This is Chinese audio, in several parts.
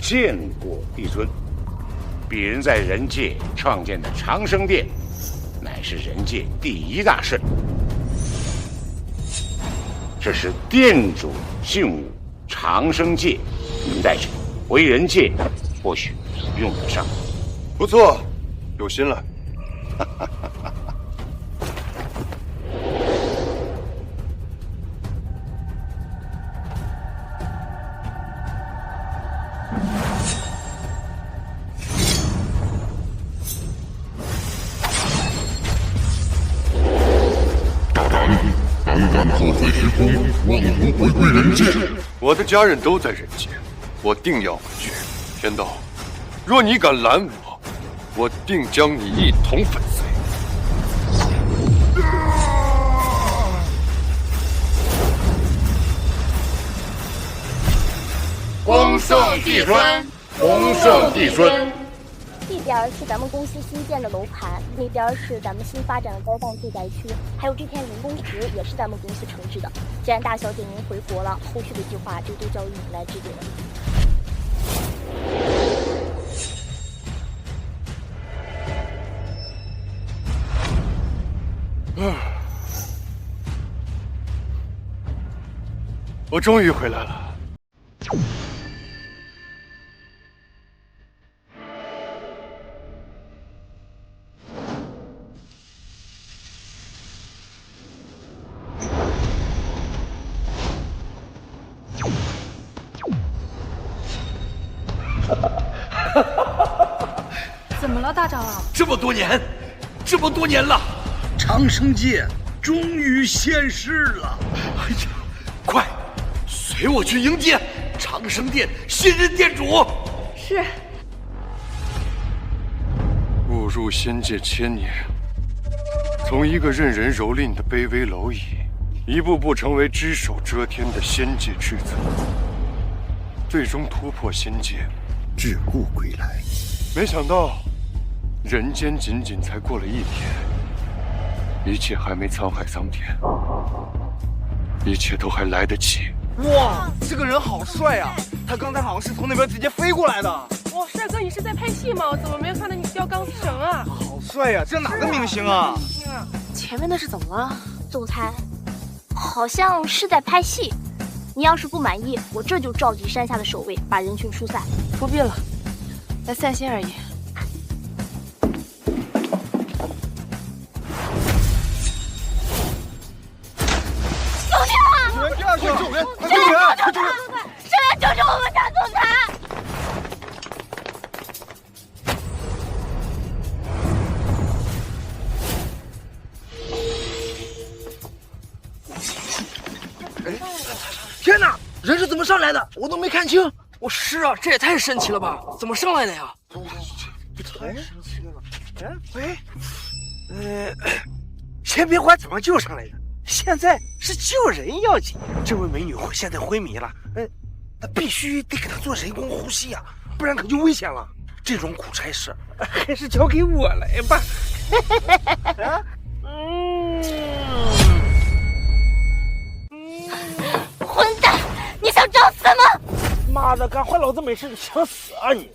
见过帝尊。鄙人在人界创建的长生殿，乃是人界第一大事。这是殿主信物长生戒，您带着回人界，或许用得上。不错，有心了。后悔时空，妄图回归人界。我的家人都在人间，我定要回去。天道，若你敢拦我，我定将你一同粉碎。恭送帝尊，恭送帝尊。这边是咱们公司新建的楼盘，那边是咱们新发展的高档住宅区，还有这片人工石也是咱们公司承制的。既然大小姐您回国了，后续的计划就都交由你来制定了。我终于回来了。怎么了，大长老？这么多年了，长生界终于现世了！哎呀，快，随我去迎接长生殿新任殿主。是。误入仙界千年，从一个任人蹂躏的卑微蝼蚁，一步步成为只手遮天的仙界之子，最终突破仙界，桎梏归来。没想到，人间仅仅才过了一天，一切还没沧海桑田，一切都还来得及。哇，这个人好帅啊！他刚才好像是从那边直接飞过来的。哇，帅哥，你是在拍戏吗？我怎么没有看到你吊钢绳啊？好帅呀！这哪个明星啊？前面那是怎么了？总裁，好像是在拍戏。你要是不满意，我这就召集山下的守卫，把人群疏散。不必了，来散心而已。救命啊！救人！快救人！快救人！快救人！谁来救救我们家总裁？天哪，人是怎么上来的？我都没看清。我是啊，这也太神奇了吧？怎么上来的呀？太神奇了！先别管怎么救上来的，现在是救人要紧。这位美女现在昏迷了，那必须得给她做人工呼吸呀，不然可就危险了。这种苦差事还是交给我来吧。混蛋，你想找死吗？妈的，干坏老子没事，想死啊你！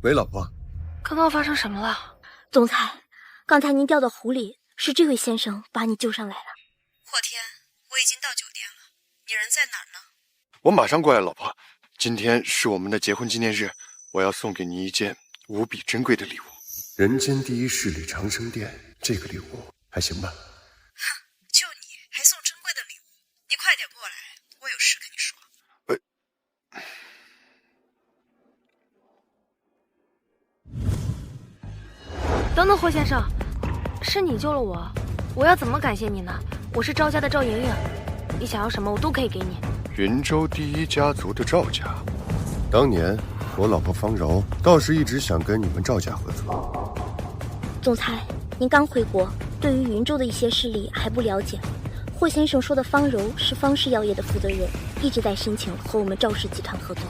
喂，老婆，刚刚发生什么了？总裁，刚才您掉到湖里，是这位先生把你救上来了。霍天，我已经到酒店了，你人在哪儿呢？我马上过来，老婆。今天是我们的结婚纪念日，我要送给你一件无比珍贵的礼物——人间第一势力长生殿。这个礼物还行吧？哼，就你还送珍贵的礼物，你快点过来，我有事跟你说。等等，霍先生，是你救了我，我要怎么感谢你呢？我是赵家的赵莹莹，你想要什么我都可以给你。云州第一家族的赵家，当年我老婆方柔倒是一直想跟你们赵家合作。总裁，您刚回国，对于云州的一些势力还不了解，霍先生说的方柔是方氏药业的负责人，一直在申请和我们赵氏集团合作。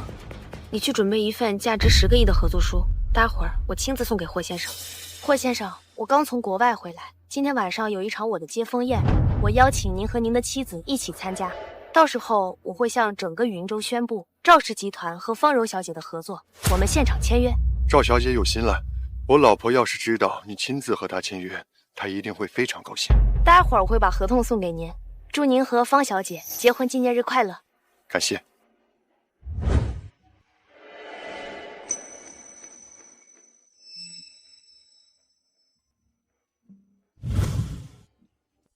你去准备一份价值10个亿的合作书，待会儿我亲自送给霍先生。霍先生，我刚从国外回来，今天晚上有一场我的接风宴，我邀请您和您的妻子一起参加。到时候我会向整个云州宣布赵氏集团和方柔小姐的合作，我们现场签约。赵小姐有心了，我老婆要是知道你亲自和她签约，她一定会非常高兴。待会儿我会把合同送给您，祝您和方小姐结婚纪念日快乐。感谢。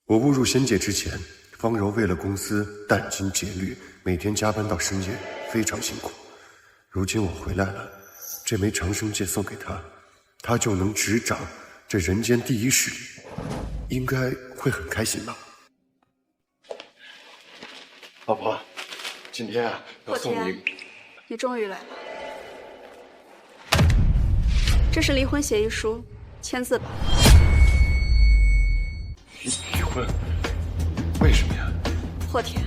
我误入仙界之前，方柔为了公司殚精竭虑，每天加班到深夜，非常辛苦。如今我回来了，这枚长生戒送给她，她就能执掌这人间第一势力，应该会很开心吧。老婆，今天啊要送你。你终于来了。这是离婚协议书，签字吧。离婚？为什么呀？霍田，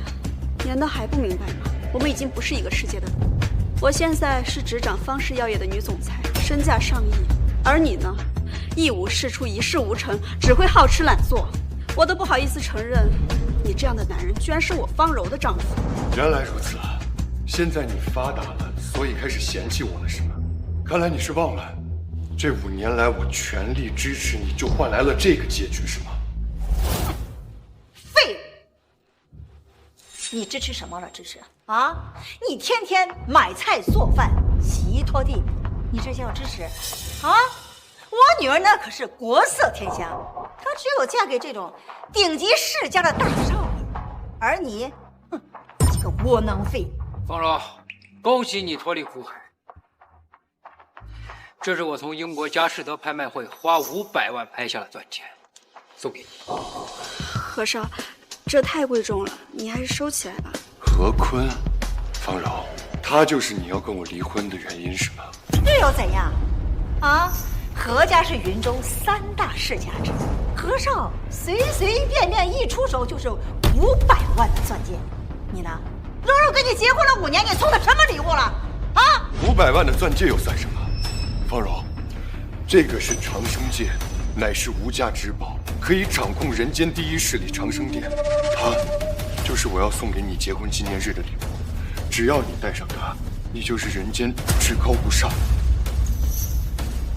你难道还不明白吗？我们已经不是一个世界的人。我现在是执掌方氏药业的女总裁，身价上亿，而你呢，一无是处，一事无成，只会好吃懒做。我都不好意思承认，你这样的男人居然是我方柔的丈夫。原来如此啊！现在你发达了，所以开始嫌弃我了是吗？看来你是忘了，这5年来我全力支持你，就换来了这个结局是吗？废物！你支持什么了？支持啊？你天天买菜做饭、洗衣拖地，你这叫支持啊？我女儿那可是国色天香，她只有嫁给这种顶级世家的大少爷，而你，哼，这个窝囊废！方柔，恭喜你脱离苦海。这是我从英国佳士得拍卖会花500万拍下的钻戒，送给你。何少，这太贵重了，你还是收起来吧。何坤，方柔，他就是你要跟我离婚的原因是吗？这又怎样？啊？何家是云州3大世家之一，何少随随便便一出手就是500万的钻戒，你呢？柔柔跟你结婚了5年，你送的什么礼物了？啊？500万的钻戒又算什么？方柔，这个是长生戒，乃是无价之宝，可以掌控人间第一势力长生殿。它就是我要送给你结婚纪念日的礼物，只要你戴上它，你就是人间至高无上。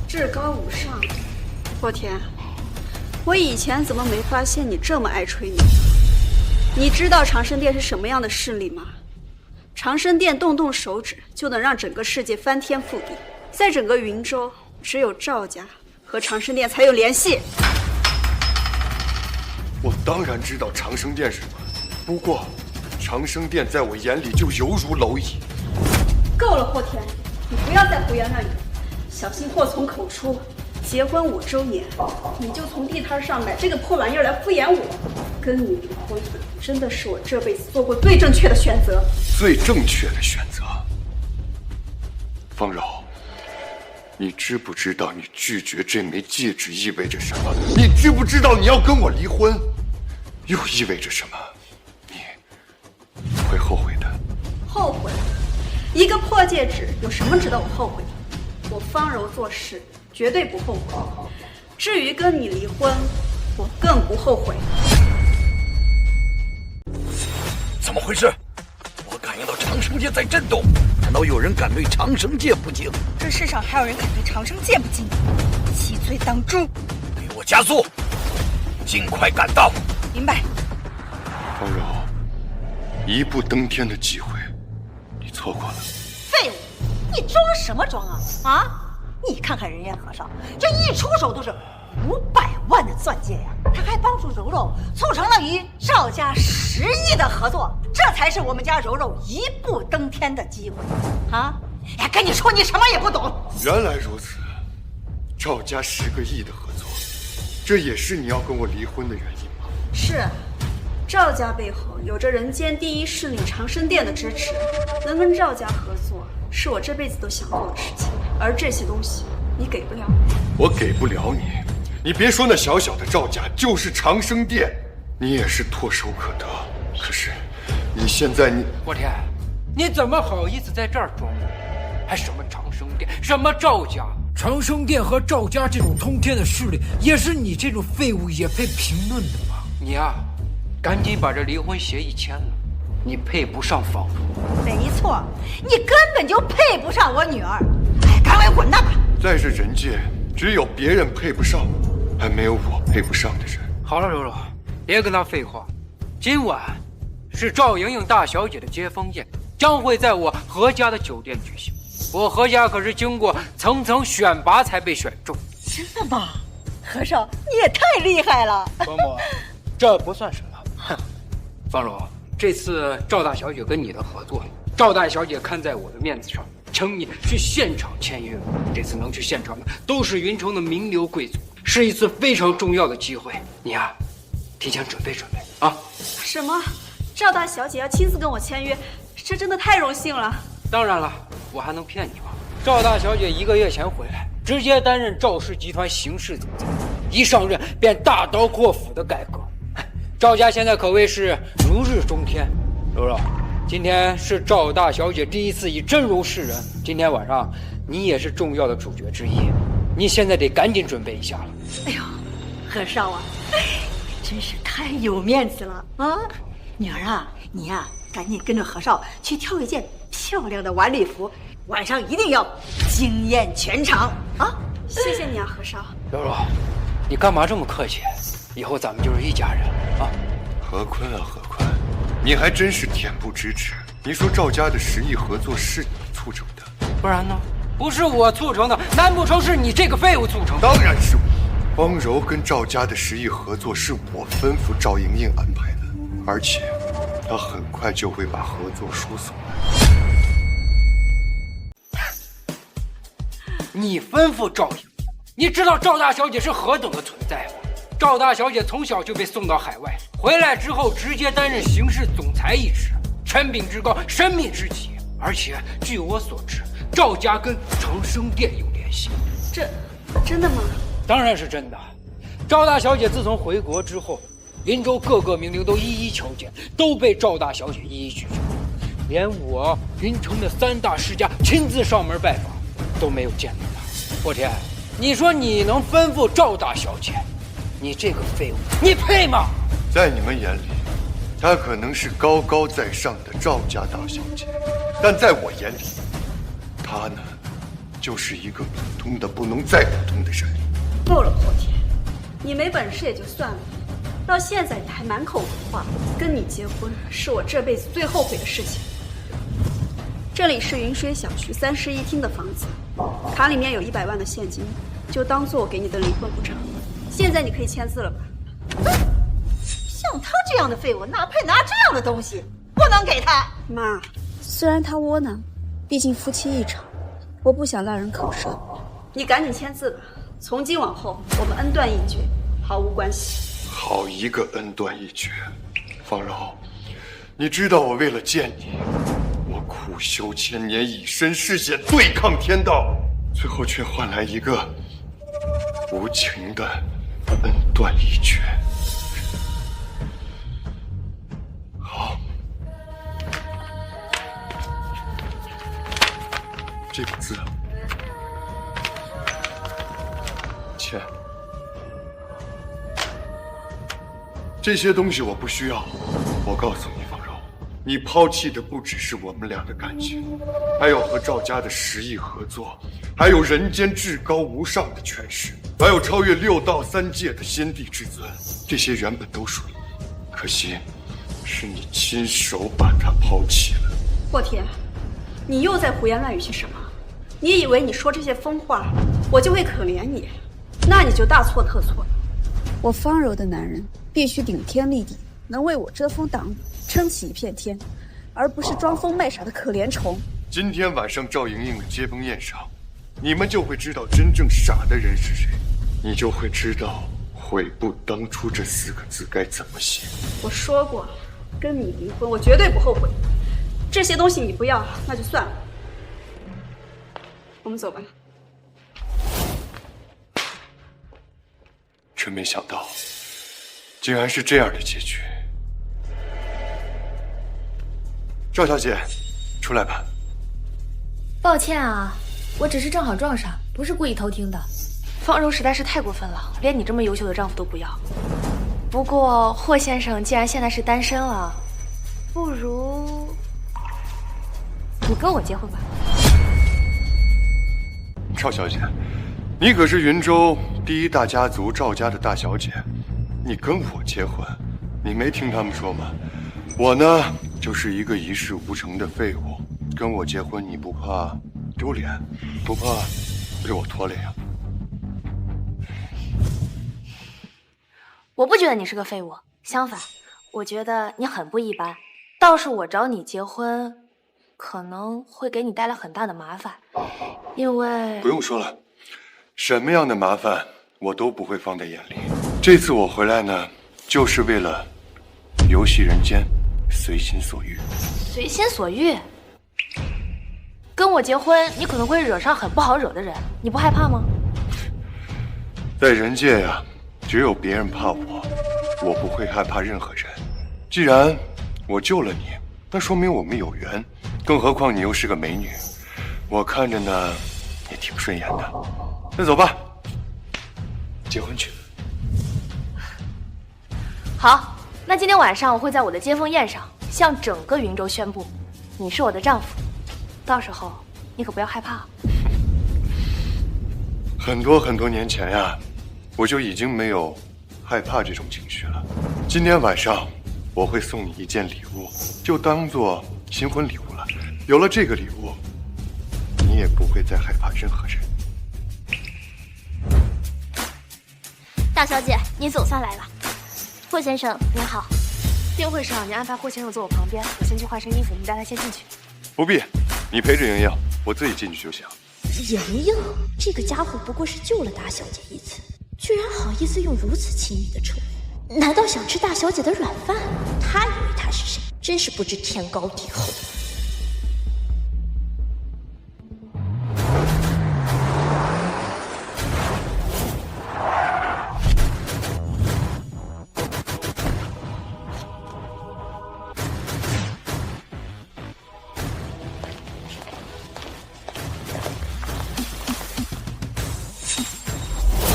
至高无上，霍田，我以前怎么没发现你这么爱吹牛？你知道长生殿是什么样的势力吗？长生殿动动手指就能让整个世界翻天覆地，在整个云州，只有赵家和长生殿才有联系。我当然知道长生殿是什么，不过长生殿在我眼里就犹如蝼蚁。够了，霍田，你不要再胡言乱语。小心祸从口出，结婚5周年，你就从地摊上买这个破玩意儿来敷衍我？跟你离婚，真的是我这辈子做过最正确的选择。最正确的选择。方柔，你知不知道你拒绝这枚戒指意味着什么？你知不知道你要跟我离婚，又意味着什么？你会后悔的。后悔？一个破戒指有什么值得我后悔的？我方柔做事绝对不后悔。至于跟你离婚，我更不后悔。怎么回事？我感应到长生界在震动，难道有人敢对长生界不敬？这世上还有人敢对长生界不敬？其罪当诛！给我加速，尽快赶到。明白。方柔，一步登天的机会，你错过了。废物！你装什么装啊？啊！你看看人家和尚，这一出手都是500万的钻戒呀！他还帮助柔柔促成了与赵家10亿的合作，这才是我们家柔柔一步登天的机会啊！哎，跟你说，你什么也不懂。原来如此，赵家10个亿的合作，这也是你要跟我离婚的原因吗？是，赵家背后有着人间第一势力长生殿的支持，能跟赵家合作，是我这辈子都想过的事情。而这些东西，你给不了我。我给不了你。你别说那小小的赵家，就是长生殿，你也是唾手可得。可是，你现在霍天，你怎么好意思在这儿装我？还什么长生殿，什么赵家？长生殿和赵家这种通天的势力，也是你这种废物也配评论的吗？你呀，赶紧把这离婚协议签了。你配不上方如。没错，你根本就配不上我女儿。哎，赶快滚蛋吧！在这人界，只有别人配不上，还没有我配不上的人。好了，柔柔，别跟他废话。今晚是赵莹莹大小姐的接风宴，将会在我何家的酒店举行。我何家可是经过层层选拔才被选中。真的吗？和少，你也太厉害了！伯母，这不算什么。哼，方柔，这次赵大小姐跟你的合作，赵大小姐看在我的面子上，请你去现场签约。这次能去现场的都是云城的名流贵族，是一次非常重要的机会。你呀，提前准备准备啊！什么？赵大小姐要亲自跟我签约，这真的太荣幸了。当然了，我还能骗你吗？赵大小姐1个月前回来，直接担任赵氏集团刑事总裁，一上任便大刀阔斧的改革。赵家现在可谓是如日中天。柔柔，今天是赵大小姐第一次以真容示人，今天晚上你也是重要的主角之一，你现在得赶紧准备一下了。哎呦，和少啊，真是太有面子了啊！女儿啊，你呀，赶紧跟着和少去挑一件漂亮的晚礼服，晚上一定要惊艳全场啊！谢谢你啊，和少。柔柔，你干嘛这么客气？以后咱们就是一家人了啊！何坤啊，何坤，你还真是恬不知耻。你说赵家的10亿合作是你促成的，不然呢？不是我促成的，难不成是你这个废物促成的？当然是我。方柔跟赵家的10亿合作是我吩咐赵莹莹安排的，而且她很快就会把合作书送来。你吩咐赵莹莹，你知道赵大小姐是何等的存在吗？赵大小姐从小就被送到海外，回来之后直接担任刑事总裁一职，权柄之高，神秘之极。而且据我所知，赵家跟长生殿有联系。这真的吗？当然是真的。赵大小姐自从回国之后，林州各个名流都一一求见，都被赵大小姐一一拒绝，连我云城的3大世家亲自上门拜访都没有见到她。霍天，你说你能吩咐赵大小姐？你这个废物，你配吗？在你们眼里，她可能是高高在上的赵家大小姐，但在我眼里，她呢，就是一个普通的不能再普通的人。够了，霍天，你没本事也就算了，到现在你还满口胡话。跟你结婚是我这辈子最后悔的事情。这里是云水小区3室1厅的房子，卡里面有100万的现金，就当做我给你的离婚补偿。现在你可以签字了吧？像他这样的废物，哪配拿这样的东西？不能给他。妈，虽然他窝囊，毕竟夫妻一场，我不想让人口舌。你赶紧签字吧，从今往后我们恩断义绝，毫无关系。好一个恩断义绝！方柔，你知道我为了见你，我苦修千年，以身试险，对抗天道，最后却换来一个无情的恩断义绝。好，这个字签。这些东西我不需要。我告诉你，方柔，你抛弃的不只是我们俩的感情，还有和赵家的10亿合作，还有人间至高无上的权势，还有超越6道3界的先帝之尊。这些原本都属于你，可惜是你亲手把它抛弃了。霍天，你又在胡言乱语些什么？你以为你说这些疯话，我就会可怜你？那你就大错特错了。我方柔的男人必须顶天立地，能为我遮风挡雨，撑起一片天，而不是装疯卖傻的可怜虫。今天晚上赵莹莹的接风宴上，你们就会知道真正傻的人是谁，你就会知道悔不当初这4个字该怎么写。我说过，跟你离婚我绝对不后悔。这些东西你不要，那就算了。我们走吧。真没想到，竟然是这样的结局。赵小姐，出来吧。抱歉啊，我只是正好撞上，不是故意偷听的。方柔实在是太过分了，连你这么优秀的丈夫都不要。不过霍先生既然现在是单身了，不如你跟我结婚吧。赵小姐，你可是云州第一大家族赵家的大小姐，你跟我结婚，你没听他们说吗？我呢，就是一个一事无成的废物，跟我结婚你不怕丢脸，不怕被我拖累啊？我不觉得你是个废物，相反，我觉得你很不一般。倒是我找你结婚，可能会给你带来很大的麻烦，因为……不用说了，什么样的麻烦我都不会放在眼里。这次我回来呢，就是为了游戏人间，随心所欲。随心所欲？跟我结婚，你可能会惹上很不好惹的人，你不害怕吗？在人界呀，只有别人怕我，我不会害怕任何人。既然我救了你，那说明我们有缘，更何况你又是个美女，我看着呢也挺顺眼的。那走吧，结婚去。好，那今天晚上我会在我的接风宴上向整个云州宣布，你是我的丈夫。到时候你可不要害怕。很多年前呀，我就已经没有害怕这种情绪了。今天晚上我会送你一件礼物，就当做新婚礼物了。有了这个礼物，你也不会再害怕任何人。大小姐，你总算来了。霍先生您好。宴会上你安排霍先生坐我旁边，我先去换身衣服，你带他先进去。不必，你陪着莹莹，我自己进去就行。莹莹，这个家伙不过是救了大小姐一次，居然好意思用如此亲昵的称呼，难道想吃大小姐的软饭？他以为他是谁？真是不知天高地厚。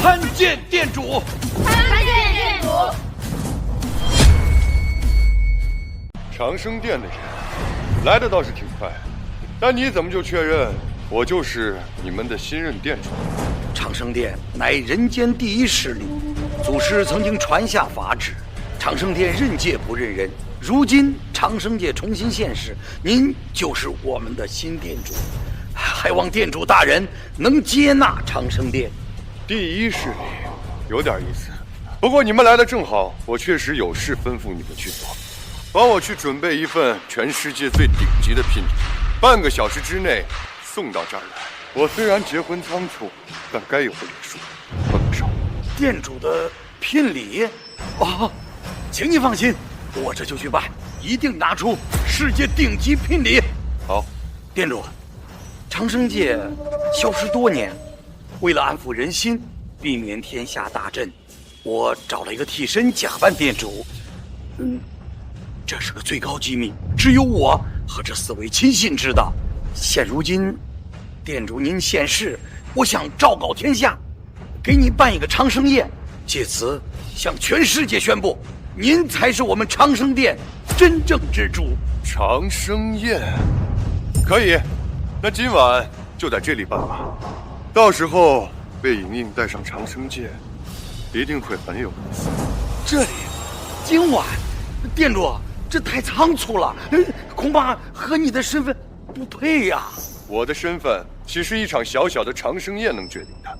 参见店主！参见店主！长生殿的人来的倒是挺快，但你怎么就确认我就是你们的新任店主？长生殿乃人间第一势力，祖师曾经传下法旨，长生殿任界不任人。如今长生界重新现世，您就是我们的新店主，还望店主大人能接纳长生殿。第一势力有点意思，不过你们来的正好，我确实有事吩咐你们去做，帮我去准备一份全世界最顶级的聘礼，半个小时之内送到这儿来。我虽然结婚仓促，但该有的礼数不能少。店主的聘礼？哦，请你放心，我这就去办，一定拿出世界顶级聘礼。好，店主，长生界消失多年。为了安抚人心，避免天下大震，我找了一个替身假扮店主。这是个最高机密，只有我和这4位亲信知道。现如今，店主您现世，我想昭告天下，给你办一个长生宴，借此向全世界宣布，您才是我们长生殿真正之主。长生宴，可以，那今晚就在这里办吧。到时候被莹莹带上长生界，一定会很有意思。这里，今晚，店主，这太仓促了，恐怕和你的身份不配呀。我的身份岂是一场小小的长生宴能决定的？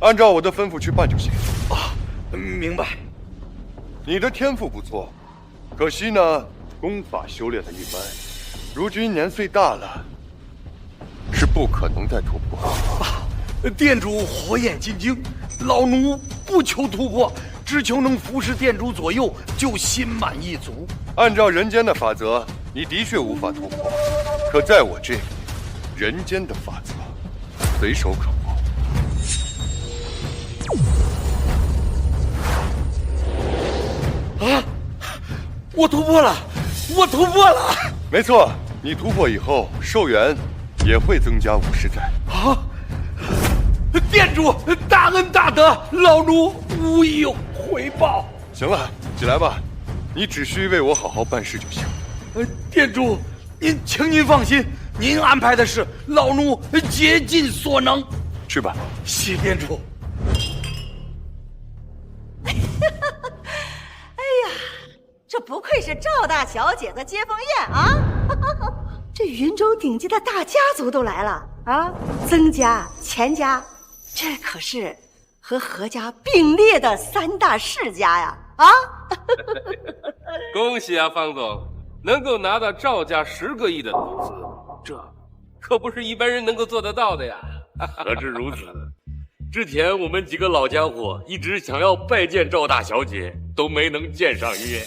按照我的吩咐去办就行。啊，明白。你的天赋不错，可惜呢，功法修炼的一般。如今年岁大了，是不可能再突破。店主火眼金睛，老奴不求突破，只求能服侍店主左右，就心满意足。按照人间的法则，你的确无法突破，可在我这里，人间的法则随手可破。我突破了，我突破了！没错，你突破以后，寿元也会增加50载。啊！店主大恩大德，老奴无以回报。行了，起来吧，你只需为我好好办事就行。店主，请您放心，您安排的事，老奴竭尽所能。去吧。谢店主。哎呀，这不愧是赵大小姐的接风宴啊！这云州顶级的大家族都来了啊！曾家、钱家，这可是和何家并列的3大世家呀！啊！恭喜啊，方总，能够拿到赵家10个亿的投资，这可不是一般人能够做得到的呀。何止如此，之前我们几个老家伙一直想要拜见赵大小姐，都没能见上一面。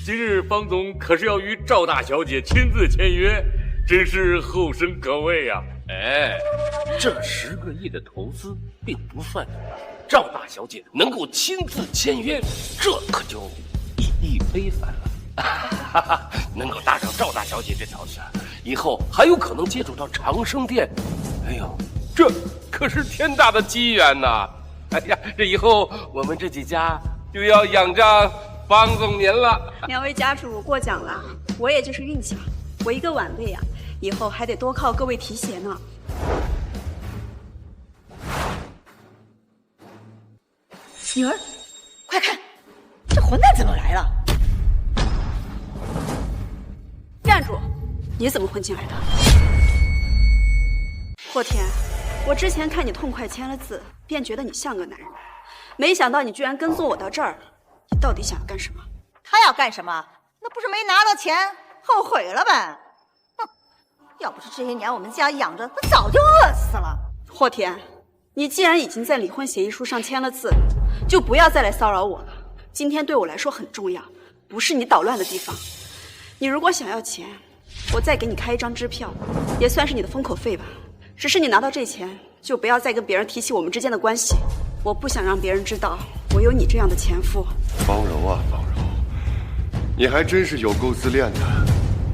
今日方总可是要与赵大小姐亲自签约，真是后生可畏呀！哎，这10个亿的投资并不算什么，赵大小姐能够亲自签约，这可就意义非凡了。能够搭上赵大小姐这条线，以后还有可能接触到长生殿。哎呦，这可是天大的机缘呐！哎呀，这以后我们这几家就要仰仗方总您了。2位家主过奖了，我也就是运气，我一个晚辈啊，以后还得多靠各位提携呢。女儿，快看，这混蛋怎么来了？站住！你怎么混进来的？霍天，我之前看你痛快签了字，便觉得你像个男人，没想到你居然跟踪我到这儿，你到底想要干什么？他要干什么？那不是没拿到钱，后悔了呗？哼！要不是这些年我们家养着，他早就饿死了。霍天，你既然已经在离婚协议书上签了字，就不要再来骚扰我了。今天对我来说很重要，不是你捣乱的地方。你如果想要钱，我再给你开一张支票，也算是你的封口费吧。只是你拿到这钱，就不要再跟别人提起我们之间的关系。我不想让别人知道我有你这样的前夫。方柔啊，方柔，你还真是有够自恋的。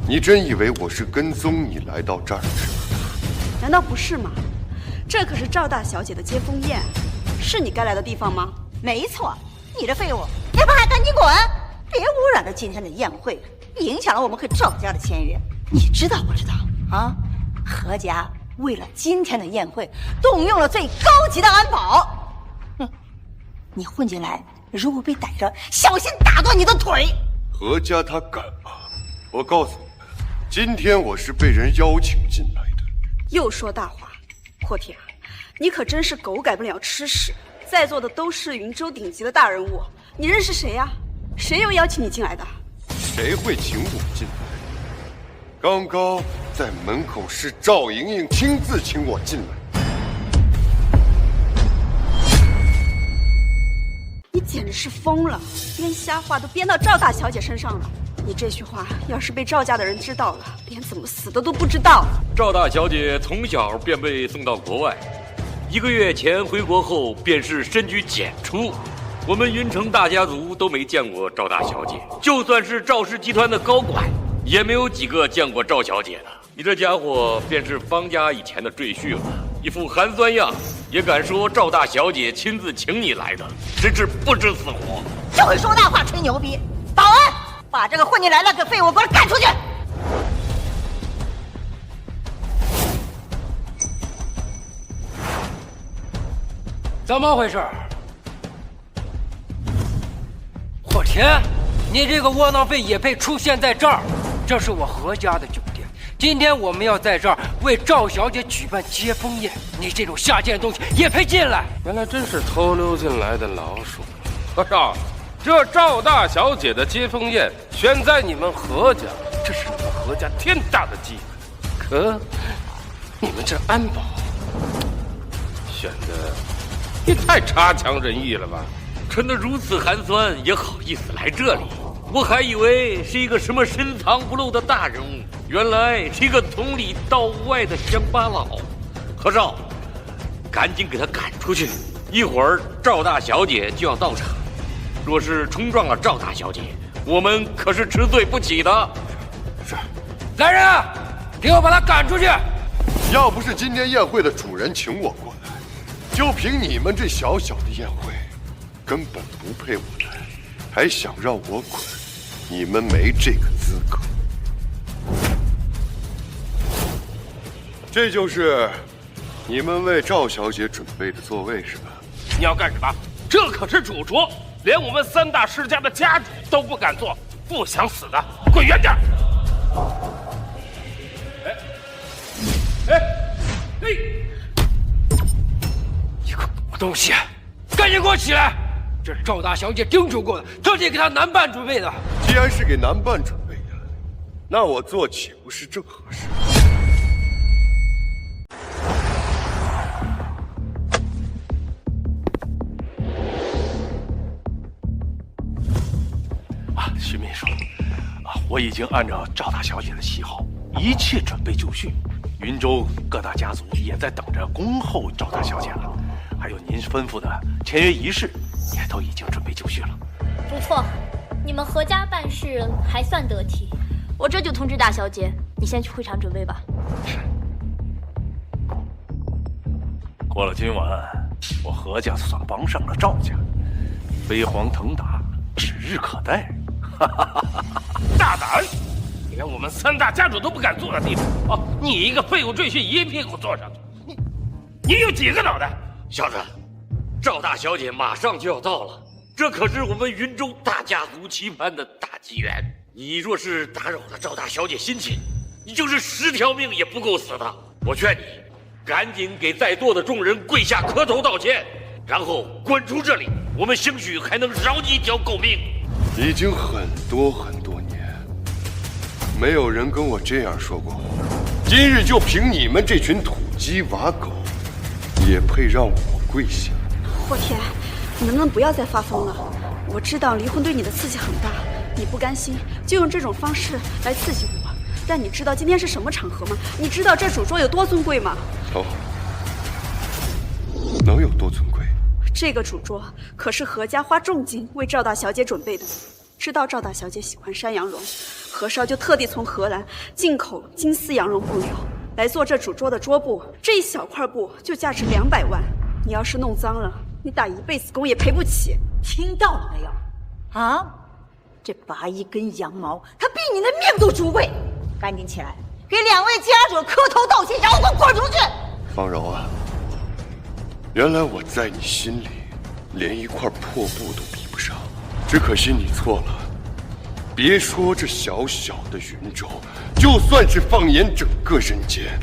你真以为我是跟踪你来到这儿是吗？难道不是吗？这可是赵大小姐的接风宴，是你该来的地方吗？没错，你这废物，要不还赶紧滚！别污染了今天的宴会，影响了我们和赵家的签约。你知道不知道啊？何家为了今天的宴会，动用了最高级的安保。哼，你混进来，如果被逮着，小心打断你的腿。何家他敢吗？我告诉你们，今天我是被人邀请进来的。又说大话，霍天，你可真是狗改不了吃屎。在座的都是云州顶级的大人物，你认识谁呀？谁又邀请你进来的？谁会请我进来？刚刚在门口是赵莹莹亲自请我进来。你简直是疯了，编瞎话都编到赵大小姐身上了。你这句话要是被赵家的人知道了，连怎么死的都不知道。赵大小姐从小便被送到国外，1个月前回国后便是深居简出。我们云城大家族都没见过赵大小姐，就算是赵氏集团的高管，也没有几个见过赵小姐的。你这家伙便是方家以前的赘婿了，一副寒酸样，也敢说赵大小姐亲自请你来的，真是不知死活！就会说大话吹牛逼！保安，把这个混进来那个废物给我赶出去！怎么回事？霍天，你这个窝囊废也配出现在这儿？这是我何家的酒店，今天我们要在这儿为赵小姐举办接风宴，你这种下贱的东西也配进来？原来真是偷溜进来的老鼠！哎呀，这赵大小姐的接风宴选在你们何家，这是你们何家天大的机会。可你们这安保选的也太差强人意了吧！穿得如此寒酸，也好意思来这里？我还以为是一个什么深藏不露的大人物，原来是一个从里到外的乡巴佬。何少，赶紧给他赶出去！一会儿赵大小姐就要到场，若是冲撞了赵大小姐，我们可是吃罪不起的。是，来人啊，给我把他赶出去！要不是今天宴会的主人请我过来，就凭你们这小小的宴会，根本不配我来，还想让我滚，你们没这个资格。这就是你们为赵小姐准备的座位是吧？你要干什么？这可是主桌，连我们3大世家的家主都不敢坐，不想死的滚远点！你个狗东西，赶紧给我起来！这是赵大小姐叮嘱过的，特地给她男伴准备的。既然是给男伴准备的，那我坐岂不是正合适？徐秘书，我已经按照赵大小姐的喜好，一切准备就绪。云州各大家族也在等着恭候赵大小姐了，还有您吩咐的签约仪式，也都已经准备就绪了。不错，你们何家办事还算得体。我这就通知大小姐，你先去会场准备吧。过了今晚，我何家算帮上了赵家，飞黄腾达，指日可待。大胆！连我们3大家主都不敢坐的地方，你一个废物赘婿一屁股坐上去，你有几个脑袋？小子，赵大小姐马上就要到了，这可是我们云州大家族期盼的大机缘。你若是打扰了赵大小姐心情，你就是10条命也不够死的。我劝你，赶紧给在座的众人跪下磕头道歉，然后滚出这里，我们兴许还能饶你一条狗命。已经很多年，没有人跟我这样说过话。今日就凭你们这群土鸡瓦狗，也配让我跪下？霍天，你能不能不要再发疯了？我知道离婚对你的刺激很大，你不甘心就用这种方式来刺激我。但你知道今天是什么场合吗？你知道这主桌有多尊贵吗？哦，能有多尊贵？这个主桌可是何家花重金为赵大小姐准备的。知道赵大小姐喜欢山羊绒，何少就特地从荷兰进口金丝羊绒布料来做这主桌的桌布。这一小块布就价值200万，你要是弄脏了，你打一辈子工也赔不起。听到了没有？啊，这拔一根羊毛，它比你的命都珠贵。赶紧起来，给2位家主磕头道歉，然后给我滚出去！方柔啊，原来我在你心里连一块破布都比不上，只可惜你错了。别说这小小的云州，就算是放眼整个人间，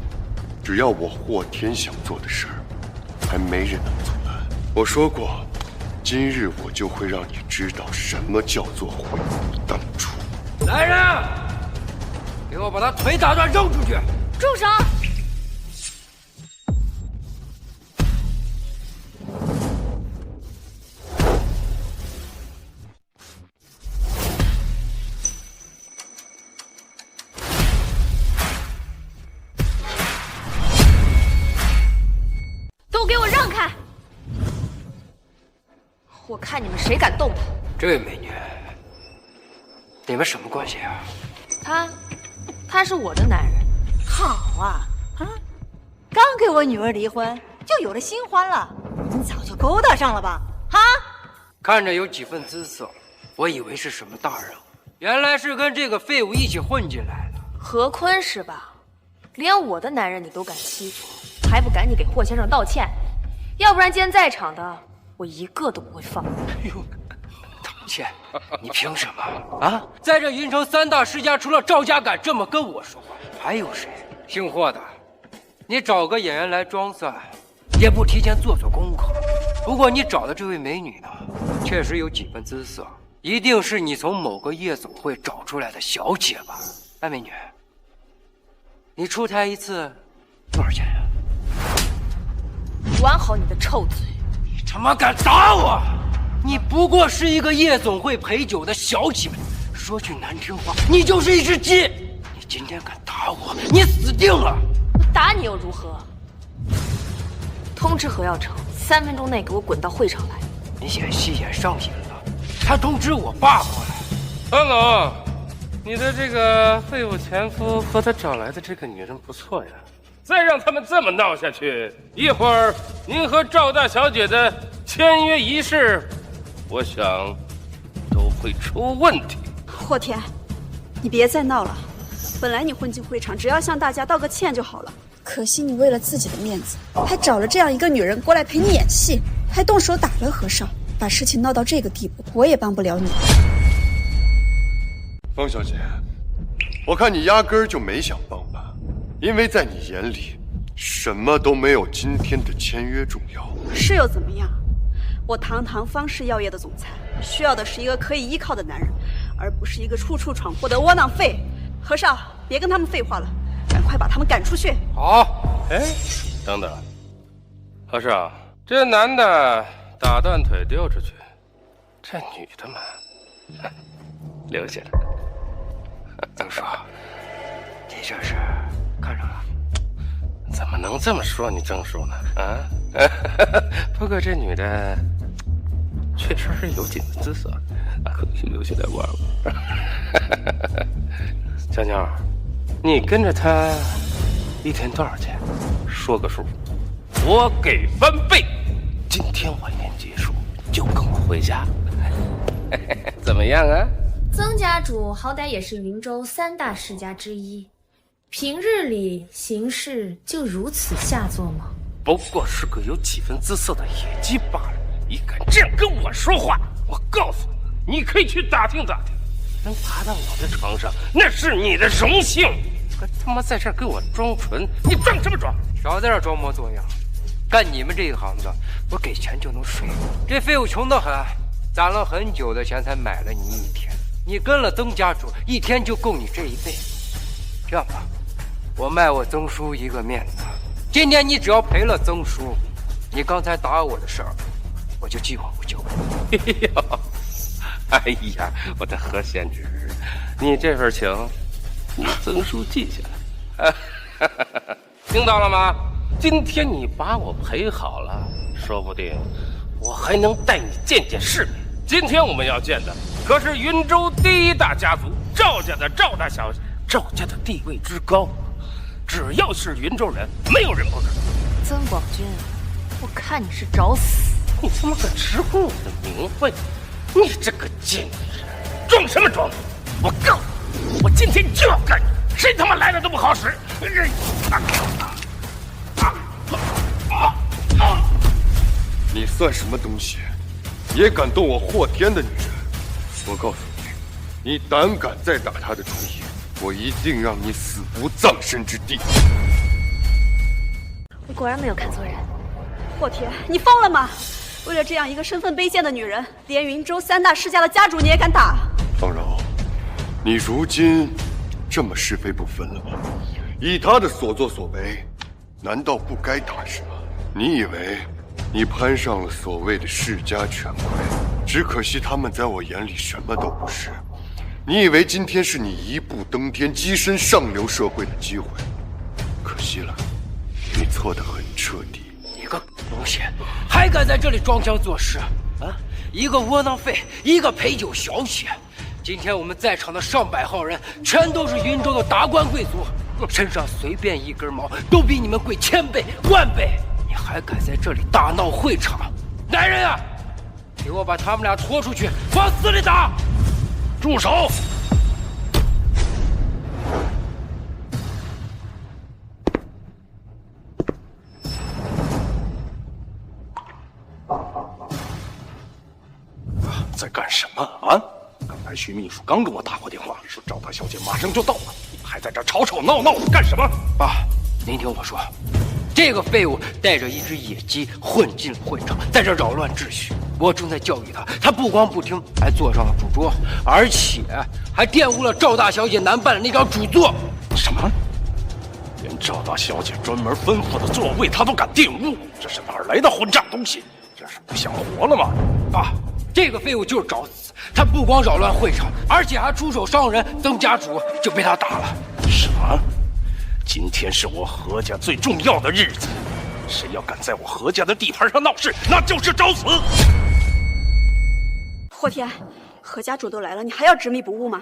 只要我霍天想做的事儿，还没人能阻拦。我说过，今日我就会让你知道什么叫做悔不当初。来人，给我把他腿打断扔出去！住手！都给我让开！我看你们谁敢动他！这位美女，你们什么关系啊？他是我的男人。好啊，刚给我女儿离婚，就有了新欢了，你早就勾搭上了吧？哈！看着有几分姿色，我以为是什么大人，原来是跟这个废物一起混进来的。何坤是吧？连我的男人你都敢欺负，还不赶紧给霍先生道歉？要不然今天在场的我一个都不会放。哎呦，道歉？你凭什么啊？在这云城3大世家，除了赵家敢这么跟我说话，还有谁？姓霍的，你找个演员来装蒜，也不提前做功课。不过你找的这位美女呢，确实有几分姿色，一定是你从某个夜总会找出来的小姐吧？哎，美女，你出台一次多少钱呀？管好你的臭嘴！你他妈敢打我！你不过是一个夜总会陪酒的小姐，说句难听话，你就是一只鸡！你今天敢打我，你死定了！我打你又如何？通知何耀成，3分钟内给我滚到会场来。你演戏演上瘾了，他通知我爸过来，方总，你的这个废物前夫和他找来的这个女人不错呀。再让他们这么闹下去，一会儿您和赵大小姐的签约仪式，我想都会出问题。霍天，你别再闹了。本来你混进会场，只要向大家道个歉就好了。可惜你为了自己的面子，还找了这样一个女人过来陪你演戏，还动手打了和尚，把事情闹到这个地步，我也帮不了你。方小姐，我看你压根儿就没想帮吧，因为在你眼里，什么都没有今天的签约重要。是又怎么样？我堂堂方氏药业的总裁，需要的是一个可以依靠的男人，而不是一个处处闯祸的窝囊废。和尚，别跟他们废话了，赶快把他们赶出去。好。哎，等等，和尚，这男的打断腿丢出去，这女的嘛，留下来。曾叔，你这是看上了？怎么能这么说你曾叔呢？啊，不过这女的确实是有几分姿色，可以留下来玩玩。小妞，你跟着她一天多少钱？说个数，我给翻倍。今天晚宴结束就跟我回家，怎么样啊？曾家主好歹也是云州3大世家之一，平日里行事就如此下作吗？不过是个有几分姿色的野鸡罢了。你敢这样跟我说话，我告诉你，你可以去打听打听，能爬到我的床上，那是你的荣幸。还他妈在这儿跟我装纯，你装什么装？少在这儿装模作样。干你们这一行子，我给钱就能睡。这废物穷得很，攒了很久的钱才买了你一天。你跟了曾家主，一天就够你这一辈子。这样吧，我卖我曾叔一个面子，今天你只要赔了曾叔，你刚才打我的事儿，我就既往不咎。哎呀，我的何仙侄，你这份情，你曾叔记下来。听到了吗？今天你把我陪好了，说不定我还能带你见见世面。今天我们要见的可是云州第1大家族赵家的赵大小姐。赵家的地位之高，只要是云州人，没有人不知道。曾广军，我看你是找死！你他妈个直呼我的名讳！你这个贱女人，装什么装？我告诉你，我今天就要干你！谁他妈来了都不好使！你算什么东西？也敢动我霍天的女人？我告诉你，你胆敢再打她的主意，我一定让你死无葬身之地！我果然没有看错人。霍天，你疯了吗？为了这样一个身份卑贱的女人，连云州3大世家的家主你也敢打？方柔，你如今这么是非不分了吗？以他的所作所为，难道不该打是吗？你以为你攀上了所谓的世家权贵，只可惜他们在我眼里什么都不是。你以为今天是你一步登天、跻身上流社会的机会，可惜了，你错得很彻底。你个东西，还敢在这里装腔作势啊！一个窝囊废，一个陪酒小姐。今天我们在场的上百号人，全都是云州的达官贵族，身上随便一根毛都比你们贵1000倍、10000倍。你还敢在这里大闹会场？来人啊，给我把他们俩拖出去，往死里打！住手！在干什么啊？刚才徐秘书刚给我打过电话，说赵大小姐马上就到了，你们还在这吵吵闹闹干什么？爸，您听我说，这个废物带着一只野鸡混进了会场，在这扰乱秩序。我正在教育他，他不光不听，还坐上了主桌，而且还玷污了赵大小姐男扮的那张主座。什么？连赵大小姐专门吩咐的座位他都敢玷污？这是哪儿来的混账东西？这是不想活了吗？爸，这个废物就是找死！他不光扰乱会场，而且还出手伤人，曾家主就被他打了。什么？今天是我何家最重要的日子，谁要敢在我何家的地盘上闹事，那就是找死！霍天，何家主都来了，你还要执迷不悟吗？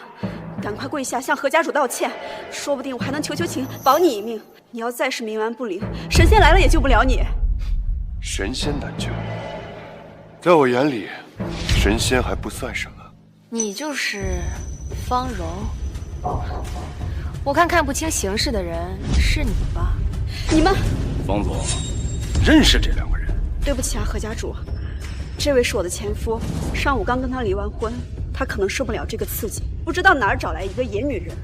赶快跪下向何家主道歉，说不定我还能求情保你一命。你要再是冥顽不灵，神仙来了也救不了你。神仙难救，在我眼里，神仙还不算什么。你就是方柔。我看不清形势的人是你吧？你们，方总，认识这两个人？对不起啊，何家主，这位是我的前夫，上午刚跟他离完婚，他可能受不了这个刺激，不知道哪儿找来一个野女人，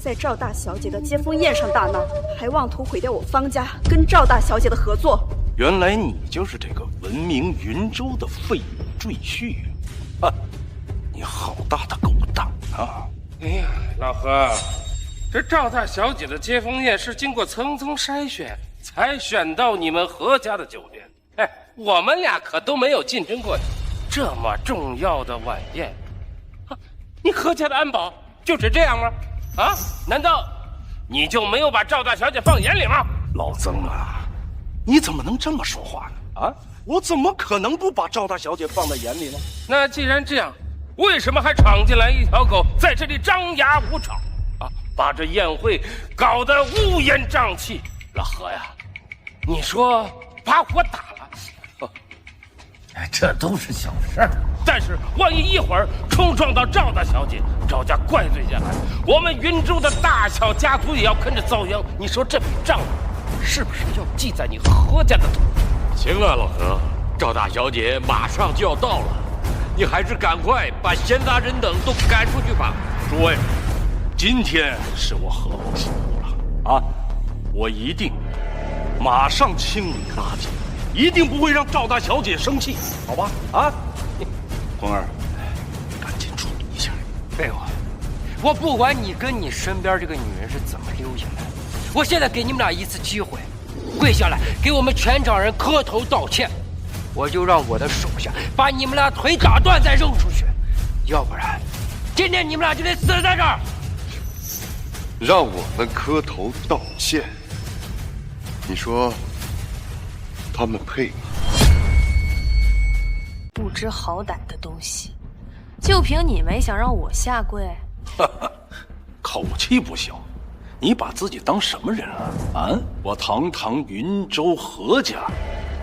在赵大小姐的接风宴上大闹，还妄图毁掉我方家跟赵大小姐的合作。原来你就是这个闻名云州的废物赘婿啊！你好大的狗胆啊！哎呀，老何，这赵大小姐的接风宴是经过层层筛选才选到你们何家的酒店。哎，我们俩可都没有竞争过这么重要的晚宴。啊，你何家的安保就是这样吗？啊，难道你就没有把赵大小姐放眼里吗？老曾啊，你怎么能这么说话呢？啊，我怎么可能不把赵大小姐放在眼里呢？那既然这样，为什么还闯进来一条狗在这里张牙舞爪啊，把这宴会搞得乌烟瘴气？老何呀，你说把我打了，哎，这都是小事儿。但是万一一会儿冲撞到赵大小姐，赵家怪罪下来，我们云州的大小家族也要跟着遭殃。你说这笔账是不是要记在你何家的头上？行了，老何，赵大小姐马上就要到了，你还是赶快把闲杂人等都赶出去吧。诸位，今天是我何某疏忽了啊，我一定马上清理垃圾，一定不会让赵大小姐生气，好吧？啊，红儿，赶紧处理一下。废话，我不管你跟你身边这个女人是怎么溜进来的，我现在给你们俩一次机会，跪下来给我们全场人磕头道歉，我就让我的手下把你们俩腿打断再扔出去，要不然今天你们俩就得死在这儿。让我们磕头道歉，你说他们配吗？不知好歹的东西，就凭你没想让我下跪？哈哈，口气不小，你把自己当什么人了啊？我堂堂云州何家，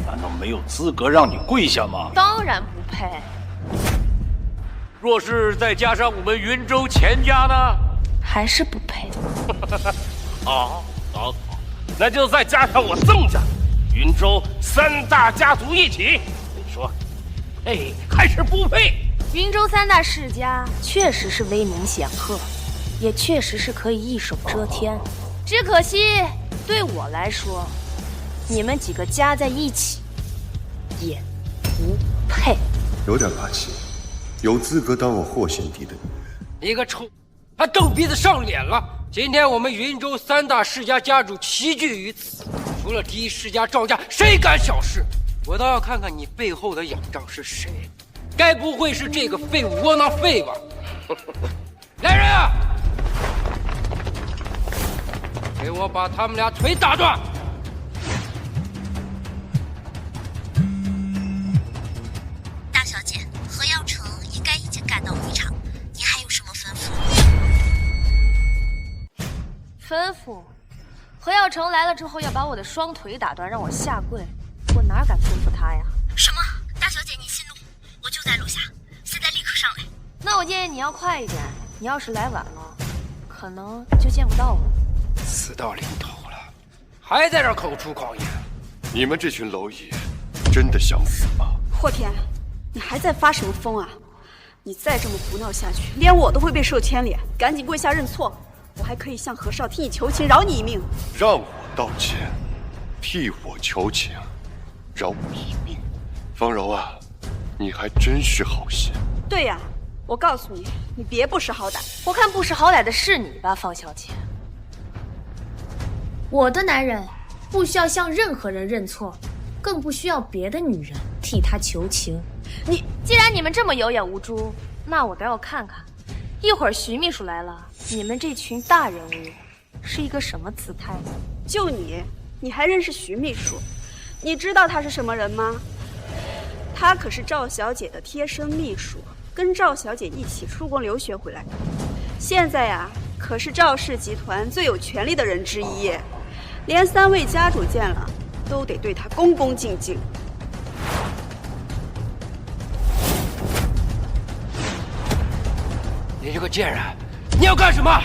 难道没有资格让你跪下吗？当然不配。若是再加上我们云州钱家呢？还是不配。好，好，那就再加上我曾家，云州三大家族一起，你说，哎，还是不配。云州三大世家确实是威名显赫，也确实是可以一手遮天，只可惜对我来说，你们几个加在一起也不配。有点霸气，有资格当我霍贤弟的女人。你个臭，还蹬鼻子上脸了！今天我们云州三大世家家主齐聚于此，除了第一世家赵家，谁敢小视？我倒要看看你背后的仰仗是谁。该不会是这个废物窝囊废吧？来人啊！给我把他们俩腿打断！大小姐，何耀成应该已经赶到会场，您还有什么吩咐？吩咐？何耀成来了之后要把我的双腿打断，让我下跪，我哪敢吩咐他呀？什么？大小姐，你息怒，我就在楼下，现在立刻上来。那我建议你要快一点，你要是来晚了，可能就见不到我。死到临头了，还在这口出狂言。你们这群蝼蚁，真的想死吗？霍田，你还在发什么疯啊？你再这么胡闹下去，连我都会被受牵连。赶紧跪下认错，我还可以向何少替你求情，饶你一命。让我道歉，替我求情，饶我一命。方柔啊，你还真是好心。对呀，我告诉你，你别不识好歹。我看不识好歹的是你吧，方小姐。我的男人不需要向任何人认错，更不需要别的女人替他求情。既然你们这么有眼无珠，那我倒要看看，一会儿徐秘书来了，你们这群大人物是一个什么姿态？就你还认识徐秘书？你知道他是什么人吗？他可是赵小姐的贴身秘书，跟赵小姐一起出国留学回来的。现在呀，可是赵氏集团最有权力的人之一，连3位家主见了都得对他恭恭敬敬。你这个贱人，你要干什么？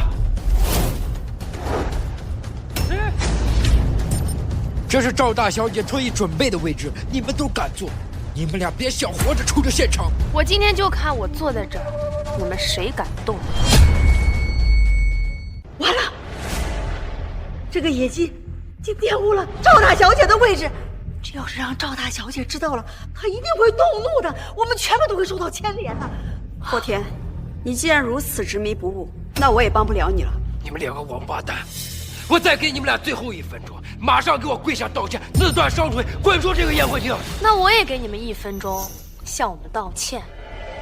这是赵大小姐特意准备的位置，你们都敢坐？你们俩别想活着出这现场！我今天就看我坐在这儿，你们谁敢动？完了，这个野鸡竟玷污了赵大小姐的位置。这要是让赵大小姐知道了，她一定会动怒的，我们全部都会受到牵连的。后天，你既然如此执迷不悟，那我也帮不了你了。你们两个王八蛋！我再给你们俩最后1分钟，马上给我跪下道歉，自断双腿，滚出这个宴会厅！那我也给你们1分钟，向我们道歉，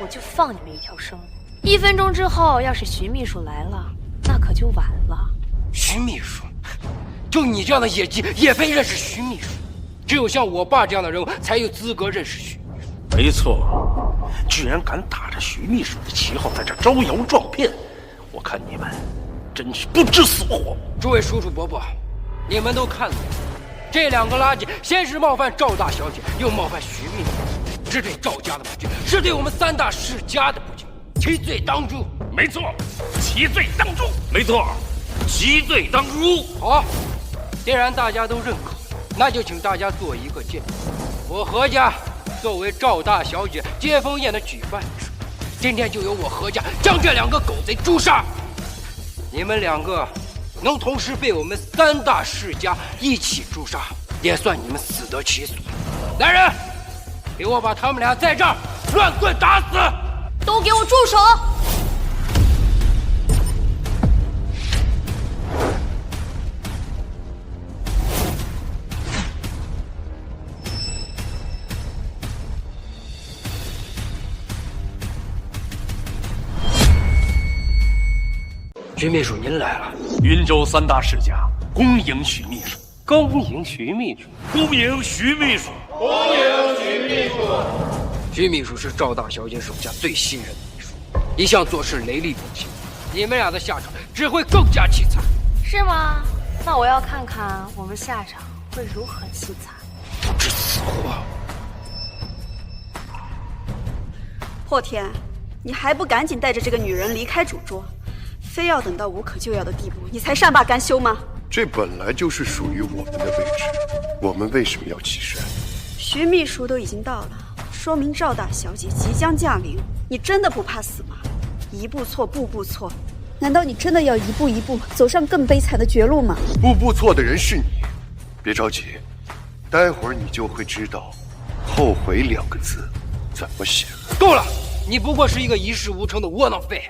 我就放你们一条生路。1分钟之后，要是徐秘书来了，那可就晚了。徐秘书，就你这样的野鸡也配认识徐秘书？只有像我爸这样的人物才有资格认识徐秘书。没错，居然敢打着徐秘书的旗号在这招摇撞骗，我看你们真是不知死活！诸位叔叔伯伯，你们都看到了，这2个垃圾先是冒犯赵大小姐，又冒犯徐秘书，是对赵家的不敬，是对我们3大世家的不敬，其罪当诛。没错，其罪当诛。没错，其罪当诛。好，既然大家都认可，那就请大家做一个见证。我何家作为赵大小姐接风宴的举办者，今天就由我何家将这2个狗贼诛杀。你们2个能同时被我们3大世家一起诛杀，也算你们死得其所。来人，给我把他们俩在这儿乱棍打死！都给我住手！徐秘书，您来了。云州3大世家恭迎徐秘书，恭迎徐秘书，恭迎徐秘书，恭迎徐秘书。徐秘书是赵大小姐手下最信任的秘书，一向做事雷厉风行。你们俩的下场只会更加凄惨。是吗？那我要看看我们下场会如何凄惨。不知死活！破天，你还不赶紧带着这个女人离开主桌？非要等到无可救药的地步，你才善罢甘休吗？这本来就是属于我们的位置，我们为什么要起身？徐秘书都已经到了，说明赵大小姐即将降临。你真的不怕死吗？一步错，步步错，难道你真的要一步一步走上更悲惨的绝路吗？步步错的人是你，别着急，待会儿你就会知道“后悔”2个字怎么写了。够了！你不过是一个一事无成的窝囊废，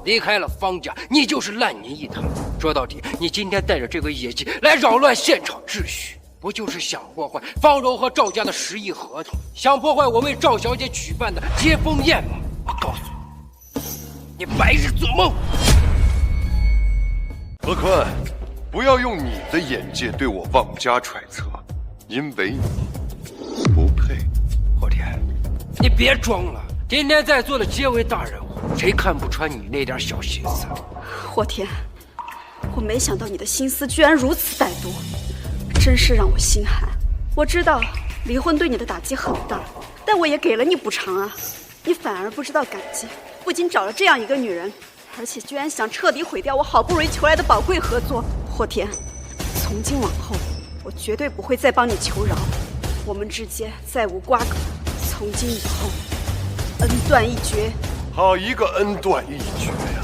离开了方家，你就是烂泥一滩。说到底，你今天带着这个野鸡来扰乱现场秩序，不就是想破坏方柔和赵家的10亿合同，想破坏我为赵小姐举办的接风宴吗？我告诉你，你白日做梦！何坤，不要用你的眼界对我妄加揣测，因为你不配。霍天，你别装了。今天在座的皆为大人物，谁看不穿你那点小心思？霍天，我没想到你的心思居然如此歹毒，真是让我心寒。我知道离婚对你的打击很大，但我也给了你补偿啊，你反而不知道感激，不仅找了这样一个女人，而且居然想彻底毁掉我好不容易求来的宝贵合作。霍天，从今往后，我绝对不会再帮你求饶，我们之间再无瓜葛，从今以后恩断义绝。好一个恩断义绝呀！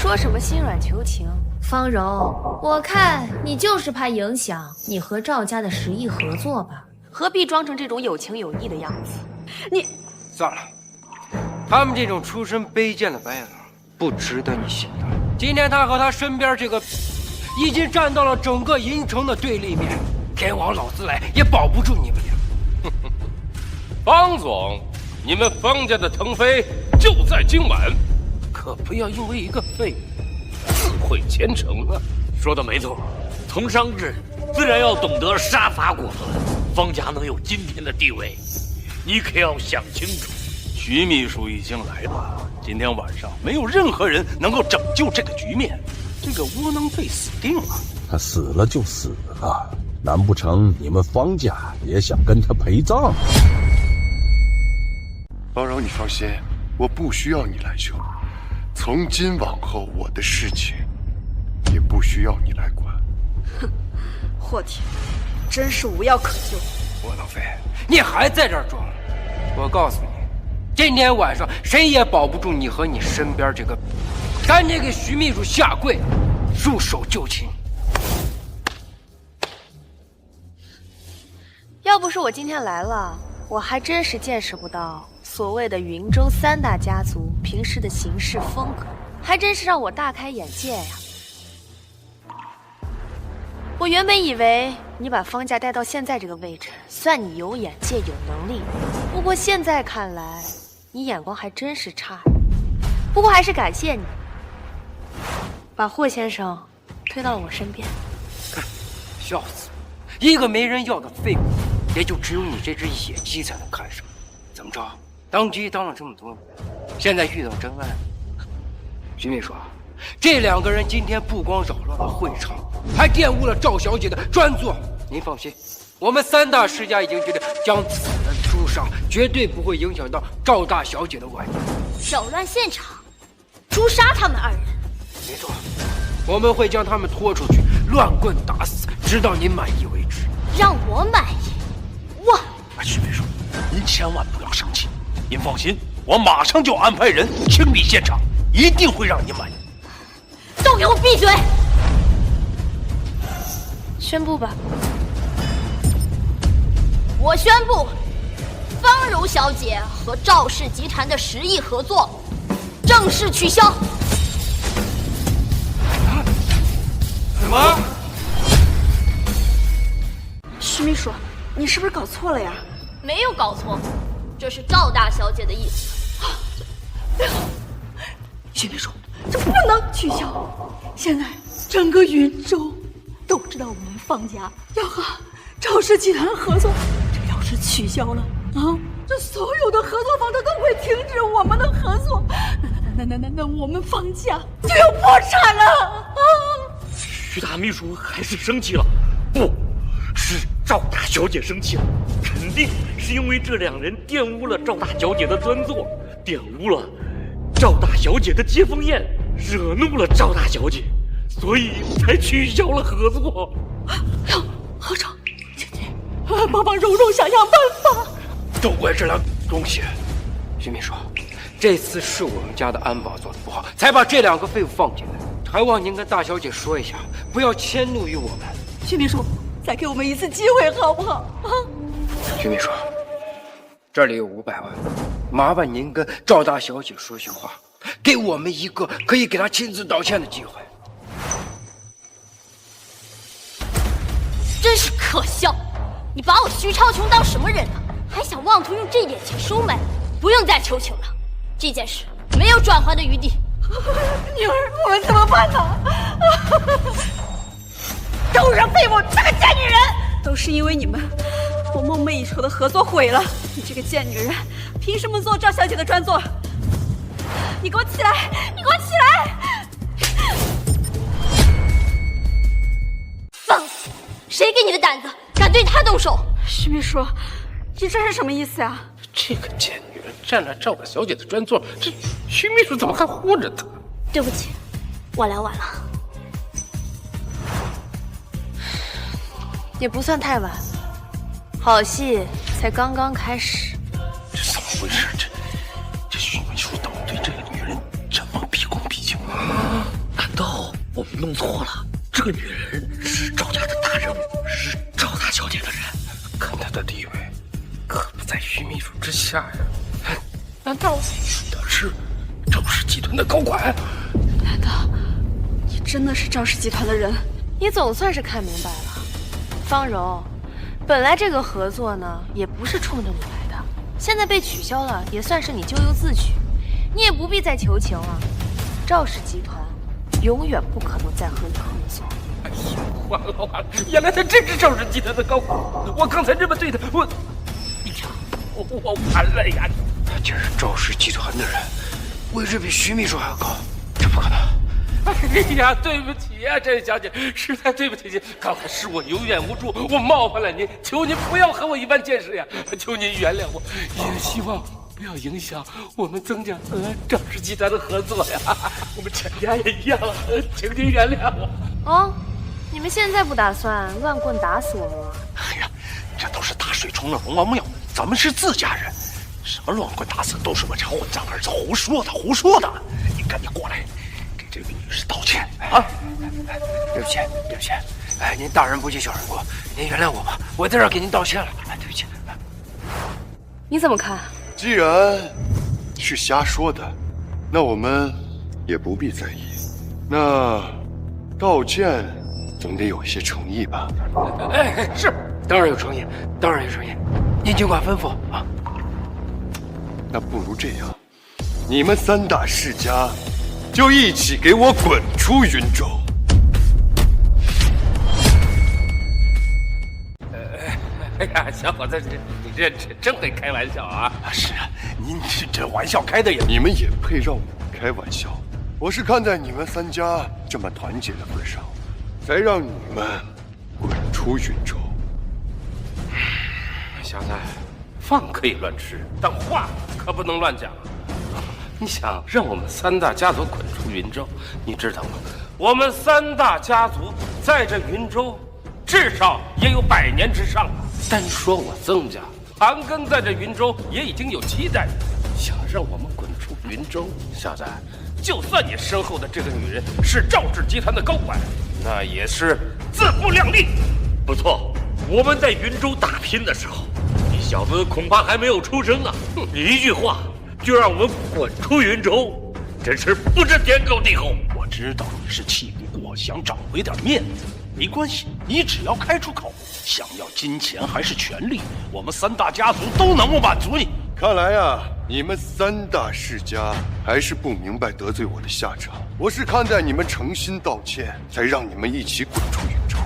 说什么心软求情，方柔，我看你就是怕影响你和赵家的10亿合作吧？何必装成这种有情有义的样子？你算了，他们这种出身卑贱的白眼狼不值得你心疼。今天他和他身边这个已经站到了整个银城的对立面，天王老子来也保不住你们俩。方总，你们方家的腾飞就在今晚，可不要因为一个废物自毁前程啊！说的没错，从商之人自然要懂得杀伐果断，方家能有今天的地位，你可要想清楚，徐秘书已经来了，今天晚上没有任何人能够拯救这个局面，这个窝囊废死定了。他死了就死了，难不成你们方家也想跟他陪葬？包饶，你放心，我不需要你来救。从今往后，我的事情也不需要你来管。哼，霍天，真是无药可救。窝囊废，你还在这儿装？我告诉你，今天晚上谁也保不住你和你身边这个，赶紧给徐秘书下跪，束手就擒。要不是我今天来了，我还真是见识不到所谓的云州3大家族平时的行事风格，还真是让我大开眼界呀。我原本以为你把方家带到现在这个位置，算你有眼界有能力。不过现在看来，你眼光还真是差。不过还是感谢你，把霍先生推到了我身边。笑死！一个没人要的废物，也就只有你这只野鸡才能看上。怎么着，当鸡当了这么多年，现在遇到真爱了。徐秘书，这2个人今天不光扰乱了会场，还玷污了赵小姐的专座。您放心，我们3大世家已经决定将此人诛杀，绝对不会影响到赵大小姐的晚宴。扰乱现场，诛杀他们2人。没错，我们会将他们拖出去，乱棍打死，直到您满意为止。让我满意？我……徐秘书，您千万不要生气。您放心，我马上就安排人清理现场，一定会让您满意。都给我闭嘴！宣布吧。我宣布，方柔小姐和赵氏集团的10亿合作正式取消。什么？徐秘书，你是不是搞错了呀？没有搞错，这是赵大小姐的意思。徐秘书，这不能取消！现在整个云州都知道我们方家要和赵氏集团合作，这要是取消了啊，这所有的合作方他都会停止我们的合作，那我们方家就要破产了啊！徐大秘书还是生气了，不是赵大小姐生气了，肯定是因为这2人玷污了赵大小姐的专座，玷污了赵大小姐的接风宴，惹怒了赵大小姐，所以才取消了合作。合长，姐姐，帮柔柔想想办法。都怪这2东西。徐秘书，这次是我们家的安保做得不好，才把这2个废物放进来，还望您跟大小姐说一下，不要迁怒于我们。徐秘书，再给我们一次机会好不好啊？徐秘书，这里有500万，麻烦您跟赵大小姐说句话，给我们一个可以给她亲自道歉的机会。真是可笑！你把我徐超琼当什么人啊？还想妄图用这点钱收买？不用再求情了，这件事没有转圜的余地。女儿，我们怎么办呢？都是废物，这个贱女人！都是因为你们，我梦寐以求的合作毁了。你这个贱女人，凭什么坐赵小姐的专座？你给我起来！你给我起来！放肆！谁给你的胆子，敢对她动手？徐秘书，你这是什么意思呀？这个贱女人占了赵大小姐的专座，这徐秘书怎么还护着她？对不起，我来晚了。也不算太晚，好戏才刚刚开始。这怎么回事？这徐秘书怎么对这个女人这么毕恭毕敬啊？难道我们弄错了？这个女人是赵家的大人物，是赵大小姐的人，看她的地位可不在徐秘书之下呀。难道说的是赵氏集团的高管？难道你真的是赵氏集团的人？你总算是看明白了。方柔，本来这个合作呢，也不是冲着你来的，现在被取消了，也算是你咎由自取，你也不必再求情了。赵氏集团永远不可能再和你合作。哎呀，完了完了！原来他真是赵氏集团的高管，我刚才这么对他，我完了呀！竟是赵氏集团的人，位置比徐秘书还要高，这不可能。哎呀，对不起呀，甄小姐，实在对不起您，刚才是我有眼无珠，我冒犯了您，求您不要和我一般见识呀，求您原谅我，也希望不要影响我们曾家和赵氏集团的合作呀。我们全家也一样，请您原谅我。哦，你们现在不打算乱棍打死我们吗？哎呀，这都是大水冲了龙王庙，咱们是自家人，什么乱棍打死都是我家混账儿子胡说的，胡说的！你赶紧过来，给这位女士道歉啊！对不起，对不起，哎，您大人不计小人过，您原谅我吧，我在这儿给您道歉了，哎，对不起。你怎么看？既然是瞎说的，那我们也不必在意。那道歉总得有一些诚意吧？哎，是，当然有诚意，当然有诚意，您尽管吩咐啊。那不如这样，你们三大世家就一起给我滚出云州！哎呀，小伙子，你这真会开玩笑啊！是啊，您这玩笑开的也……你们也配让我开玩笑？我是看在你们三家这么团结的份上，才让你们滚出云州。小子，饭可以乱吃，但话可不能乱讲。你想让我们三大家族滚出云州，你知道吗？我们三大家族在这云州至少也有100年之上了。单说我曾家，盘根在这云州也已经有7代人。想让我们滚出云州，小子，就算你身后的这个女人是赵氏集团的高管，那也是自不量力。不错，我们在云州打拼的时候，你小子恐怕还没有出生啊！你一句话就让我们滚出云州，真是不知天高地厚。我知道你是气不过，想找回点面子。没关系，你只要开出口，想要金钱还是权力，我们三大家族都能够满足你。看来啊，你们三大世家还是不明白得罪我的下场。我是看在你们诚心道歉，才让你们一起滚出云州。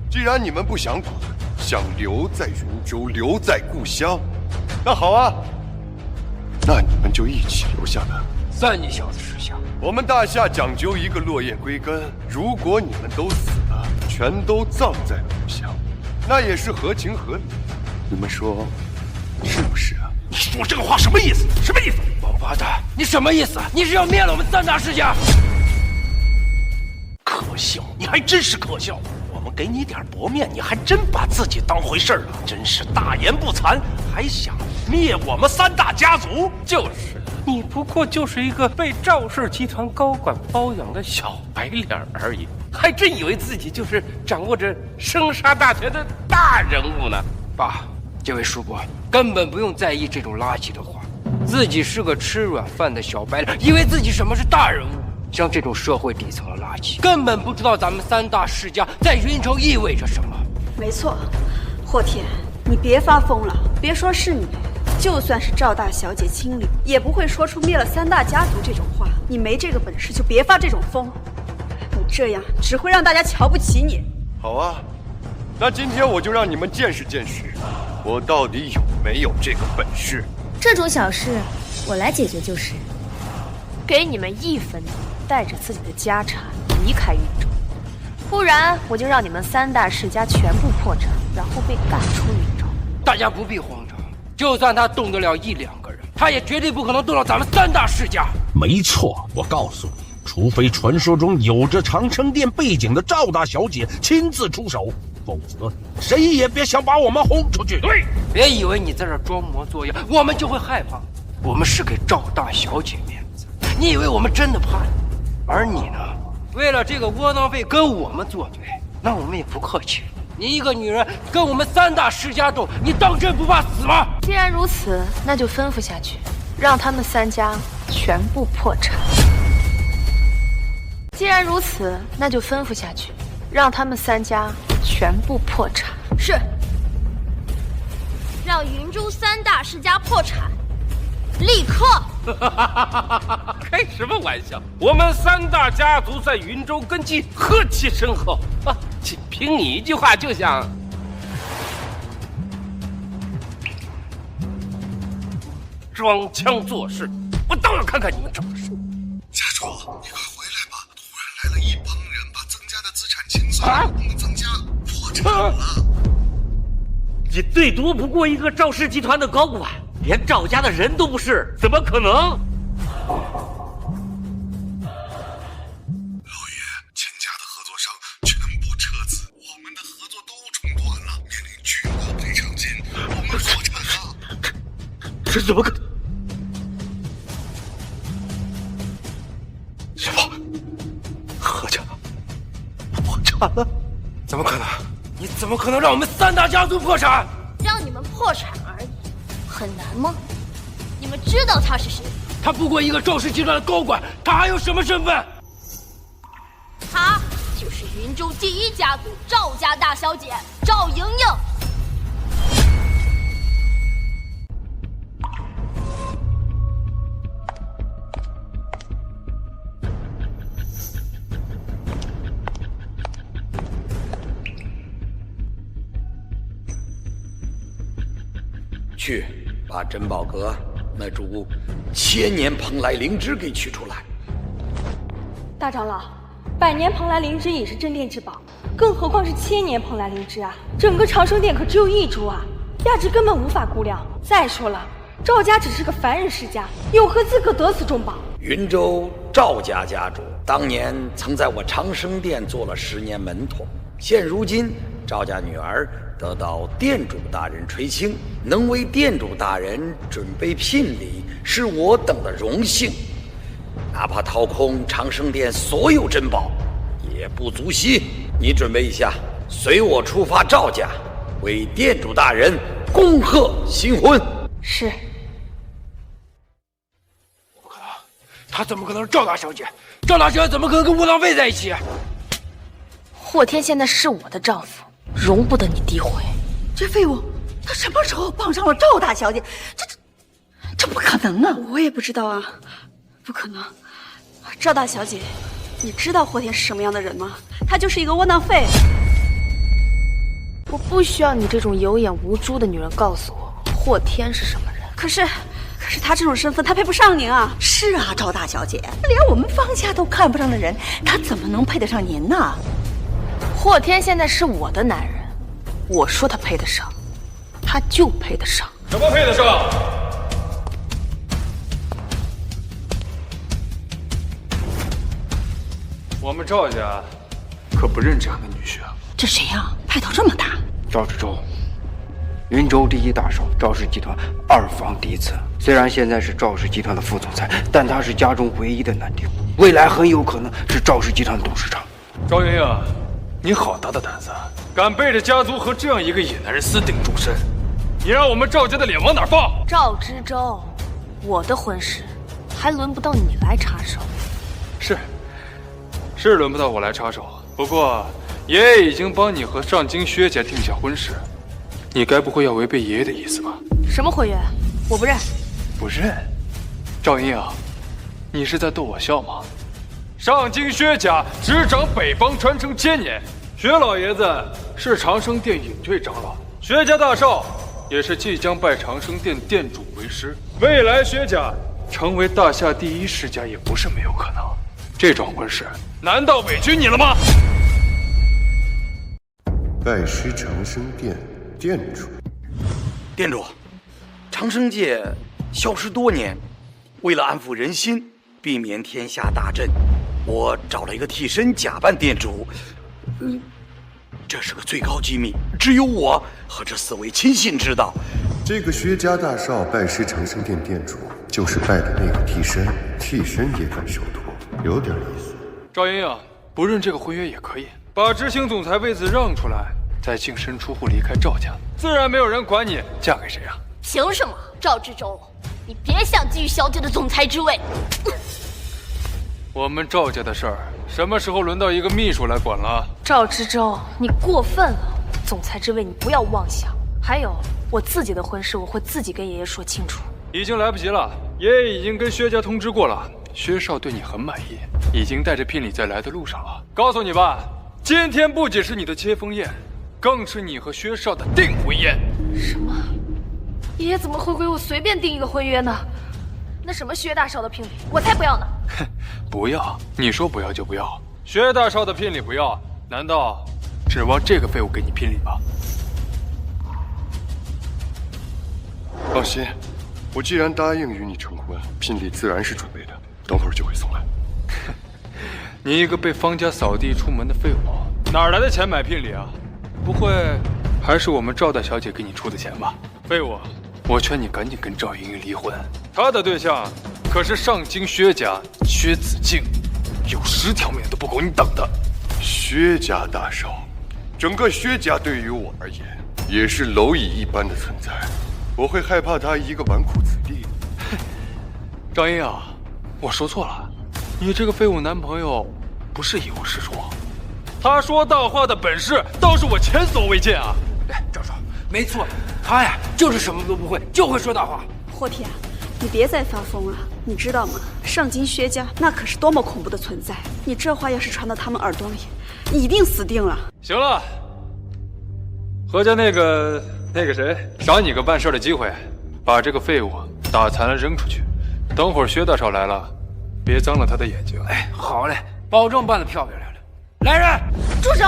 既然你们不想滚，想留在云州，留在故乡，那好啊，那你们就一起留下来。算你小子识相。我们大夏讲究一个落叶归根，如果你们都死了，全都葬在故乡，那也是合情合理。你们说是不是啊？你说这个话什么意思？什么意思？王八蛋，你什么意思？你是要灭了我们三大世家？可笑，你还真是可笑。我们给你点薄面，你还真把自己当回事儿了，真是大言不惭，还想灭我们三大家族？就是，你不过就是一个被赵氏集团高管包养的小白脸而已，还真以为自己就是掌握着生杀大权的大人物呢。爸，这位叔伯根本不用在意这种垃圾的话，自己是个吃软饭的小白脸，以为自己什么是大人物。像这种社会底层的垃圾，根本不知道咱们三大世家在云州意味着什么。没错，霍天，你别发疯了。别说是你，就算是赵大小姐亲临，也不会说出灭了三大家族这种话。你没这个本事，就别发这种疯。你这样只会让大家瞧不起你。好啊，那今天我就让你们见识见识，我到底有没有这个本事。这种小事，我来解决就是。给你们1分钟，带着自己的家产离开云州，不然我就让你们三大世家全部破产，然后被赶出云州。大家不必慌张，就算他动得了1、2个人，他也绝对不可能动到咱们三大世家。没错，我告诉你，除非传说中有着长生殿背景的赵大小姐亲自出手，否则谁也别想把我们轰出去。对，别以为你在这装模作样，我们就会害怕。我们是给赵大小姐面子，你以为我们真的怕你？而你呢，为了这个窝囊废跟我们作对，那我们也不客气。你一个女人跟我们三大世家斗，你当真不怕死吗？既然如此，那就吩咐下去，让他们3家全部破产。既然如此，那就吩咐下去，让他们3家全部破产。是。让云州3大世家破产，立刻！开什么玩笑！我们3大家族在云州根基何其深厚啊！仅凭你一句话就想……装腔作势，我倒要看看你们怎么说。家主，你快回来吧！突然来了一帮人，把曾家的资产清算，我们曾家破产了。你最多不过一个赵氏集团的高管，连赵家的人都不是，怎么可能？这怎么可能？什么？何家破产了？怎么可能？你怎么可能让我们3大家族破产？让你们破产而已，很难吗？你们知道他是谁？他不过一个赵氏集团的高管，他还有什么身份？他就是云州第1家族赵家大小姐赵莹莹。去把珍宝阁那株千年蓬莱灵芝给取出来。大长老，100年蓬莱灵芝也是镇店之宝，更何况是1000年蓬莱灵芝啊！整个长生殿可只有1株啊，价值根本无法估量。再说了，赵家只是个凡人世家，有何资格得此重宝？云州赵家家主当年曾在我长生殿做了10年门童，现如今赵家女儿得到店主大人垂青，能为店主大人准备聘礼，是我等的荣幸。哪怕掏空长生殿所有珍宝，也不足惜。你准备一下，随我出发赵家，为店主大人恭贺新婚。是。不可能，她怎么可能是赵大小姐？赵大小姐怎么可能跟窝囊废在一起？霍天现在是我的丈夫，容不得你诋毁。这废物，他什么时候傍上了赵大小姐？这不可能啊！我也不知道啊，不可能。赵大小姐，你知道霍天是什么样的人吗？他就是一个窝囊废。我不需要你这种有眼无珠的女人告诉我霍天是什么人。可是他这种身份，他配不上您啊！是啊，赵大小姐，连我们方家都看不上的人，他怎么能配得上您呢？霍天现在是我的男人，我说他配得上，他就配得上。什么配得上？我们赵家可不认这样的女婿啊！这谁呀？派头这么大？赵志忠，云州第1大手，赵氏集团2房嫡子。虽然现在是赵氏集团的副总裁，但他是家中唯一的男丁，未来很有可能是赵氏集团的董事长。赵莹莹，你好大的胆子，敢背着家族和这样一个野男人私定终身，你让我们赵家的脸往哪放？赵知州，我的婚事还轮不到你来插手。是轮不到我来插手，不过爷爷已经帮你和上京薛家定下婚事，你该不会要违背爷爷的意思吧？什么婚约？我不认。不认？赵莹莹，你是在逗我笑吗？上京薛家执掌北方传承1000年，薛老爷子是长生殿隐退长老，薛家大少也是即将拜长生殿殿主为师，未来薛家成为大夏第1世家也不是没有可能。这桩婚事难道委屈你了吗？拜师长生殿殿主。店主，长生界消失多年，为了安抚人心，避免天下大震，我找了一个替身假扮店主。这是个最高机密，只有我和这4位亲信知道。这个薛家大少拜师长生殿殿主，就是拜的那个替身，替身也敢休托，有点意思。赵莹莹，不认这个婚约也可以，把执行总裁位子让出来，再净身出户离开赵家，自然没有人管你嫁给谁啊。凭什么？赵志忠，你别想觊觎小姐的总裁之位。我们赵家的事儿，什么时候轮到一个秘书来管了？赵知州，你过分了，总裁之位你不要妄想。还有，我自己的婚事我会自己跟爷爷说清楚。已经来不及了，爷爷已经跟薛家通知过了，薛少对你很满意，已经带着聘礼在来的路上了。告诉你吧，今天不仅是你的接风宴，更是你和薛少的订婚宴。什么？爷爷怎么会给我随便定一个婚约呢？那什么薛大少的聘礼，我才不要呢！不要，你说不要就不要。薛大少的聘礼不要，难道指望这个废物给你聘礼吗？放心，我既然答应与你成婚，聘礼自然是准备的，等会儿就会送来。你一个被方家扫地出门的废物，哪来的钱买聘礼啊？不会还是我们赵大小姐给你出的钱吧？废物，我劝你赶紧跟赵莹莹离婚，她的对象可是上京薛家薛子敬，有10条命都不够你等的。薛家大少，整个薛家对于我而言也是蝼蚁一般的存在，我会害怕他一个纨绔子弟。张英啊，我说错了，你这个废物男朋友不是一无是处，他说大话的本事倒是我前所未见啊！哎，赵少，没错，他呀就是什么都不会，就会说大话。霍天，你别再发疯了，你知道吗？上京薛家那可是多么恐怖的存在，你这话要是传到他们耳朵里，你一定死定了。行了，何家那个谁，赏你个办事的机会，把这个废物打残了扔出去，等会儿薛大少来了，别脏了他的眼睛。哎，好嘞，保证办得漂漂亮亮。来人，住手！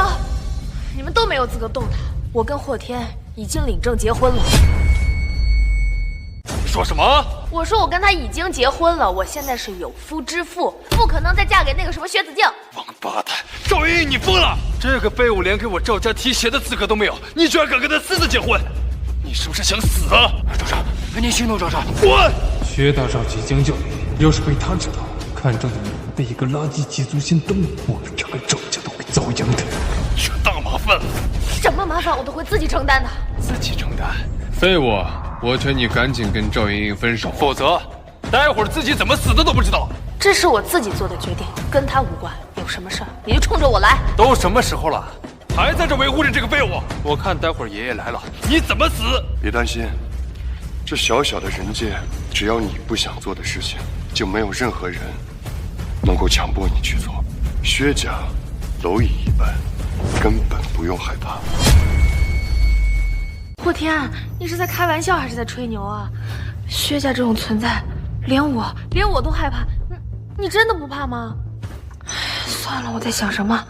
你们都没有资格动他，我跟霍天已经领证结婚了。你说什么？我说我跟他已经结婚了，我现在是有夫之妇，不可能再嫁给那个什么薛子敬。王八蛋，赵莹莹，你疯了！这个废物连给我赵家提鞋的资格都没有，你居然敢跟他私自结婚？你是不是想死啊？赵少，你行动，赵少，滚！薛大少即将就位，要是被他知道，看中的你被一个垃圾寄足先登，我们整个赵家都会遭殃的。这大麻烦了！什么麻烦我都会自己承担的。自己承担？废物！我劝你赶紧跟赵莹莹分手，否则待会儿自己怎么死的都不知道。这是我自己做的决定，跟他无关。有什么事儿你就冲着我来。都什么时候了，还在这维护着这个废物？我看待会儿爷爷来了，你怎么死？别担心，这小小的人界，只要你不想做的事情，就没有任何人能够强迫你去做。薛家蝼蚁一般，根本不用害怕。霍天，你是在开玩笑还是在吹牛啊？薛家这种存在，连我都害怕，你真的不怕吗？算了，我在想什么？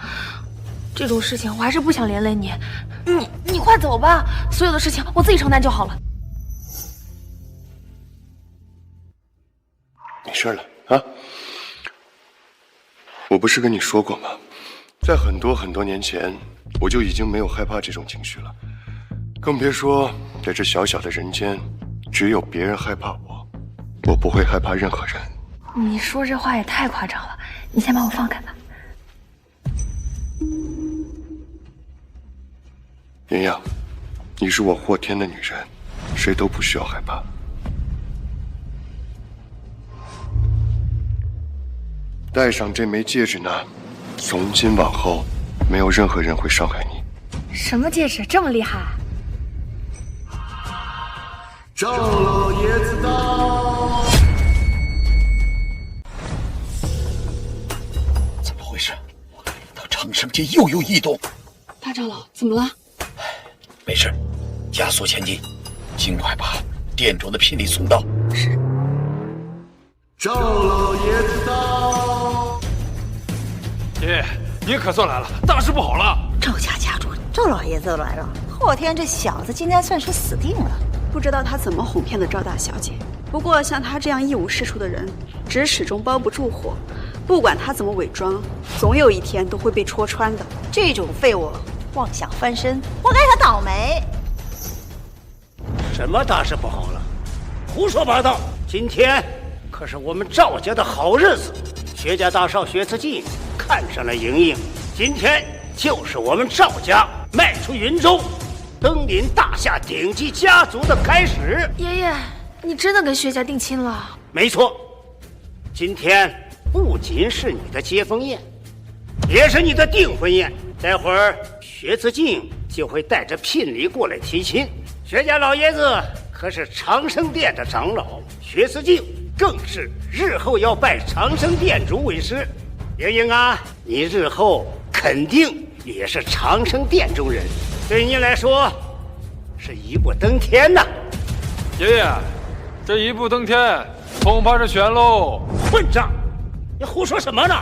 这种事情我还是不想连累你。你快走吧，所有的事情我自己承担就好了。没事了啊？我不是跟你说过吗？在很多年前，我就已经没有害怕这种情绪了。更别说在这小小的人间，只有别人害怕我不会害怕任何人。你说这话也太夸张了，你先把我放开吧。莹莹，你是我霍天的女人，谁都不需要害怕。戴上这枚戒指呢，从今往后，没有任何人会伤害你。什么戒指这么厉害？赵老爷子到！怎么回事？我感应到长生界又有异动。大长老，怎么了？没事，加速前进，尽快把店主的聘礼送到。是。赵老爷子到！爷爷，您可算来了，大事不好了！赵家家主赵老爷子都来了，霍天这小子今天算是死定了。不知道他怎么哄骗的赵大小姐，不过像他这样一无是处的人，只始终包不住火。不管他怎么伪装，总有一天都会被戳穿的。这种废物妄想翻身，活该他倒霉。什么大事不好了？胡说八道！今天可是我们赵家的好日子，薛家大少薛慈敬看上了莹莹，今天就是我们赵家迈出云州，登临大夏顶级家族的开始。爷爷，你真的跟薛家定亲了？没错，今天不仅是你的接风宴，也是你的订婚宴。待会儿薛慈敬就会带着聘礼过来提亲。薛家老爷子可是长生殿的长老，薛慈敬更是日后要拜长生殿主为师。莹莹啊，你日后肯定也是长生殿中人。对你来说，是一步登天呐！爷爷，这一步登天，恐怕是悬喽！混账！你胡说什么呢？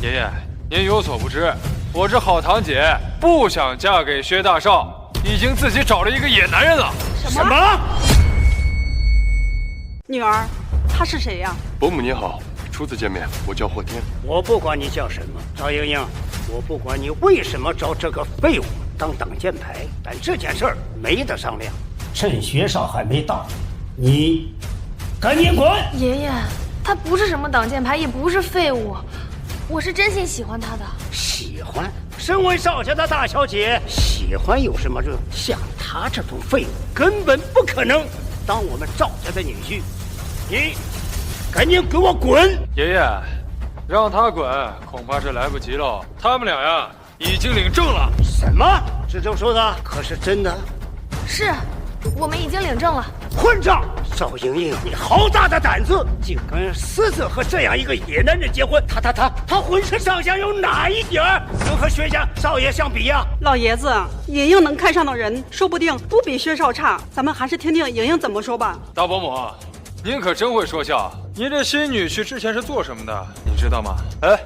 爷爷，您有所不知，我这好堂姐不想嫁给薛大少，已经自己找了一个野男人了。什么？女儿，他是谁呀？伯母您好，初次见面，我叫霍天。我不管你叫什么，赵莹莹，我不管你为什么找这个废物当挡箭牌，但这件事儿没得商量。趁薛少还没到，你赶紧滚！爷爷，他不是什么挡箭牌，也不是废物，我是真心喜欢他的。喜欢？身为赵家的大小姐，喜欢有什么用？像他这种废物，根本不可能当我们赵家的女婿。你赶紧给我滚！爷爷，让他滚恐怕是来不及了。他们俩呀，已经领证了。什么？志正说的可是真的？是，我们已经领证了。混账！赵莹莹，你好大的胆子，竟跟私自和这样一个野男人结婚！他浑身上下有哪一点能和薛家少爷相比呀？老爷子，莹莹能看上的人，说不定不比薛少差。咱们还是听听莹莹怎么说吧。大伯母，您可真会说笑。您这新女婿之前是做什么的？你知道吗？哎，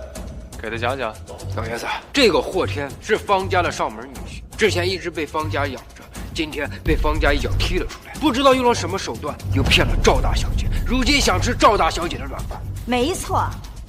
给他讲讲。老爷子，这个霍天是方家的上门女婿，之前一直被方家养着，今天被方家一脚踢了出来，不知道用了什么手段，又骗了赵大小姐，如今想吃赵大小姐的软饭。没错，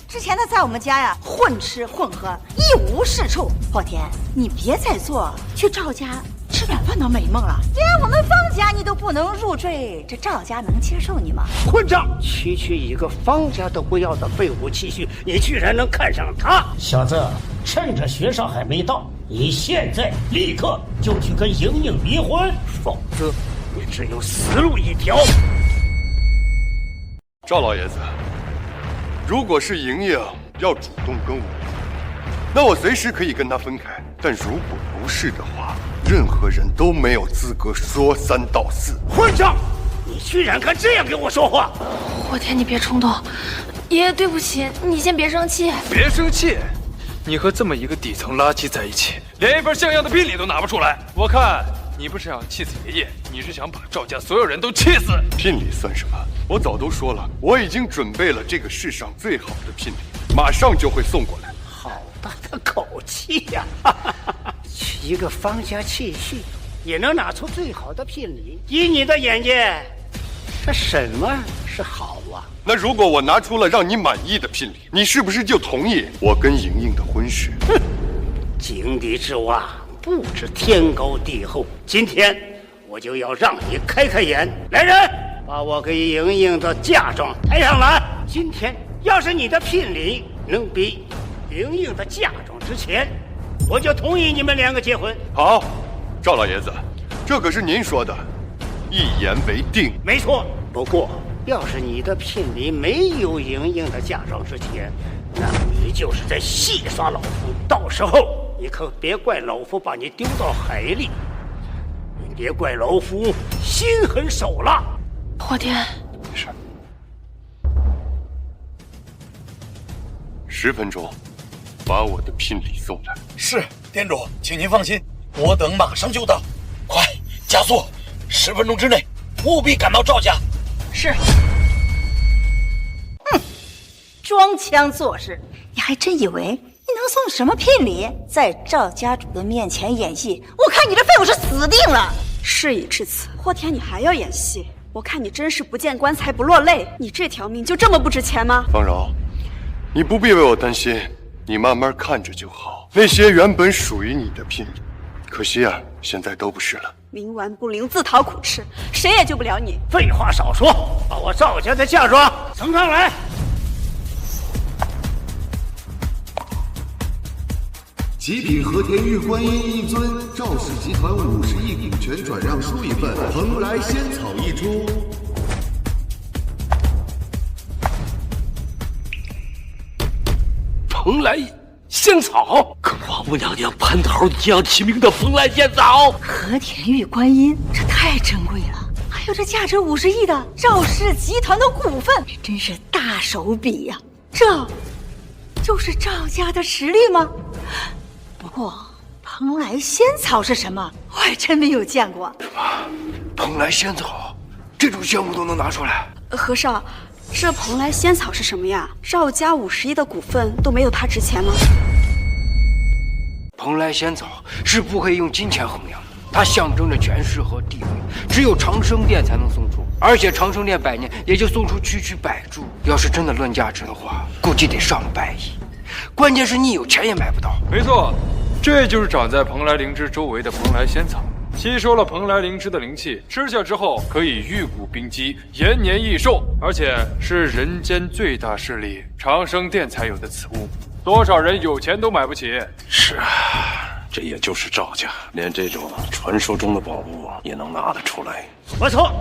之前他在我们家呀混吃混喝，一无是处。霍天，你别再做去赵家吃软饭的美梦了，连我们方家你都不能入赘，这赵家能接受你吗？混账！区区一个方家都不要的废物妻婿，你居然能看上他？小子，趁着薛少还没到，你现在立刻就去跟莹莹离婚，否则你只有死路一条。赵老爷子，如果是莹莹要主动跟我，那我随时可以跟她分开。但如果不是的话，任何人都没有资格说三道四。混账！你居然敢这样跟我说话！霍天，你别冲动。爷爷，对不起，你先别生气。别生气，你和这么一个底层垃圾在一起，连一份像样的聘礼都拿不出来。我看你不是想气死爷爷，你是想把赵家所有人都气死。聘礼算什么？我早都说了，我已经准备了这个世上最好的聘礼，马上就会送过来。好大的口气呀！娶一个方家妻婿，也能拿出最好的聘礼？以你的眼界，这什么是好啊？那如果我拿出了让你满意的聘礼，你是不是就同意我跟莹莹的婚事？哼，井底之蛙不知天高地厚。今天我就要让你开开眼。来人，把我给莹莹的嫁妆抬上来。今天要是你的聘礼能比莹莹的嫁妆值钱，我就同意你们两个结婚。好，赵老爷子，这可是您说的，一言为定。没错，不过要是你的聘礼没有莹莹的嫁妆值钱，那你就是在戏耍老夫。到时候你可别怪老夫把你丢到海里，你别怪老夫心狠手辣。霍天，没事。10分钟，把我的聘礼送来。是，店主，请您放心，我等马上就到。快加速，10分钟之内务必赶到赵家。是。哼，装腔作势，你还真以为你能送什么聘礼？在赵家主的面前演戏，我看你这废物是死定了。事已至此，霍天，你还要演戏？我看你真是不见棺材不落泪。你这条命就这么不值钱吗？方柔，你不必为我担心，你慢慢看着就好。那些原本属于你的聘礼，可惜啊，现在都不是了。冥顽不灵，自讨苦吃，谁也救不了你。废话少说，把我赵家的嫁妆呈上来。极品和田玉观音1尊，赵氏集团50亿股权转让书1份，蓬莱仙草1株。蓬莱仙草，跟王母娘娘蟠桃一样齐名的蓬莱仙草。和田玉观音，这太珍贵了。还有这价值50亿的赵氏集团的股份，真是大手笔呀！这就是赵家的实力吗？不过，蓬莱仙草是什么？我还真没有见过。什么？蓬莱仙草？这种项目都能拿出来？何少，这蓬莱仙草是什么呀？赵家50亿的股份都没有它值钱吗？蓬莱仙草是不可以用金钱衡量的，它象征着权势和地位，只有长生殿才能送出，而且长生殿100年也就送出区100株，要是真的论价值的话，估计得上100亿。关键是你有钱也买不到。没错，这就是长在蓬莱灵芝周围的蓬莱仙草，吸收了蓬莱灵芝的灵气，吃下之后可以玉骨冰肌，延年益寿，而且是人间最大势力长生殿才有的此物，多少人有钱都买不起。是啊，这也就是赵家，连这种传说中的宝物也能拿得出来。不错，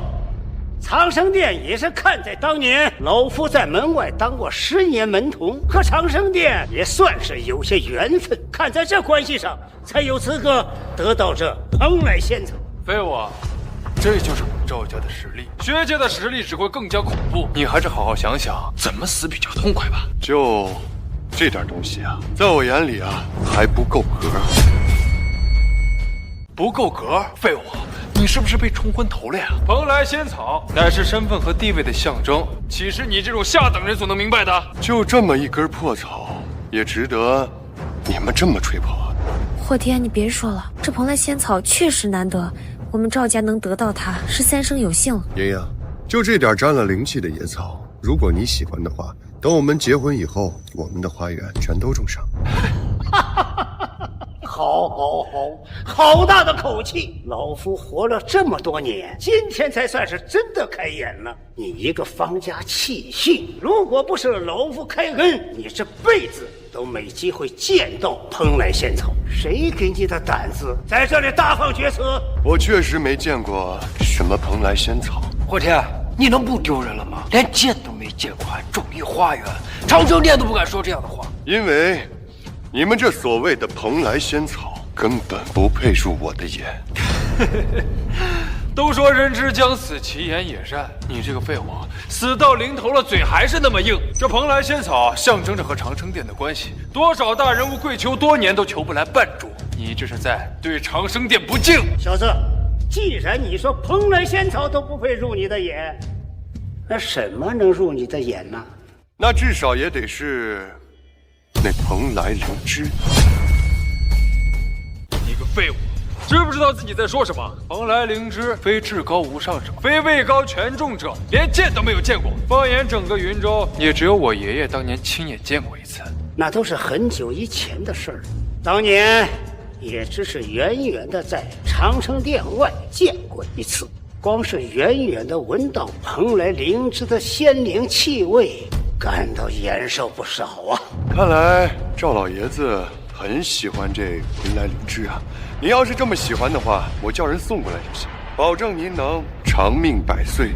长生殿也是看在当年老夫在门外当过10年门童，和长生殿也算是有些缘分，看在这关系上，才有资格得到这蓬莱仙草。废物，这就是我们赵家的实力，薛家的实力只会更加恐怖。你还是好好想想怎么死比较痛快吧。就这点东西啊，在我眼里啊还不够格。不够格？废物！你是不是被冲昏头了呀？蓬莱仙草乃是身份和地位的象征，岂是你这种下等人所能明白的？就这么一根破草，也值得你们这么吹捧啊？霍天，你别说了，这蓬莱仙草确实难得，我们赵家能得到它是三生有幸。爷爷，就这点沾了灵气的野草，如果你喜欢的话，等我们结婚以后，我们的花园全都种上。好大的口气！老夫活了这么多年，今天才算是真的开眼了。你一个方家弃婿，如果不是老夫开恩，你这辈子都没机会见到蓬莱仙草。谁给你的胆子在这里大放厥词？我确实没见过什么蓬莱仙草。霍天，你能不丢人了吗？连见都没见过，还种一花园，长生殿都不敢说这样的话。因为你们这所谓的蓬莱仙草根本不配入我的眼。都说人之将死，其言也善。你这个废物，死到临头了，嘴还是那么硬。这蓬莱仙草象征着和长生殿的关系，多少大人物跪求多年都求不来半株。你这是在对长生殿不敬。小子，既然你说蓬莱仙草都不配入你的眼，那什么能入你的眼呢？那至少也得是那蓬莱灵芝。你个废物，知不知道自己在说什么？蓬莱灵芝非至高无上者，非位高权重者，连见都没有见过。放眼整个云州，也只有我爷爷当年亲眼见过一次。那都是很久以前的事儿，当年也只是远远的在长生殿外见过一次，光是远远的闻到蓬莱灵芝的鲜灵气味，感到眼受不少啊。看来赵老爷子很喜欢这蓬莱灵芝啊！你要是这么喜欢的话，我叫人送过来就行，保证您能长命百岁，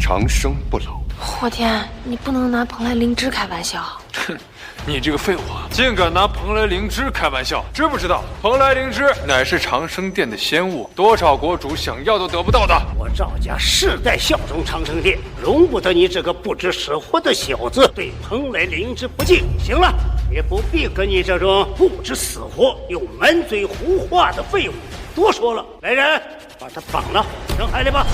长生不老。霍天，你不能拿蓬莱灵芝开玩笑。哼，你这个废物，竟敢拿蓬莱灵芝开玩笑！知不知道，蓬莱灵芝乃是长生殿的仙物，多少国主想要都得不到的。我赵家世代效忠长生殿，容不得你这个不知死活的小子对蓬莱灵芝不敬。行了，也不必跟你这种不知死活又满嘴胡话的废物多说了。来人，把他绑了，扔海里吧。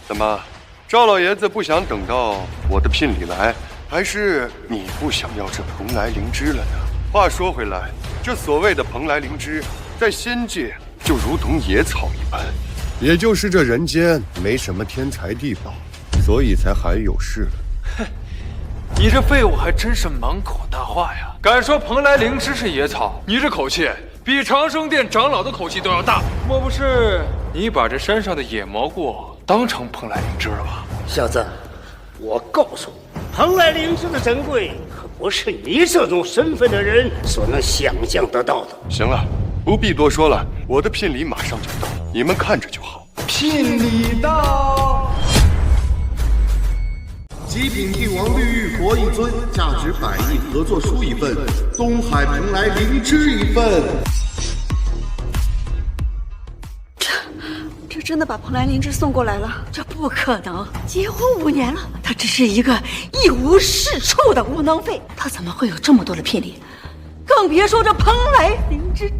怎么，赵老爷子不想等到我的聘礼来，还是你不想要这蓬莱灵芝了呢？话说回来，这所谓的蓬莱灵芝，在仙界就如同野草一般，也就是这人间没什么天才地宝，所以才还有事。哼，你这废物还真是满口大话呀！敢说蓬莱灵芝是野草，你这口气比长生殿长老的口气都要大。莫不是你把这山上的野蘑菇当成蓬莱灵芝了吧？小子，我告诉你，蓬莱灵芝的珍贵可不是你这种身份的人所能想象得到的。行了，不必多说了，我的聘礼马上就到，你们看着就好。聘礼到，极品帝王绿玉佛1尊，价值100亿合作书1份，东海蓬莱灵芝1份。这真的把蓬莱灵芝送过来了？这不可能！结婚5年了，他只是一个一无是处的无能废，他怎么会有这么多的聘礼？更别说这蓬莱灵芝，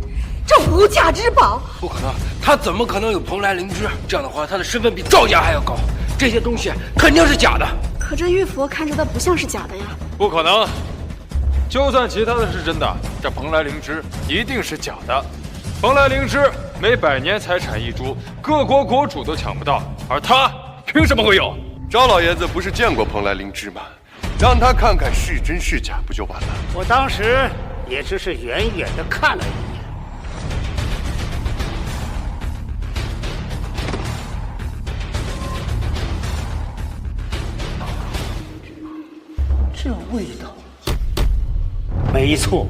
这无价之宝。不可能，他怎么可能有蓬莱灵芝？这样的话，他的身份比赵家还要高。这些东西肯定是假的。可这玉佛看着的不像是假的呀。不可能，就算其他的是真的，这蓬莱灵芝一定是假的。蓬莱灵芝每100年才产1株，各国国主都抢不到，而他凭什么会有？赵老爷子不是见过蓬莱灵芝吗？让他看看是真是假，不就完了？我当时也只是远远的看了一眼。这味道，没错，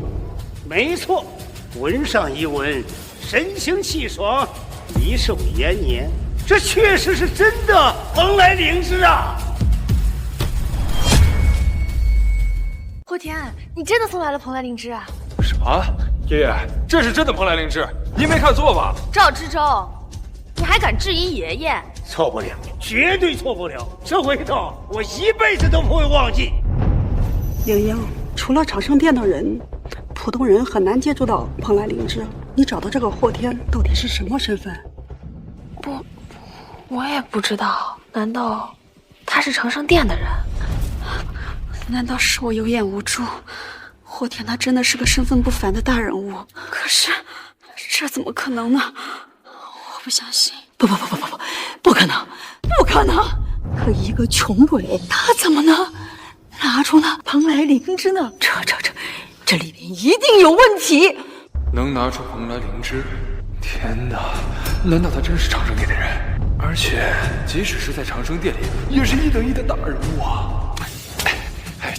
没错，闻上一闻，神清气爽，益寿延年，这确实是真的蓬莱灵芝啊！霍天，你真的送来了蓬莱灵芝啊？什么？爷爷，这是真的蓬莱灵芝，您没看错吧？赵知州，你还敢质疑爷爷？错不了，绝对错不了，这味道我一辈子都不会忘记。莹莹，除了长生殿的人，普通人很难接触到蓬莱灵芝。你找到这个霍天到底是什么身份？不，我也不知道。难道他是长生殿的人？难道是我有眼无珠？霍天他真的是个身份不凡的大人物，可是这怎么可能呢？我不相信！不，不可能，不可能！可一个穷鬼，他怎么能拿出那蓬莱灵芝呢？这里面一定有问题！能拿出蓬莱灵芝？天哪！难道他真是长生殿的人？而且即使是在长生殿里，也是1等1的大人物啊！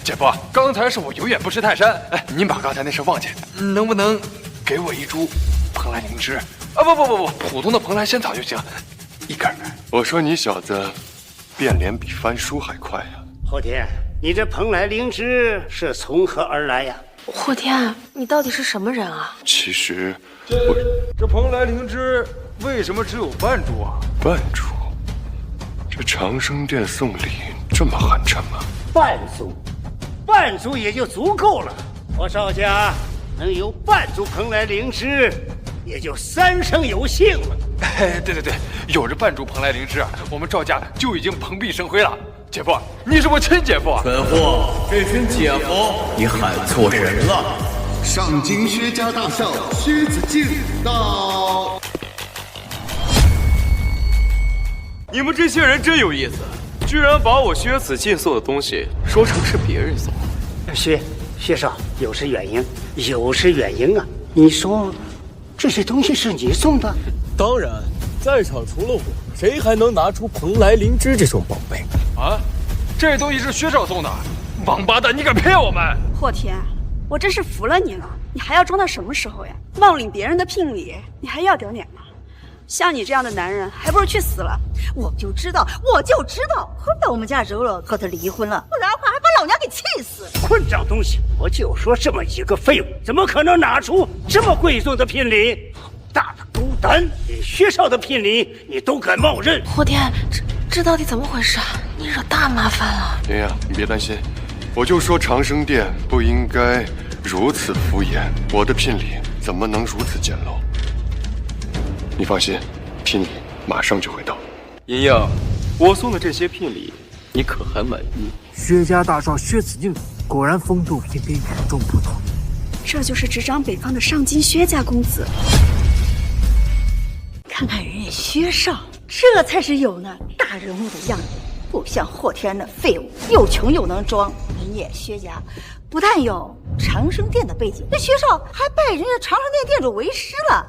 姐夫，刚才是我有眼不识泰山。您把刚才那事忘记，能不能给我1株蓬莱灵芝？啊，不，普通的蓬莱仙草就行，1根。我说你小子变脸比翻书还快呀！后天，你这蓬莱灵芝是从何而来呀？霍天，你到底是什么人啊？其实这蓬莱灵芝为什么只有半株啊？半株？这长生殿送礼这么寒碜吗？半株也就足够了。我赵家能有半株蓬莱灵芝，也就3生有幸了。对，有着半株蓬莱灵芝，我们赵家就已经蓬荜生辉了。姐夫，你是我亲姐夫。蠢货，这声姐夫你喊错人了。上京薛家大少薛子敬到。你们这些人真有意思，居然把我薛子敬送的东西说成是别人送的。薛少，有失远迎啊！你说这些东西是你送的？当然，在场除了我，谁还能拿出蓬莱灵芝这种宝贝？啊，这东西是薛少送的！王八蛋，你敢骗我们？霍天，我真是服了你了！你还要装到什么时候呀？冒领别人的聘礼，你还要丢脸吗？像你这样的男人，还不如去死了！我就知道，会把我们家柔柔和他离婚了，不然的话还把老娘给气死！混账东西！我就说这么一个废物，怎么可能拿出这么贵重的聘礼？大的狗胆，连薛少的聘礼你都敢冒认！霍天，这到底怎么回事啊？你惹大麻烦了！莹莹，你别担心，我就说长生殿不应该如此敷衍，我的聘礼怎么能如此简陋？你放心，聘礼马上就会到。莹莹，我送的这些聘礼，你可还满意？薛家大少薛子敬果然风度偏偏与众不同。这就是执掌北方的上京薛家公子。看看人家薛少，这才是有那大人物的样子，不像霍天那废物，又穷又能装。人家薛家不但有长生殿的背景，那薛少还拜人家长生殿殿主为师了。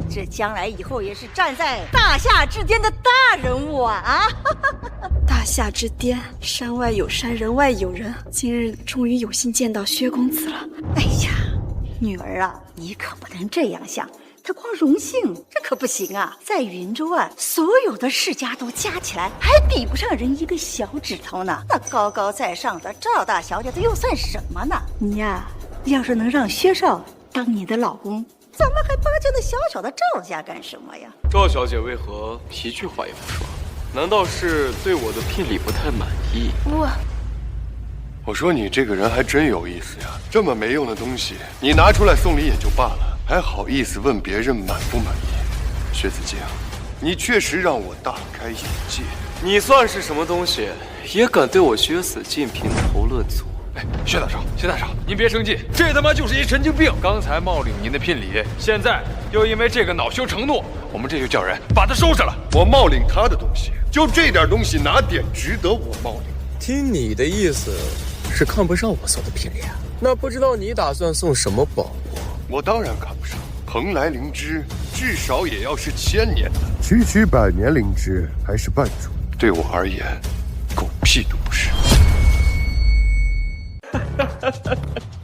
这将来以后也是站在大夏之巅的大人物啊！大夏之巅，山外有山，人外有人。今日终于有幸见到薛公子了。哎呀，女儿啊，你可不能这样想。他光荣幸这可不行啊！在云州啊，所有的世家都加起来，还比不上人一个小指头呢。那高高在上的赵大小姐，这又算什么呢？你呀，要是能让薛少当你的老公，咱们还巴结那小小的赵家干什么呀？赵小姐为何一句话也不说？难道是对我的聘礼不太满意？我说你这个人还真有意思呀！这么没用的东西，你拿出来送礼也就罢了。还好意思问别人满不满意？薛子敬，你确实让我大开眼界。你算是什么东西，也敢对我薛子敬评头论足？哎，薛大少，您别生气，这他妈就是一神经病！刚才冒领您的聘礼，现在又因为这个恼羞成怒，我们这就叫人把他收拾了。我冒领他的东西，就这点东西，哪点值得我冒领？听你的意思，是看不上我送的聘礼啊？那不知道你打算送什么宝物？我当然看不上，蓬莱灵芝至少也要是1000年的，区100年灵芝还是半株，对我而言，狗屁都不是。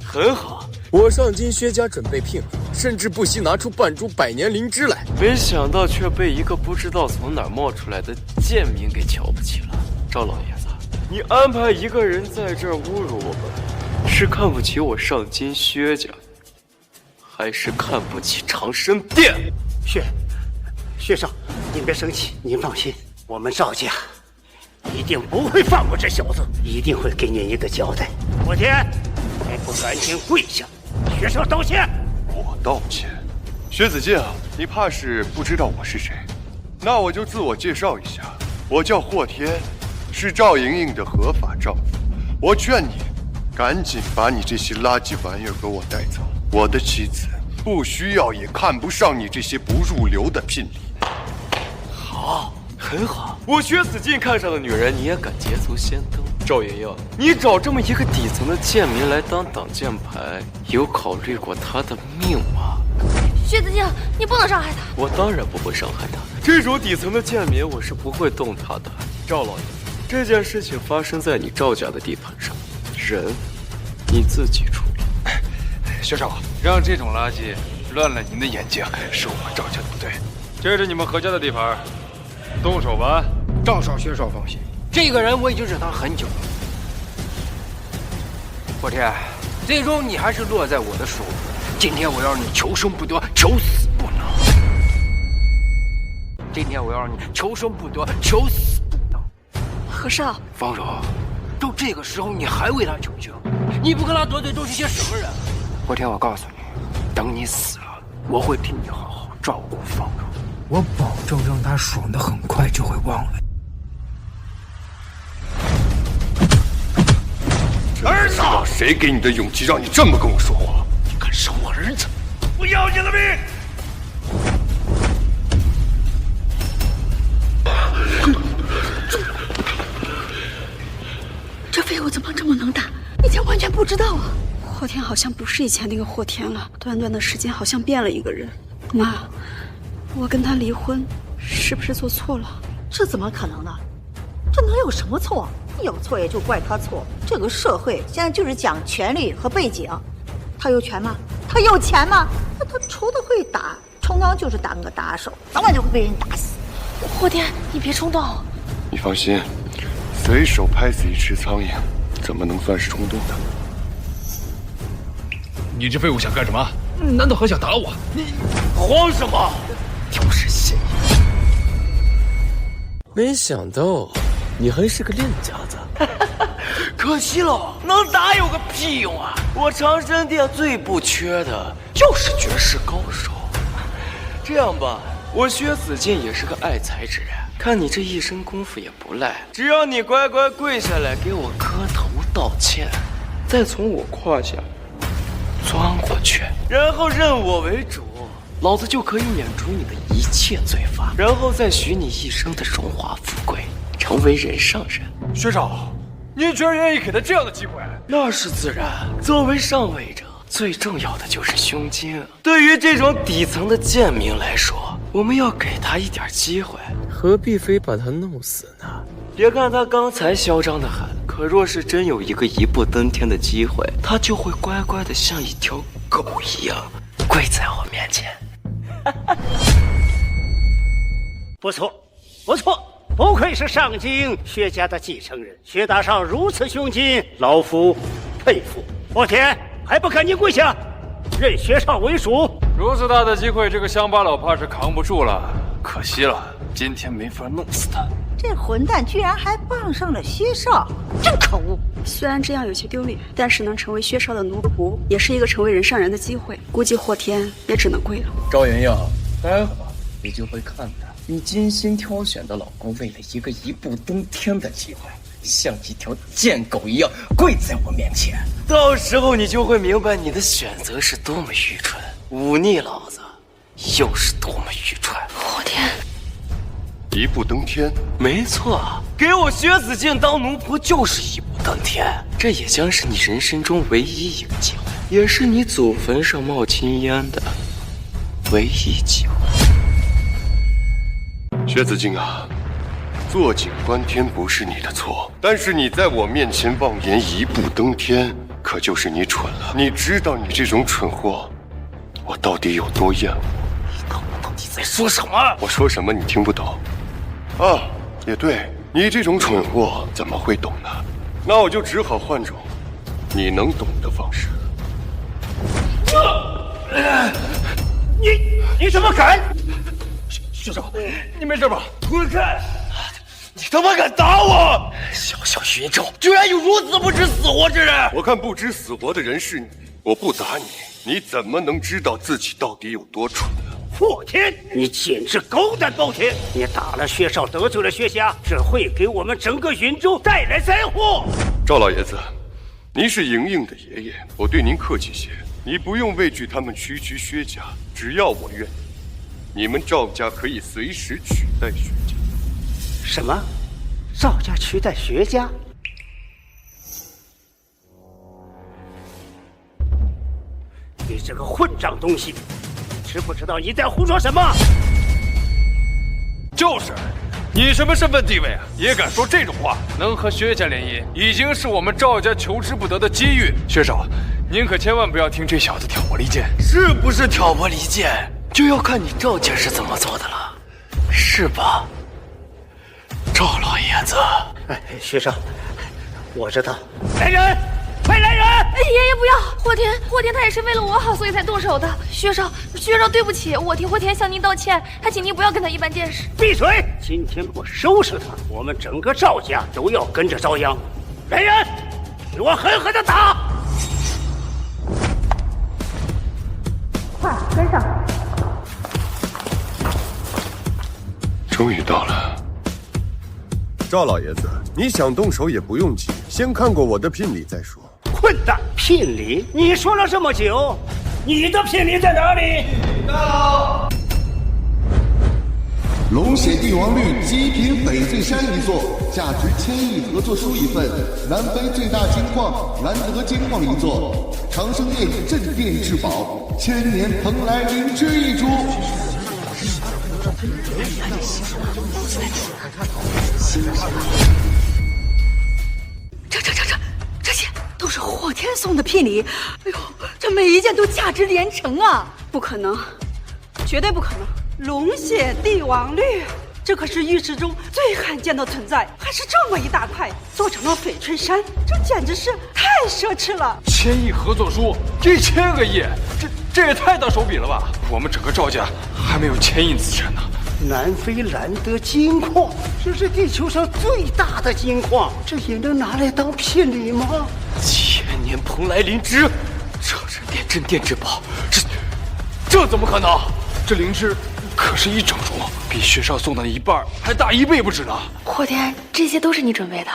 很好，我上京薛家准备聘礼，甚至不惜拿出半株100年灵芝来，没想到却被一个不知道从哪儿冒出来的贱民给瞧不起了。赵老爷子，你安排一个人在这儿侮辱我们，是看不起我上京薛家，还是看不起长生殿？薛少，您别生气，您放心，我们赵家一定不会放过这小子，一定会给您一个交代。霍天，还不赶紧跪下，薛少道歉！我道歉？薛子敬，你怕是不知道我是谁？那我就自我介绍一下，我叫霍天，是赵莹莹的合法丈夫。我劝你赶紧把你这些垃圾玩意儿给我带走，我的妻子不需要也看不上你这些不入流的聘礼。好，很好，我薛子敬看上的女人，你也敢捷足先登？赵莹莹，你找这么一个底层的贱民来当挡箭牌，有考虑过他的命吗？薛子敬，你不能伤害他。我当然不会伤害他，这种底层的贱民我是不会动他的。赵老爷子，这件事情发生在你赵家的地盘上，人你自己处理。薛少，让这种垃圾乱了您的眼睛，是我们赵家的不对。这是你们何家的地盘，动手吧。赵少、薛少放心，这个人我已经忍他很久了。霍天，最终你还是落在我的手里。今天我要让你求生不得，求死不能。今天我要让你求生不得，求死不能。何少，方柔，都这个时候你还为他求情，你不跟他得罪都是些什么人？霍天，我告诉你，等你死了，我会替你好好照顾方柔，我保证让他爽的很快就会忘了。儿子，谁给你的勇气让你这么跟我说话？你敢伤我儿子，我要你的命！这废物怎么这么能打？以前完全不知道啊！霍天好像不是以前那个霍天了，短短的时间好像变了一个人。妈，我跟他离婚，是不是做错了？这怎么可能呢？这能有什么错？有错也就怪他错。这个社会现在就是讲权力和背景，他有权吗？他有钱吗？那他除了会打，充当就是当个打手，早晚就会被人打死。霍天，你别冲动。你放心，随手拍死一只苍蝇，怎么能算是冲动呢？你这废物想干什么？难道还想打我？你慌什么？就是心眼。没想到你还是个练家子。可惜了，能打有个屁用啊！我长生殿最不缺的就是绝世高手。这样吧，我薛子敬也是个爱才之人，看你这一身功夫也不赖，只要你乖乖跪下来给我磕头道歉，再从我胯下钻过去，然后认我为主，老子就可以免除你的一切罪罚，然后再许你一生的荣华富贵，成为人上人。薛少，您居然愿意给他这样的机会？那是自然，作为上位者，最重要的就是胸襟。对于这种底层的贱民来说，我们要给他一点机会，何必非把他弄死呢？别看他刚才嚣张的很，可若是真有一个一步登天的机会，他就会乖乖的像一条狗一样跪在我面前。不错，不错，不愧是上京薛家的继承人，薛大少如此胸襟，老夫佩服。霍天，还不赶紧跪下，认薛少为主！如此大的机会，这个乡巴佬怕是扛不住了。可惜了，今天没法弄死他。这混蛋居然还傍上了薛少，真可恶！虽然这样有些丢脸，但是能成为薛少的奴仆，也是一个成为人上人的机会。估计霍天也只能跪了。赵云耀，待会儿你就会看到你精心挑选的老公，为了一个一步登天的机会，像一条贱狗一样跪在我面前。到时候你就会明白你的选择是多么愚蠢，忤逆老子又是多么愚蠢。霍天，一步登天？没错，给我薛子敬当奴仆就是一步登天。这也将是你人生中唯一一个机会，也是你祖坟上冒青烟的唯一机会。薛子敬啊，坐井观天不是你的错，但是你在我面前妄言一步登天，可就是你蠢了。你知道你这种蠢货，我到底有多厌恶？你在说什么？我说什么你听不懂？啊，也对，你这种蠢货怎么会懂呢？那我就只好换种你能懂的方式。你怎么敢？薛少，你没事吧？滚开！你他妈敢打我！小小云州，居然有如此不知死活之人！我看不知死活的人是你，我不打你，你怎么能知道自己到底有多蠢呢？霍天，你简直狗胆包天！你打了薛少，得罪了薛家，这会给我们整个云州带来灾祸。赵老爷子，您是莹莹的爷爷，我对您客气些，你不用畏惧他们区薛家，只要我愿意，你们赵家可以随时取代薛家。什么？赵家取代薛家？你这个混账东西！知不知道你在胡说什么？就是，你什么身份地位啊？也敢说这种话？能和薛家联姻，已经是我们赵家求之不得的机遇。薛少，您可千万不要听这小子挑拨离间。是不是挑拨离间，就要看你赵家是怎么做的了，是吧，赵老爷子？哎，薛少，我知道。来人！快来人！爷爷不要！霍天他也是为了我好，所以才动手的。薛少，对不起，我替霍天向您道歉，还请您不要跟他一般见识。闭嘴！今天不收拾他，我们整个赵家都要跟着遭殃。来人，给我狠狠的打！快跟上！终于到了。赵老爷子，你想动手也不用急，先看过我的聘礼再说。混蛋！聘礼？你说了这么久，你的聘礼在哪里？到。龙血帝王绿极品翡翠山一座，价值1000亿合作书一份；南非最大金矿兰德金矿一座；长生殿镇店至宝，1000年蓬莱灵芝一株。这些都是霍天送的聘礼。哎呦，这每一件都价值连城啊！不可能，绝对不可能！龙血帝王绿，这可是玉石中最罕见的存在，还是这么一大块，做成了翡翠山，这简直是太奢侈了！1000亿合作书，1000个亿，这也太大手笔了吧！我们整个赵家还没有1000亿资产呢。南非兰德金矿，这是地球上最大的金矿，这也能拿来当聘礼吗？1000年蓬莱灵芝，长生殿镇店之宝，这怎么可能？这灵芝可是1整容，比薛少送的一半还大1倍不止呢。霍天，这些都是你准备的？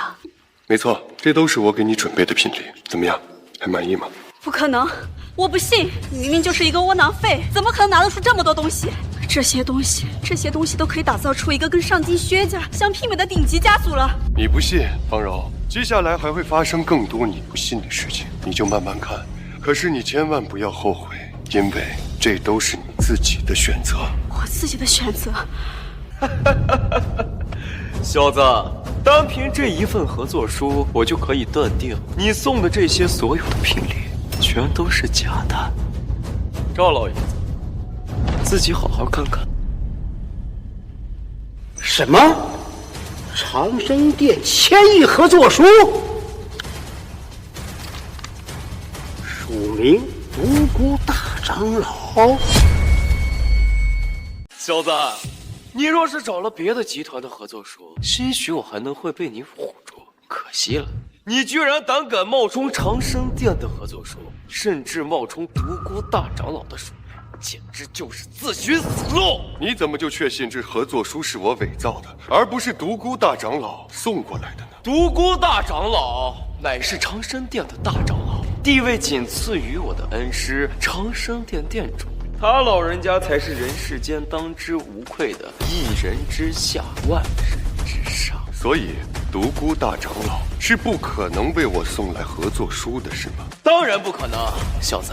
没错，这都是我给你准备的聘礼，怎么样，还满意吗？不可能，我不信，你明明就是一个窝囊废，怎么可能拿得出这么多东西？这些东西都可以打造出一个跟上京薛家相媲美的顶级家族了。你不信，方柔，接下来还会发生更多你不信的事情，你就慢慢看。可是你千万不要后悔，因为这都是你自己的选择。我自己的选择？小子，单凭这一份合作书，我就可以断定，你送的这些所有的聘礼，全都是假的。赵老爷子，自己好好看看。什么？长生殿1000亿合作书，署名独孤大长老。小子，你若是找了别的集团的合作书，兴许我还能会被你唬住。可惜了，你居然胆敢冒充长生殿的合作书，甚至冒充独孤大长老的书，简直就是自寻死路！你怎么就确信这合作书是我伪造的，而不是独孤大长老送过来的呢？独孤大长老乃是长生殿的大长老，地位仅次于我的恩师长生殿殿主。他老人家才是人世间当之无愧的一人之下，万人之上。所以，独孤大长老是不可能为我送来合作书的，是吗？当然不可能，小子，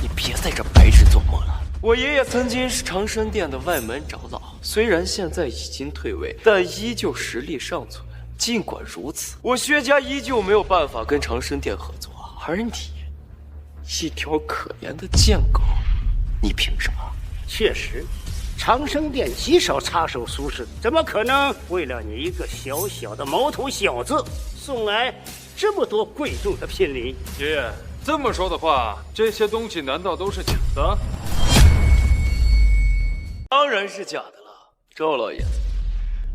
你别在这白日做梦了。我爷爷曾经是长生殿的外门长老，虽然现在已经退位，但依旧实力尚存。尽管如此，我薛家依旧没有办法跟长生殿合作，而你，一条可怜的贱狗，你凭什么？确实，长生殿极少插手俗事，怎么可能为了你一个小小的毛头小子送来这么多贵重的聘礼？爷爷这么说的话，这些东西难道都是假的？当然是假的了，赵老爷子，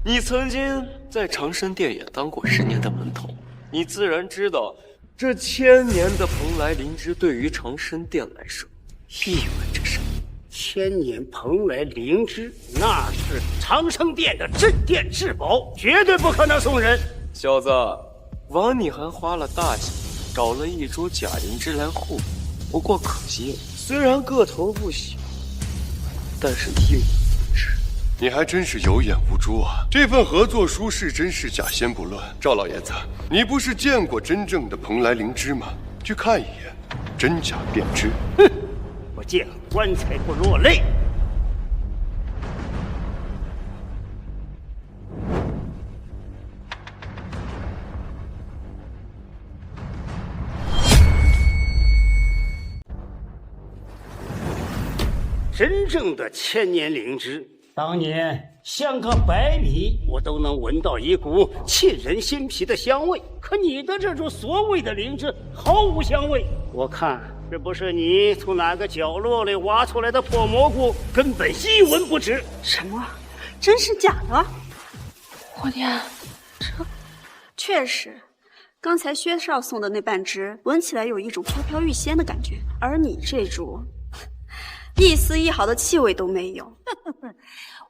你曾经在长生殿也当过10年的门童，你自然知道，这1000年的蓬莱灵芝对于长生殿来说意味着什么。1000年蓬莱灵芝，那是长生殿的镇店至宝，绝对不可能送人。小子，枉你还花了大钱找了一株假灵芝来护，不过可惜了，虽然个头不小，但是一无所知。你还真是有眼无珠啊！这份合作书是真是假先不论，赵老爷子，你不是见过真正的蓬莱灵芝吗？去看一眼，真假便知。哼，我见棺材不落泪。真正的1000年灵芝，当年相隔100米，我都能闻到一股沁人心脾的香味。可你的这种所谓的灵芝毫无香味，我看这不是你从哪个角落里挖出来的破蘑菇，根本一文不值。什么？真是假的？我天，这确实，刚才薛少送的那半支，闻起来有一种飘飘欲仙的感觉，而你这株，一丝一毫的气味都没有。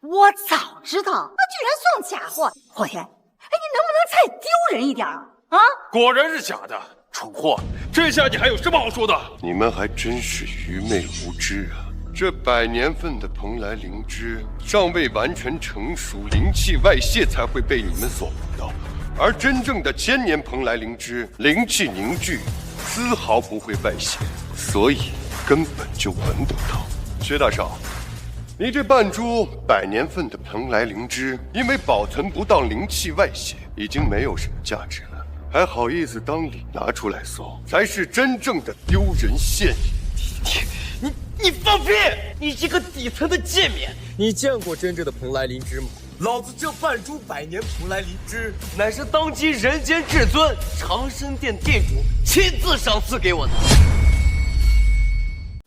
我早知道，那居然送假货！火天，哎，你能不能再丢人一点啊？啊！果然是假的，蠢货！这下你还有什么好说的？你们还真是愚昧无知啊！这100年份的蓬莱灵芝尚未完全成熟，灵气外泄才会被你们所闻到，而真正的1000年蓬莱灵芝，灵气凝聚，丝毫不会外泄，所以根本就闻不到。薛大少，你这半株100年份的蓬莱灵芝，因为保存不当灵气外泄，已经没有什么价值了，还好意思当礼拿出来送，才是真正的丢人现眼。你放屁！你这个底层的贱民！你见过真正的蓬莱灵芝吗？老子这半株100年蓬莱灵芝，乃是当今人间至尊长生殿殿主亲自赏赐给我的。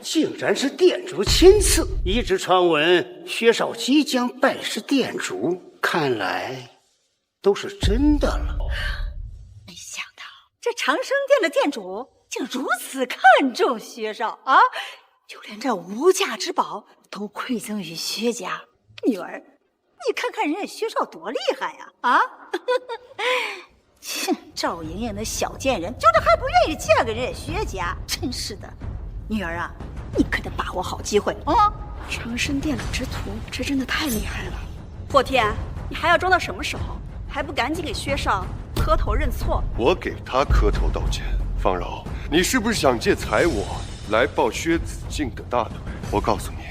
竟然是殿主亲赐！一直传闻薛少即将拜师殿主，看来都是真的了。没想到这长生殿的殿主竟如此看重薛少啊！就连这无价之宝都馈赠于薛家。女儿，你看看人家薛少多厉害呀！啊！切，赵莹莹那小贱人，就是还不愿意嫁给人家薛家，真是的。女儿啊，你可得把握好机会啊！长生殿的之徒，这真的太厉害了。霍天，你还要装到什么时候？还不赶紧给薛少磕头认错？我给他磕头道歉。方柔，你是不是想借踩我来抱薛子敬的大腿？我告诉你，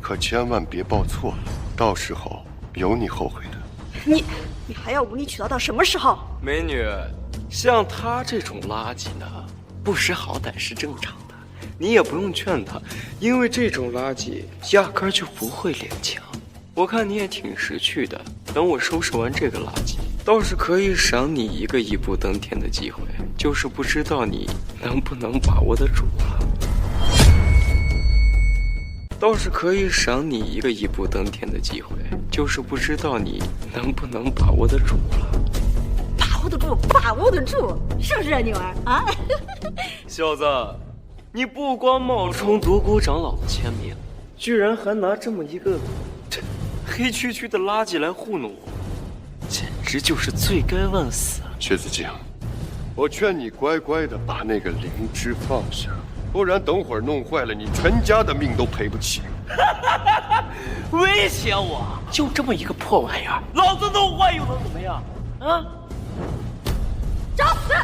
可千万别抱错了，到时候有你后悔的。你还要无理取闹到什么时候？美女，像他这种垃圾呢，不识好歹是正常的。你也不用劝他，因为这种垃圾压根儿就不会脸强。我看你也挺识趣的，等我收拾完这个垃圾，倒是可以赏你一个一步登天的机会，就是不知道你能不能把握得住了。倒是可以赏你一个一步登天的机会，就就是不知道你能不能把握得住了。把握得住，把握得住，是不是啊，女儿啊？小子，你不光冒充独孤长老的签名，居然还拿这么一个黑黢黢的垃圾来糊弄我，简直就是罪该万死啊！薛子敬，我劝你乖乖的把那个灵芝放下，不然等会儿弄坏了，你全家的命都赔不起。威胁我？就这么一个破玩意儿，老子弄坏又能怎么样？啊！找死！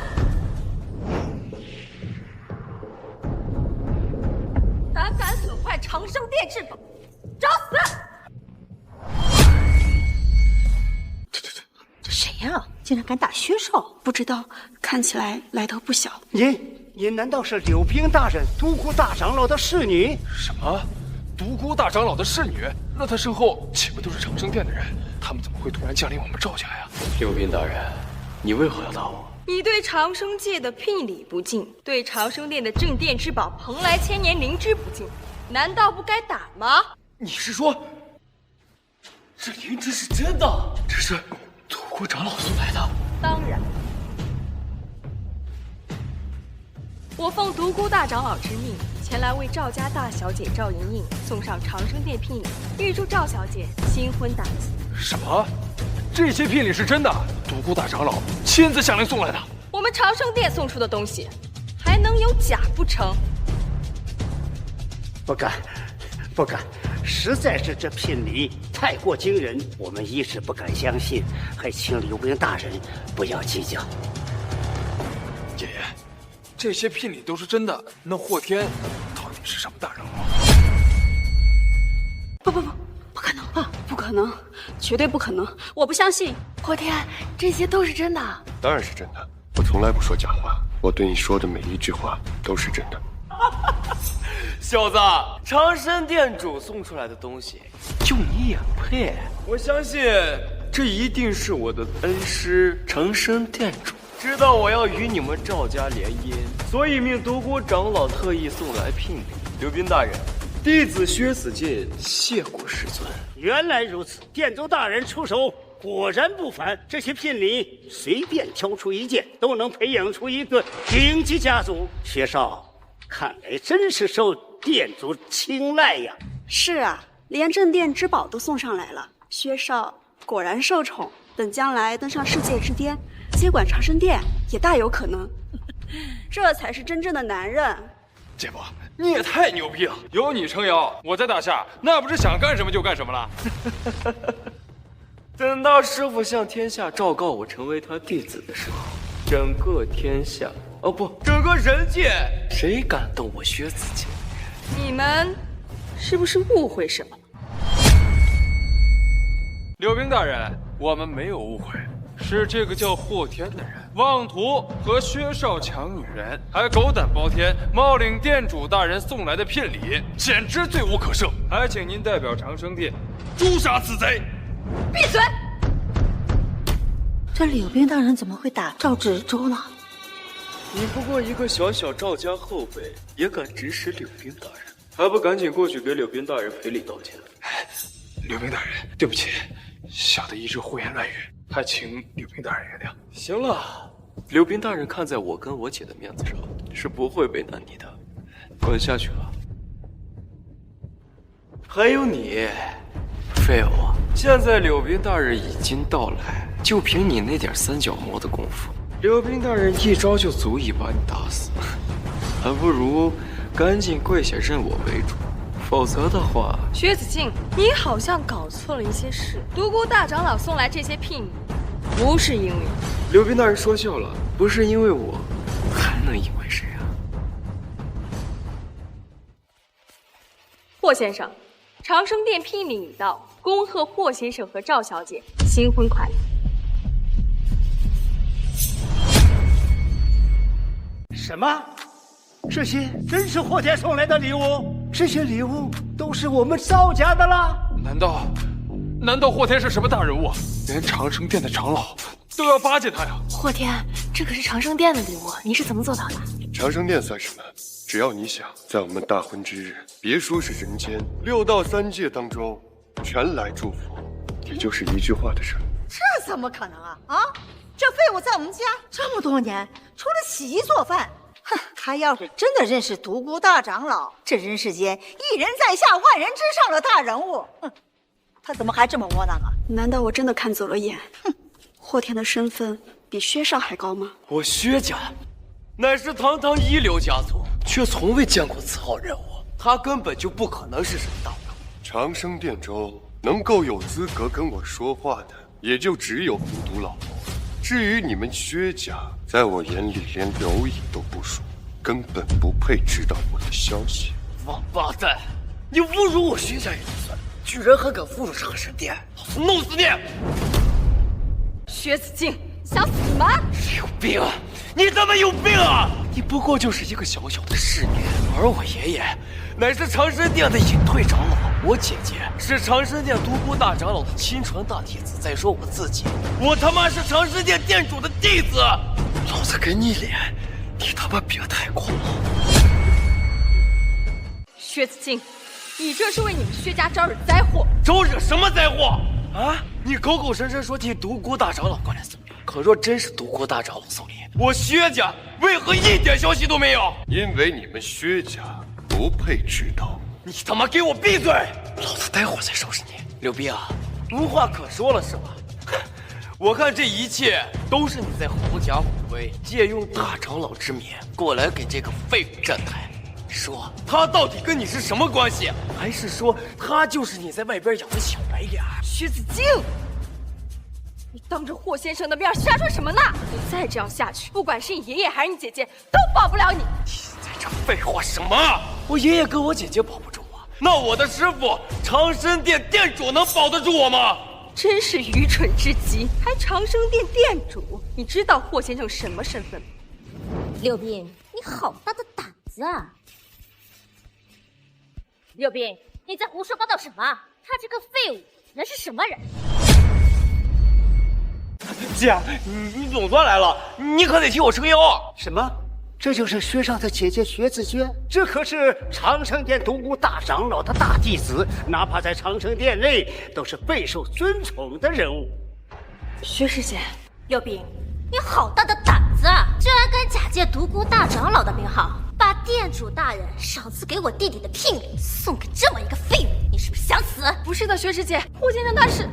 胆敢损坏长生殿至宝，找死！这谁呀？竟然敢打薛少？不知道，看起来来头不小。您难道是柳冰大人独孤大长老的侍女？什么？独孤大长老的侍女？那他身后岂不都是长生殿的人？他们怎么会突然降临我们赵家呀？柳冰大人，你为何要打我？你对长生界的聘礼不敬，对长生殿的镇殿之宝蓬莱千年灵芝不敬，难道不该打吗？你是说，这灵芝是真的？这是独孤长老送来的？当然。我奉独孤大长老之命，前来为赵家大小姐赵莹莹送上长生殿聘礼，预祝赵小姐新婚大吉。什么？这些聘礼是真的？独孤大长老亲自下令送来的？我们长生殿送出的东西，还能有假不成？不敢，不敢，实在是这聘礼太过惊人，我们一时不敢相信，还请柳冰大人不要计较。爷爷，这些聘礼都是真的，那霍天到底是什么大人物？不可能啊！不可能，绝对不可能！我不相信。霍天，这些都是真的。当然是真的，我从来不说假话，我对你说的每一句话都是真的。小子，长生殿主送出来的东西，就你也配？我相信这一定是我的恩师长生殿主知道我要与你们赵家联姻，所以命独孤长老特意送来聘礼。刘斌大人，弟子薛子敬谢过师尊。原来如此，殿主大人出手果然不凡。这些聘礼随便挑出一件，都能培养出一个顶级家族。薛少，看来真是受殿主青睐呀。是啊，连镇殿之宝都送上来了。薛少果然受宠，等将来登上世界之巅，接管长生殿也大有可能。这才是真正的男人。姐夫，你也太牛逼了！有你撑腰，我在大夏那不是想干什么就干什么了。等到师傅向天下昭告我成为他弟子的时候，整个天下，哦不，整个人界，谁敢动我薛子敬？你们是不是误会什么？柳冰大人，我们没有误会，是这个叫霍天的人妄图和薛少抢女人，还狗胆包天冒领殿主大人送来的聘礼，简直罪无可赦。还请您代表长生殿诛杀此贼。闭嘴！这柳冰大人怎么会打赵芷舟呢？你不过一个小小赵家后辈，也敢指使柳冰大人，还不赶紧过去给柳冰大人赔礼道歉？柳冰大人，对不起，小的一直胡言乱语，还请柳冰大人原谅。行了，柳冰大人看在我跟我姐的面子上，是不会为难你的。滚下去了。还有你，废物！现在柳冰大人已经到来，就凭你那点三脚猫的功夫，柳冰大人一招就足以把你打死，还不如赶紧跪下认我为主。否则的话，薛子敬，你好像搞错了一些事。独孤大长老送来这些聘礼，不是因为柳冰大人说笑了，不是因为我，还能因为谁啊？霍先生，长生殿聘礼已到，恭贺霍先生和赵小姐新婚快乐。什么？这些真是霍天送来的礼物？这些礼物都是我们赵家的啦？难道霍天是什么大人物？连长生殿的长老都要巴结他呀？霍天，这可是长生殿的礼物，你是怎么做到的？长生殿算什么？只要你想，在我们大婚之日，别说是人间，6道3界当中，全来祝福，也就是一句话的事。这怎么可能啊！啊，这废物在我们家这么多年，除了洗衣做饭，哼，他要是真的认识独孤大长老，这人世间一人在下万人之上的大人物，哼，他怎么还这么窝囊啊？难道我真的看走了眼？哼，霍天的身份比薛少还高吗？我薛家乃是堂堂一流家族，却从未见过此号人物，他根本就不可能是什么大佬。长生殿中能够有资格跟我说话的，也就只有独孤老头。至于你们薛家，在我眼里连蝼蚁都不属，根本不配知道我的消息。王八蛋，你侮辱我薛家也就算了，居然还敢侮辱长生殿，老子弄死你！薛子敬，想死吗？有病啊！你他妈有病啊！你不过就是一个小小的侍女，而我爷爷乃是长生殿的隐退长老，我姐姐是长生殿独孤大长老的亲传大弟子。再说我自己，我他妈是长生殿殿主的弟子。老子给你脸，你他妈别太狂了！薛子敬，你这是为你们薛家招惹灾祸！招惹什么灾祸啊？你口口声声说替独孤大长老过来送礼，可若真是独孤大长老送礼，我薛家为何一点消息都没有？因为你们薛家不配知道。你他妈给我闭嘴！老子待会儿再收拾你。柳冰啊，无话可说了是吧？我看这一切都是你在狐假虎威，借用大长老之名过来给这个废物站台。说他到底跟你是什么关系？还是说他就是你在外边养的小白脸？薛子敬，你当着霍先生的面瞎说什么呢？你再这样下去，不管是你爷爷还是你姐姐，都保不了你。在这废话什么？我爷爷跟我姐姐保不住我，那我的师傅长生殿殿主能保得住我吗？真是愚蠢至极，还长生殿殿主？你知道霍先生什么身份吗？刘斌，你好大的胆子啊！刘斌，你在胡说八道什么？他这个废物人是什么人？姐，你总算来了，你可得替我撑腰啊！什么？这就是薛少的姐姐薛子娟，这可是长生殿独孤大长老的大弟子，哪怕在长生殿内都是备受尊崇的人物。薛师姐，刘斌，你好大的胆子啊！居然敢假借独孤大长老的名号，把殿主大人赏赐给我弟弟的聘礼送给这么一个废物，你是不是想死？不是的，薛师姐，霍先生他是……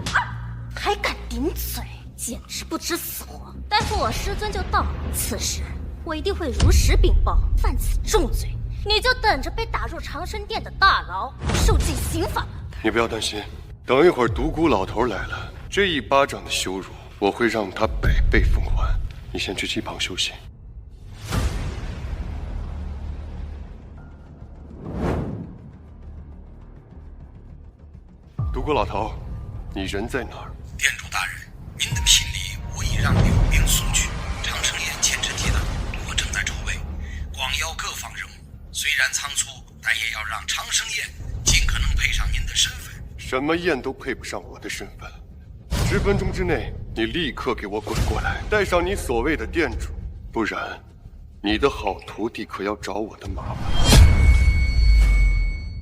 还敢顶嘴，简直不知死活！待会我师尊就到，此时我一定会如实禀报，犯此重罪，你就等着被打入长生殿的大牢，受尽刑罚吧。你不要担心，等一会儿独孤老头来了，这一巴掌的羞辱，我会让他百倍奉还。你先去机房休息。独孤老头，你人在哪儿？殿主大人，您的聘礼我已让柳兵送去。长生宴前置提档，我正在筹备，广邀各方人物。虽然仓促，但也要让长生宴尽可能配上您的身份。什么宴都配不上我的身份。10分钟之内，你立刻给我滚过来，带上你所谓的店主，不然，你的好徒弟可要找我的麻烦。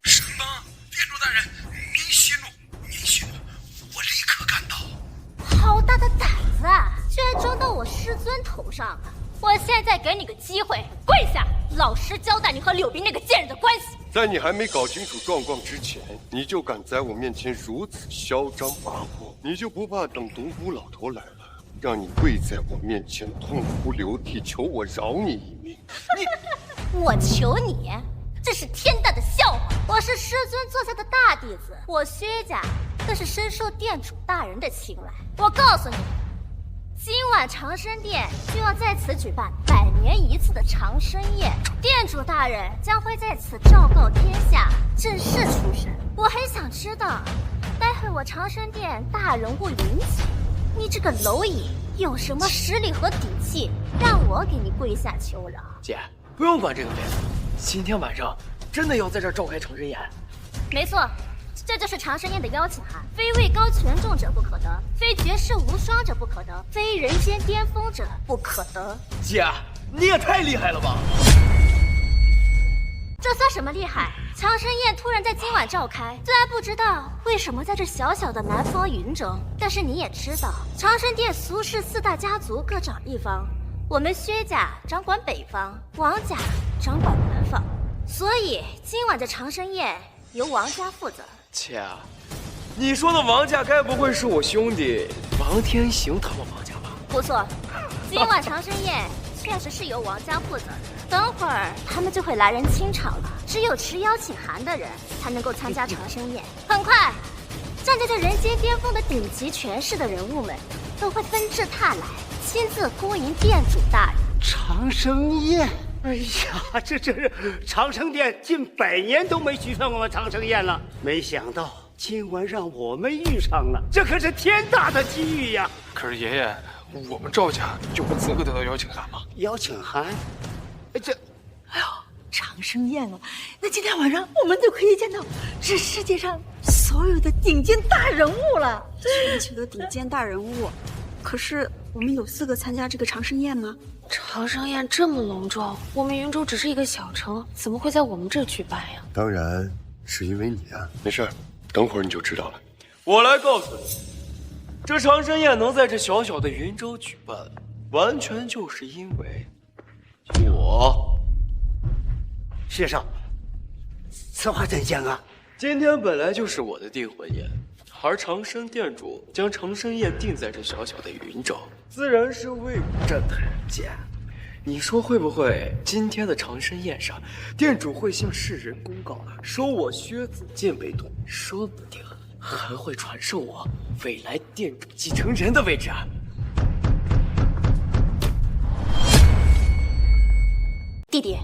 什么？店主大人，您息怒，您息怒，我立刻赶到。好大的胆子啊！居然装到我师尊头上了！我现在给你个机会，跪下，老实交代你和柳斌那个贱人的关系。在你还没搞清楚状况之前，你就敢在我面前如此嚣张跋扈，你就不怕等独孤老头来了，让你跪在我面前痛哭流涕，求我饶你一命？我求你？这是天大的笑话！我是师尊座下的大弟子，我薛家可是深受殿主大人的青睐。我告诉你，今晚长生殿就要在此举办100年一次的长生宴，殿主大人将会在此昭告天下，正式出山。我很想知道，待会我长生殿大人物云集，你这个蝼蚁有什么实力和底气，让我给你跪下求饶？姐，不用管这个废物，今天晚上真的要在这儿召开长生宴？没错。这就是长生宴的邀请函，非位高权重者不可得，非绝世无双者不可得，非人间巅峰者不可得。姐，你也太厉害了吧！这算什么厉害？长生宴突然在今晚召开，虽然不知道为什么在这小小的南方云中，但是你也知道，长生殿苏氏4大家族各掌一方，我们薛家掌管北方，王家掌管南方，所以今晚的长生宴由王家负责。姐，你说的王家该不会是我兄弟王天行他们王家吧？不错，今晚长生宴确实是由王家负责的。等会儿他们就会来人清场了，只有持邀请函的人才能够参加长生宴。很快，站在这人间巅峰的顶级权势的人物们都会纷至沓来，亲自恭迎店主大人。长生宴，哎呀，这是长生殿近100年都没举办过长生宴了，没想到今晚让我们遇上了，这可是天大的机遇呀！可是爷爷，我们赵家有资格得到邀请函吗？邀请函？这，哎呦，长生宴了，那今天晚上我们就可以见到这世界上所有的顶尖大人物了。全球的顶尖大人物，可是我们有资格参加这个长生宴吗？长生宴这么隆重，我们云州只是一个小城，怎么会在我们这儿举办呀？当然是因为你啊。没事，等会儿你就知道了。我来告诉你，这长生宴能在这小小的云州举办，完全就是因为我。薛少，此话怎讲啊？今天本来就是我的订婚宴，而长生店主将长生宴定在这小小的云州，自然是为我站台人间。你说会不会今天的长生宴上，店主会向世人公告，收我薛子健为徒，说不定还会传授我未来店主继承人的位置啊！弟弟，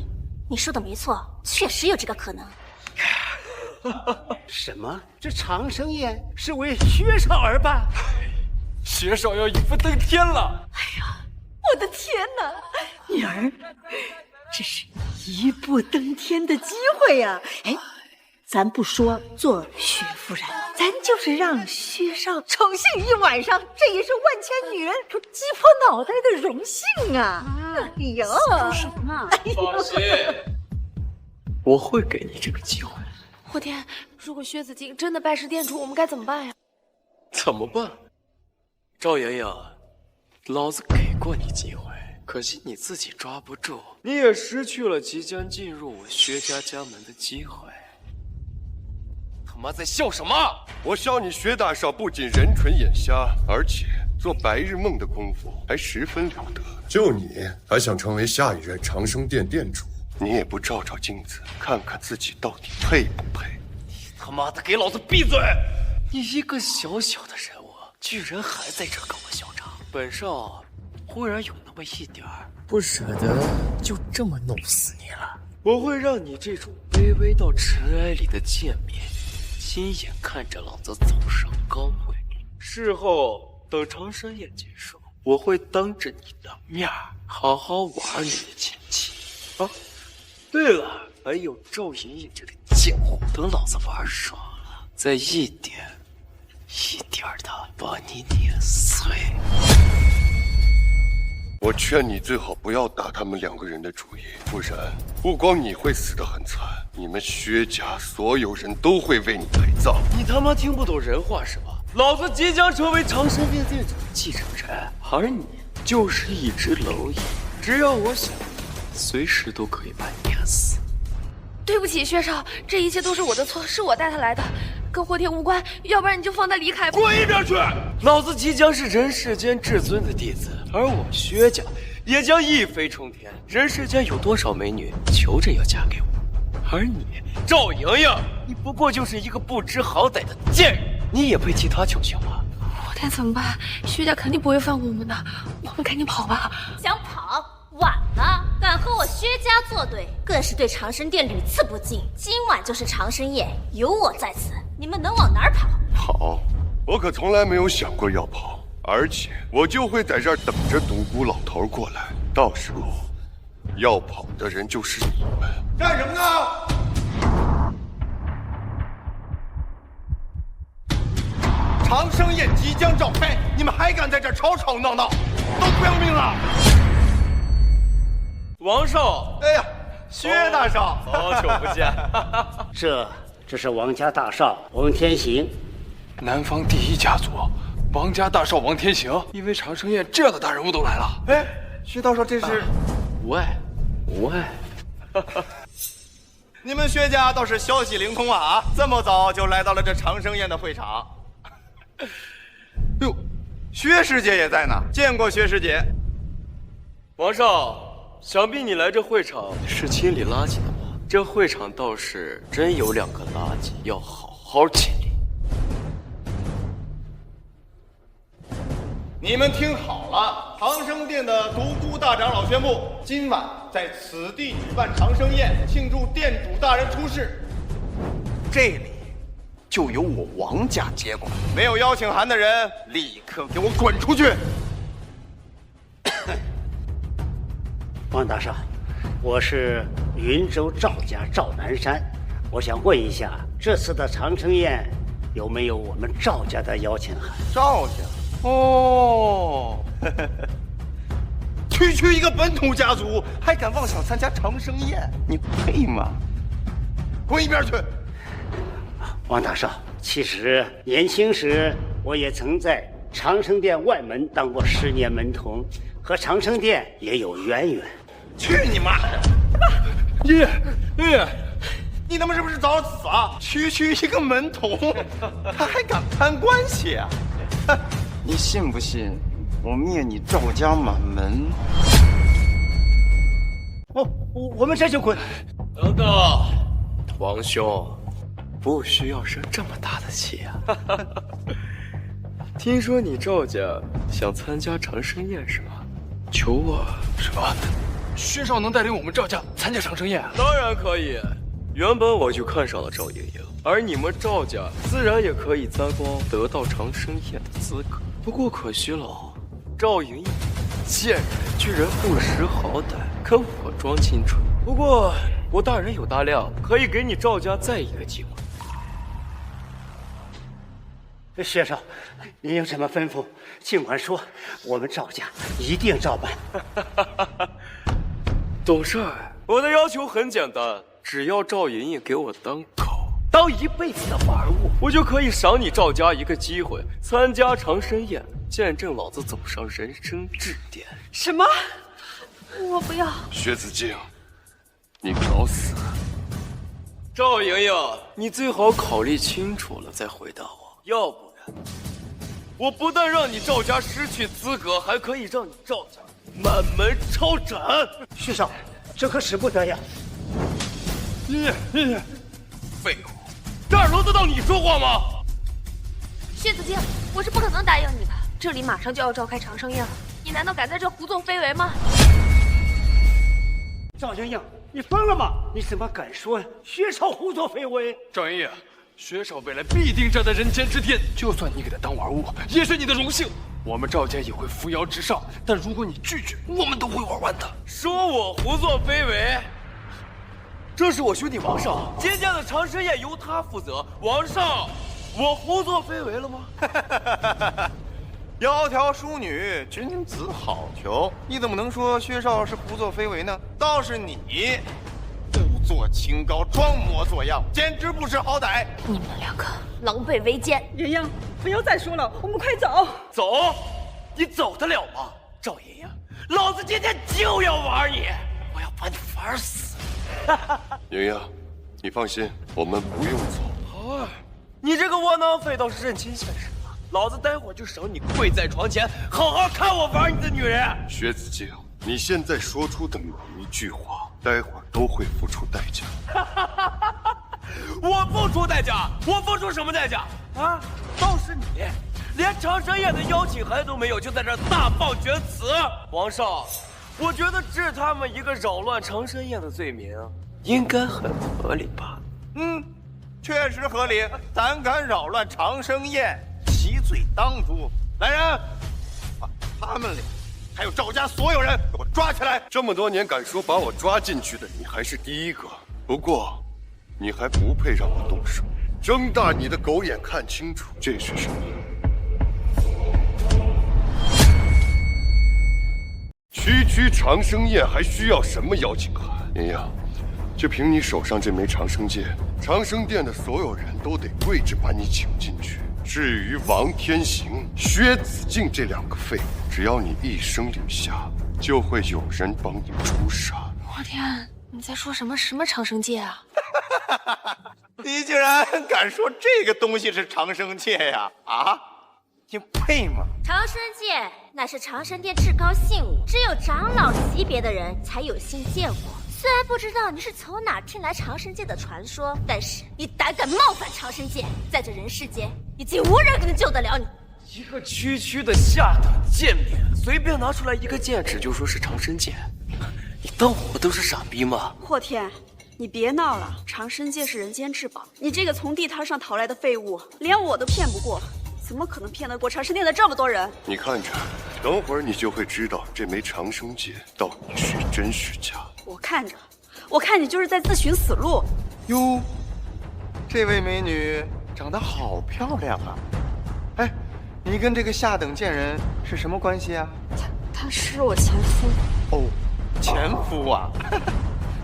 你说的没错，确实有这个可能。什么？这长生宴是为薛少而办？薛少要一步登天了！哎呀，我的天哪，女儿，这是一步登天的机会呀！哎，咱不说做薛夫人，咱就是让薛少宠幸一晚上，这也是万千女人都击破脑袋的荣幸啊！哎呦，说什么？放心，我会给你这个机会。我天，如果薛子敬真的拜师店主，我们该怎么办呀？怎么办？赵莹莹，老子给过你机会，可惜你自己抓不住，你也失去了即将进入我薛家家门的机会。他妈在笑什么？我笑你薛大少不仅人蠢眼瞎，而且做白日梦的功夫还十分了得。就你还想成为下一任长生殿殿主？你也不照照镜子，看看自己到底配不配？你他妈的给老子闭嘴！你一个小小的人物，居然还在这跟我嚣张！本少忽然有那么一点儿不舍得就这么弄死你了。我会让你这种卑微到尘埃里的贱民，亲眼看着老子走上高位。事后等长生宴结束，我会当着你的面好好玩你的前妻啊！对了，还有赵莹莹这个贱货，等老子玩爽了，再一点一点的把你碾碎。我劝你最好不要打他们2个人的主意，不然不光你会死得很惨，你们薛家所有人都会为你陪葬。你他妈听不懂人话是吧？老子即将成为长生殿殿主的继承人，而你就是一只蝼蚁，只要我想，随时都可以把你碾死。对不起，薛少，这一切都是我的错，是我带他来的，跟霍天无关，要不然你就放他离开吧。滚一边去！老子即将是人世间至尊的弟子，而我薛家也将一飞冲天。人世间有多少美女求着要嫁给我，而你赵莹莹，你不过就是一个不知好歹的贱人，你也配替他求情吗？霍天怎么办？薛家肯定不会放过我们的，我们赶紧跑吧。想跑？晚了！敢和我薛家作对，更是对长生殿屡次不敬。今晚就是长生宴，有我在此，你们能往哪儿跑？跑？我可从来没有想过要跑，而且我就会在这儿等着独孤老头过来，到时候要跑的人就是你们。干什么呢？长生宴即将召开，你们还敢在这儿吵吵闹闹，都不要命了！王少，哎呀，薛大少，好久不见。这是王家大少王天行，南方第一家族，王家大少王天行，因为长生宴这样的大人物都来了。哎，薛大少这是？无碍。你们薛家倒是消息灵通啊！这么早就来到了这长生宴的会场。哟，薛师姐也在呢，见过薛师姐。王少，想必你来这会场是清理垃圾的吧？这会场倒是真有2个垃圾，要好好清理。你们听好了，长生殿的独孤大长老宣布，今晚在此地举办长生宴，庆祝店主大人出世。这里就由我王家接管，没有邀请函的人立刻给我滚出去！王大少，我是云州赵家赵南山，我想问一下，这次的长生宴有没有我们赵家的邀请函？赵家？哦，区一个本土家族，还敢妄想参加长生宴，你配吗？滚一边去！王大少，其实年轻时我也曾在长生殿外门当过10年门童，和长生殿也有渊源。去你妈的！爷，你他妈是不是找死啊？区一个门童，他还敢攀关系啊？你信不信我灭你赵家满门？我们这就滚！等等，王兄，不需要生这么大的气啊！听说你赵家想参加长生宴是吧？求我什么？薛少能带领我们赵家参加长生宴？当然可以。原本我就看上了赵莹莹，而你们赵家自然也可以沾光得到长生宴的资格。不过可惜了，赵莹莹贱人居然不识好歹，跟我装清纯。不过我大人有大量，可以给你赵家再一个机会。薛少，您有什么吩咐，尽管说，我们赵家一定照办。懂事儿，我的要求很简单，只要赵莹莹给我当狗，当一辈子的玩物，我就可以赏你赵家一个机会，参加长生宴，见证老子走上人生支点。什么？我不要。薛子敬，你找死！赵莹莹，你最好考虑清楚了再回答我，要不然，我不但让你赵家失去资格，还可以让你赵家满门抄斩。薛少，这可使不得呀！废物，这儿轮得到你说话吗？薛子敬，我是不可能答应你的。这里马上就要召开长生宴了，你难道敢在这胡作非为吗？赵莹莹，你疯了吗？你怎么敢说薛少胡作非为？赵莹莹，薛少未来必定站在人间之巅，就算你给他当玩物，也是你的荣幸。我们赵家也会扶摇直上，但如果你拒绝，我们都会玩完的。说我胡作非为？这是我兄弟王少，今天的长生宴由他负责。王少，我胡作非为了吗？窈窕淑女，君子好逑。你怎么能说薛少是胡作非为呢？倒是你，故作清高，装模作样，简直不识好歹。你们2个狼狈为奸！莹莹，不要再说了，我们快走。走？你走得了吗？赵莹莹，老子今天就要玩你，我要把你玩死。莹莹，你放心，我们不用走。好啊，你这个窝囊废倒是认清现实了。老子待会儿就赏你跪在床前，好好看我玩你的女人。薛子敬，你现在说出的每一句话，待会儿都会付出代价。我付出代价？我付出什么代价啊？倒是你，连长生宴的邀请函都没有，就在这大放厥词。王少，我觉得治他们一个扰乱长生宴的罪名，应该很合理吧？确实合理。胆敢扰乱长生宴，其罪当诛。来人，把他们俩还有赵家所有人给我抓起来！这么多年敢说把我抓进去的，你还是第一个。不过，你还不配让我动手。睁大你的狗眼看清楚，这是什么？区长生宴还需要什么邀请函？莹莹，就凭你手上这枚长生剑，长生殿的所有人都得跪着把你请进去。至于王天行、薛子敬这2个废物，只要你一声令下，就会有人帮你诛杀。我天，你在说什么长生戒啊？你竟然敢说这个东西是长生戒呀？啊，你配吗？长生戒那是长生殿至高信物，只有长老级别的人才有幸见过。虽然不知道你是从哪听来长生戒的传说，但是你胆敢冒犯长生戒，在这人世间已经无人能救得了你。一个区区的下等贱民，随便拿出来一个戒指就说是长生戒，你当我们都是傻逼吗？霍天，你别闹了，长生戒是人间至宝，你这个从地摊上讨来的废物，连我都骗不过，怎么可能骗得过长生殿的这么多人？你看着，等会儿你就会知道这枚长生戒到底是真是假。我看你就是在自寻死路。哟，这位美女长得好漂亮啊！哎，你跟这个下等贱人是什么关系啊？他是我前夫。哦，前夫啊，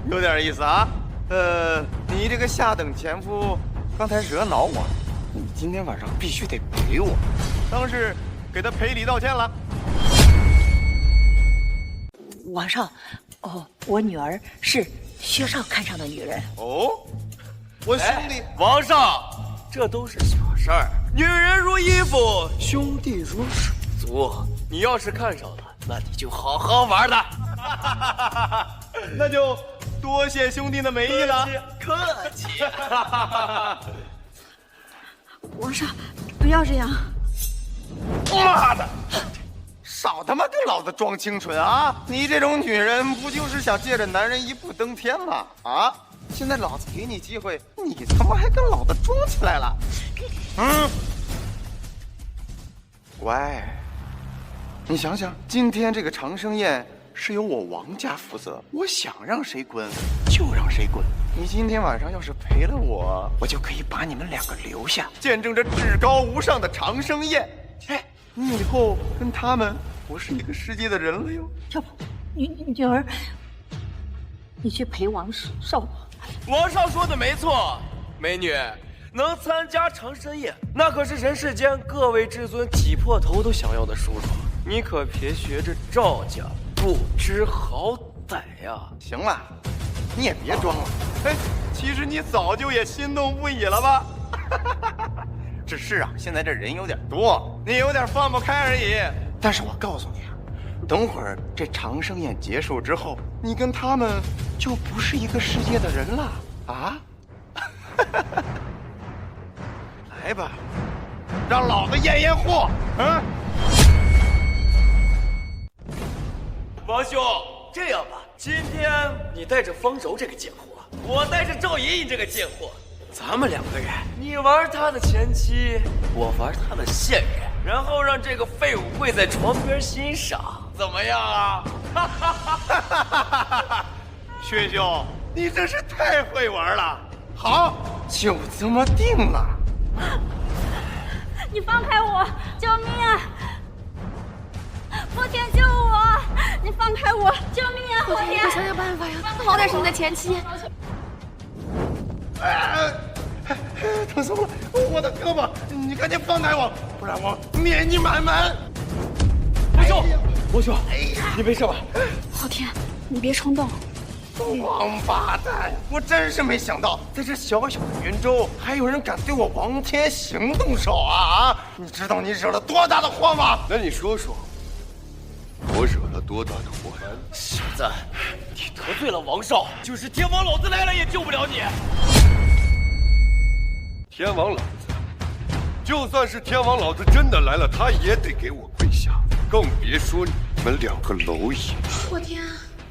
有点意思啊。你这个下等前夫刚才惹恼我，你今天晚上必须得陪我，当是给他赔礼道歉了。王少，哦，我女儿是薛少看上的女人。哦，我兄弟王少，这都是小事儿。女人如衣服，兄弟如手足。你要是看上了，那你就好好玩的。那就多谢兄弟的美意了。客气。王少，不要这样。妈的！少他妈跟老子装清纯啊！你这种女人不就是想借着男人一步登天吗？啊！现在老子给你机会，你他妈还跟老子装起来了？喂，你想想，今天这个长生宴是由我王家负责，我想让谁滚就让谁滚。你今天晚上要是陪了我，我就可以把你们2个留下，见证着至高无上的长生宴。哎，你以后跟他们不是一个世界的人了哟。要不，女儿，你去陪王少吧。王少说的没错，美女，能参加长生宴，那可是人世间各位至尊挤破头都想要的殊荣。你可别学着赵家不知好歹呀！行了，你也别装了。哎，其实你早就也心动不已了吧？只是啊，现在这人有点多，你有点放不开而已。但是我告诉你啊，等会儿这长生宴结束之后，你跟他们就不是一个世界的人了啊！来吧，让老子验验货！王兄，这样吧，今天你带着方柔这个贱货，我带着赵莹莹这个贱货，咱们2个人，你玩他的前妻，我玩他的现任，然后让这个废物跪在床边欣赏，怎么样啊？薛兄，你真是太会玩了！好，就这么定了。你放开我！救命啊！霍天救我！你放开我！救命啊！霍天，你想想办法呀！好歹是你的前妻。疼死我了！我的胳膊，你赶紧放开我，不然我灭你满门！王兄，王兄，你没事吧？浩天，你别冲动。王八蛋！我真是没想到，在这小小的云州，还有人敢对我王天行动手啊！你知道你惹了多大的祸吗？那你说说，我惹了多大的祸呀？小子，你得罪了王少，就是天王老子来了也救不了你。天王老子，就算是天王老子真的来了，他也得给我跪下，更别说你们2个蝼蚁。霍天，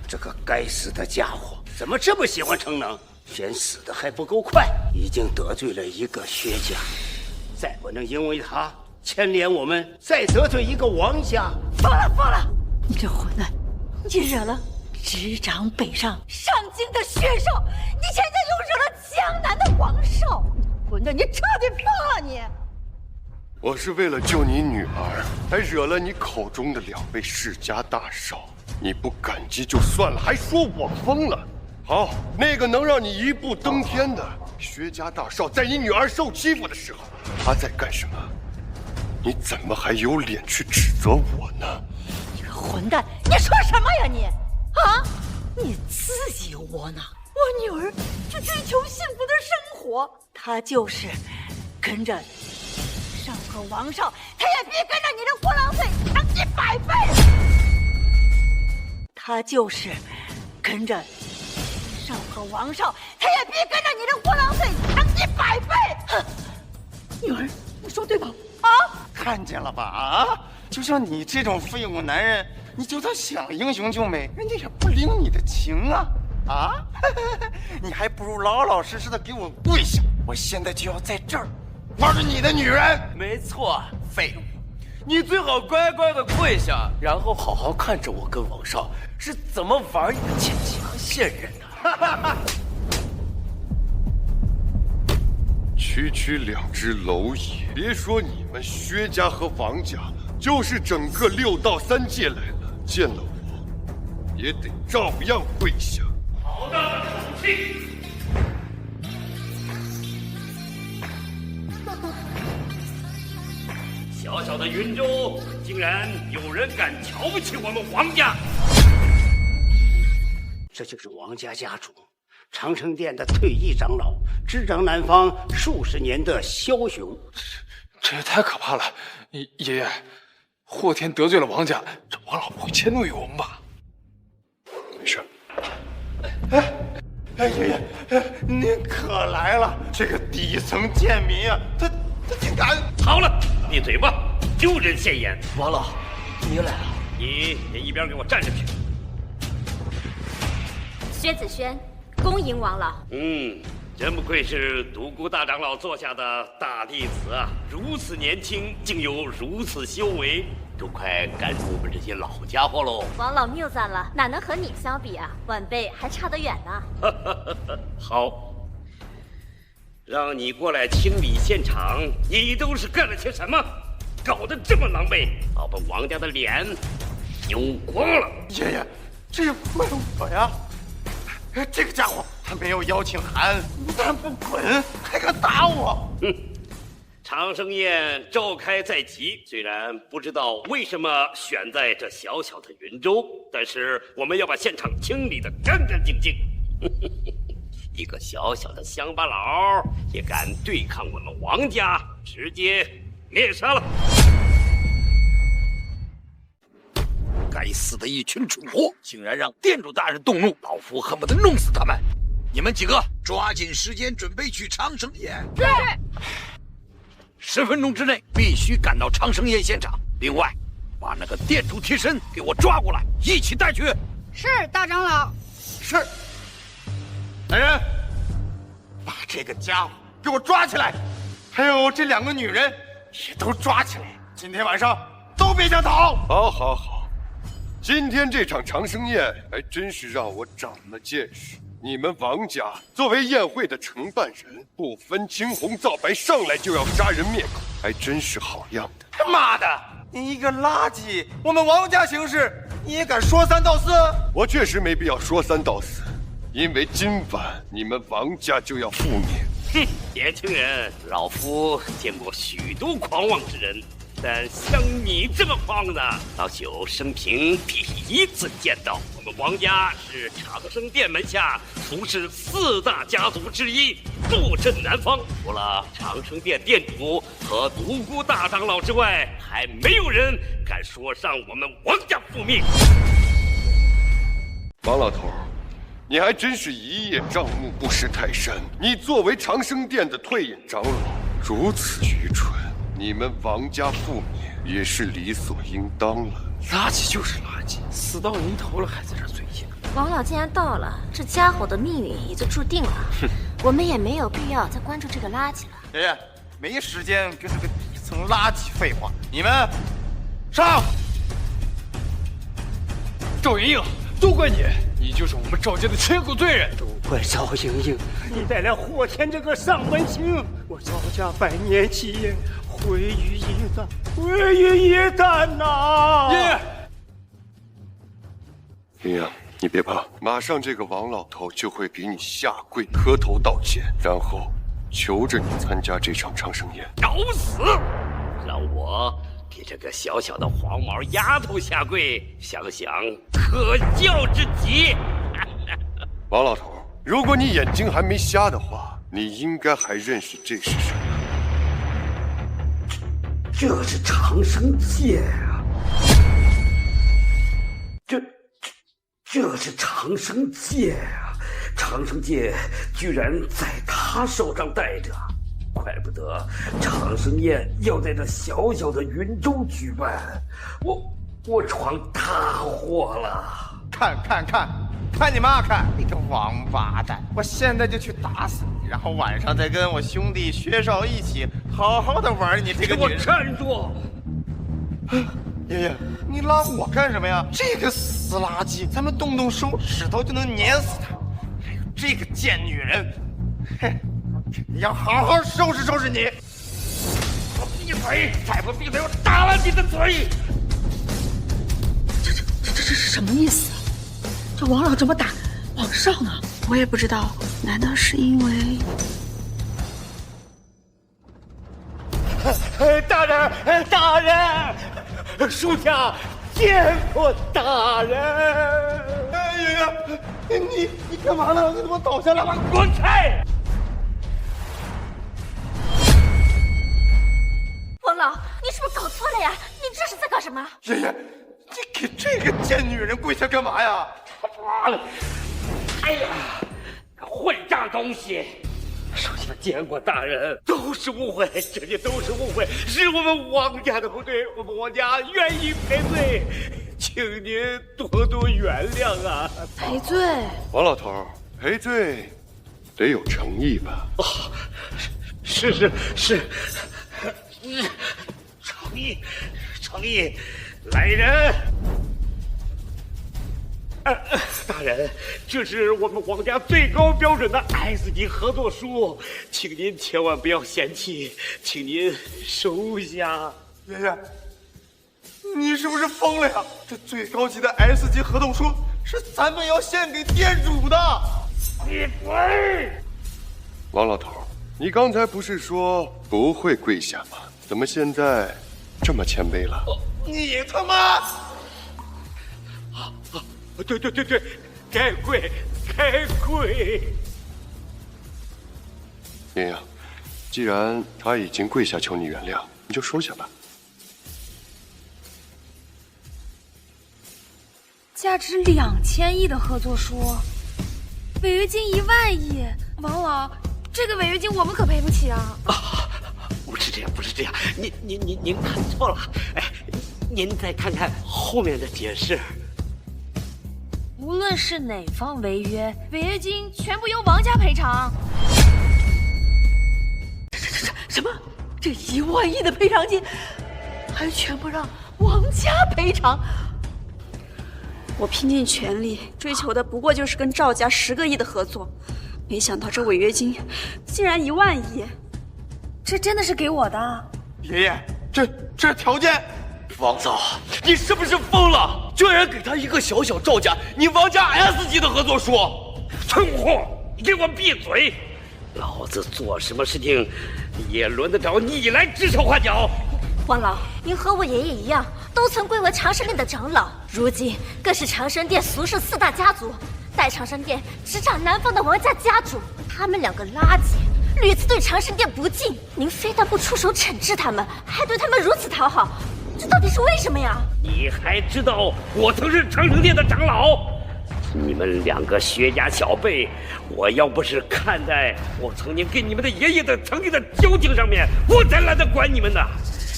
这个该死的家伙怎么这么喜欢逞能？先死的还不够快，已经得罪了一个薛家，再不能因为他牵连我们，再得罪一个王家。放了！你这混蛋，你惹了执掌北上上京的薛少，你现在又惹了江南的王少，混蛋，你彻底放了你！我是为了救你女儿，还惹了你口中的2位世家大少。你不感激就算了，还说我疯了。好，那个能让你一步登天的薛家大少，在你女儿受欺负的时候，他在干什么？你怎么还有脸去指责我呢？你个混蛋，你说什么呀你？啊，你自己窝囊！我女儿是追求幸福的生活，她就是跟着上和王少，她也比跟着你这货郎费强100倍。她就是跟着上和王少，她也比跟着你这货郎费强100倍。哼，女儿，你说对吧？啊，看见了吧？啊，就像你这种废物男人，你就算想英雄救美，人家也不领你的情啊！啊，你还不如老老实实的给我跪下！我现在就要在这儿玩着你的女人。没错，废物，你最好乖乖的跪下，然后好好看着我跟王少是怎么玩你的前妻和现任的。区区2只蝼蚁，别说你们薛家和王家了，就是整个6道3界来了，见了我也得照样跪下。好大的口气！小小的云州，竟然有人敢瞧不起我们王家！这就是王家家主，长生殿的退役长老，执掌南方数十年的枭雄。这也太可怕了！爷爷，霍天得罪了王家，这王老不会迁怒于我们吧？没事。爷爷，您可来了！这个底层贱民啊，他竟敢！好了，闭嘴吧，丢人现眼！王老，你来了，你也一边给我站着去！薛子轩，恭迎王老。真不愧是独孤大长老座下的大弟子啊！如此年轻，竟有如此修为，都快赶上我们这些老家伙喽！王老谬赞了，哪能和你相比啊？晚辈还差得远呢。好，让你过来清理现场，你都是干了些什么？搞得这么狼狈，把我们王家的脸丢光了！爷爷，这也怪我呀！这个家伙他没有邀请函，不但不滚，还敢打我！长生宴召开在即，虽然不知道为什么选在这小小的云州，但是我们要把现场清理得干干净净。一个小小的乡巴佬也敢对抗我们王家，直接灭杀了！该死的一群蠢货，竟然让店主大人动怒，老夫恨不得弄死他们！你们几个抓紧时间准备去长生宴。是。10分钟之内必须赶到长生宴现场。另外，把那个店主替身给我抓过来，一起带去。是，大长老。是。来人，把这个家伙给我抓起来，还有这2个女人也都抓起来。今天晚上都别想逃。好，今天这场长生宴还真是让我长了见识。你们王家作为宴会的承办人，不分青红皂白，上来就要杀人灭口，还真是好样的！他妈的，你一个垃圾！我们王家行事，你也敢说3道4？我确实没必要说3道4，因为今晚你们王家就要覆灭。哼，年轻人，老夫见过许多狂妄之人，但像你这么狂的，老朽生平第一次见到。我们王家是长生殿门下出世4大家族之一，坐镇南方。除了长生殿殿主和独孤大长老之外，还没有人敢说上我们王家覆灭。王老头，你还真是一叶障目，不识泰山。你作为长生殿的退隐长老，如此愚蠢，你们王家覆灭也是理所应当了。垃圾就是垃圾，死到临头了还在这嘴硬。王老既然到了，这家伙的命运也就注定了。我们也没有必要再关注这个垃圾了。爷爷，没时间跟这个底层垃圾废话。你们上！赵莹莹，都怪你，你就是我们赵家的千古罪人。都怪赵莹莹，你带来霍天这个上门星，我赵家100年基业毁于一旦，毁于一旦呐！莹莹，你别怕，马上这个王老头就会给你下跪磕头道歉，然后求着你参加这场长生宴。找死！让我给这个小小的黄毛丫头下跪，想想可笑之极。王老头，如果你眼睛还没瞎的话，你应该还认识这是什么？这是长生剑啊！这是长生剑啊！长生剑居然在他手上戴着，怪不得长生宴要在这小小的云州举办，我闯大祸了！看你妈看！你个王八蛋！我现在就去打死你，然后晚上再跟我兄弟薛少一起好好的玩你这个女人。给我站住！爷爷，你拉我干什么呀？这个死垃圾，咱们动动手指头就能碾死他。还有这个贱女人，哼，要好好收拾收拾你！闭嘴！再不闭嘴，我打了你的嘴！这是什么意思？这王老这么打王少呢？我也不知道，难道是因为……大人，属下见过大人。爷爷，你干嘛呢？你怎么倒下了？滚开！王老，你是不是搞错了呀？你这是在干什么？爷爷，你给这个贱女人跪下干嘛呀？哎呀，混账东西！属下见过大人，都是误会，这些都是误会，是我们王家的不对，我们王家愿意赔罪，请您多多原谅啊！赔罪？王老头，赔罪得有诚意吧？哦，是，诚意，来人！大人，这是我们王家最高标准的 S 级合作书，请您千万不要嫌弃，请您收下。爷爷，你是不是疯了呀？这最高级的 S 级合同书是咱们要献给店主的。闭嘴！王老头，你刚才不是说不会跪下吗？怎么现在这么谦卑了？你他妈！对，该跪。爷爷，既然他已经跪下求你原谅，你就收下吧。价值2000亿的合作书，违约金1万亿，王老，这个违约金我们可赔不起啊！不是这样，您看错了，哎，您再看看后面的解释。无论是哪方违约，违约金全部由王家赔偿。什么？这1万亿的赔偿金，还全部让王家赔偿？我拼尽全力追求的不过就是跟赵家10个亿的合作，没想到这违约金竟然1万亿，这真的是给我的？爷爷，这条件。王嫂，你是不是疯了？居然给他一个小小赵家，你王家 S 级的合作书！蠢货，你给我闭嘴！老子做什么事情，也轮得着你来指手画脚？王老，您和我爷爷一样，都曾贵为长生殿的长老，如今更是长生殿俗世4大家族，代长生殿执掌南方的王家家主。他们2个垃圾，屡次对长生殿不敬，您非但不出手惩治他们，还对他们如此讨好。这到底是为什么呀？你还知道我曾是长生殿的长老？你们2个薛家小辈，我要不是看在我曾经跟你们的爷爷的曾经的交情上面，我才懒得管你们呢。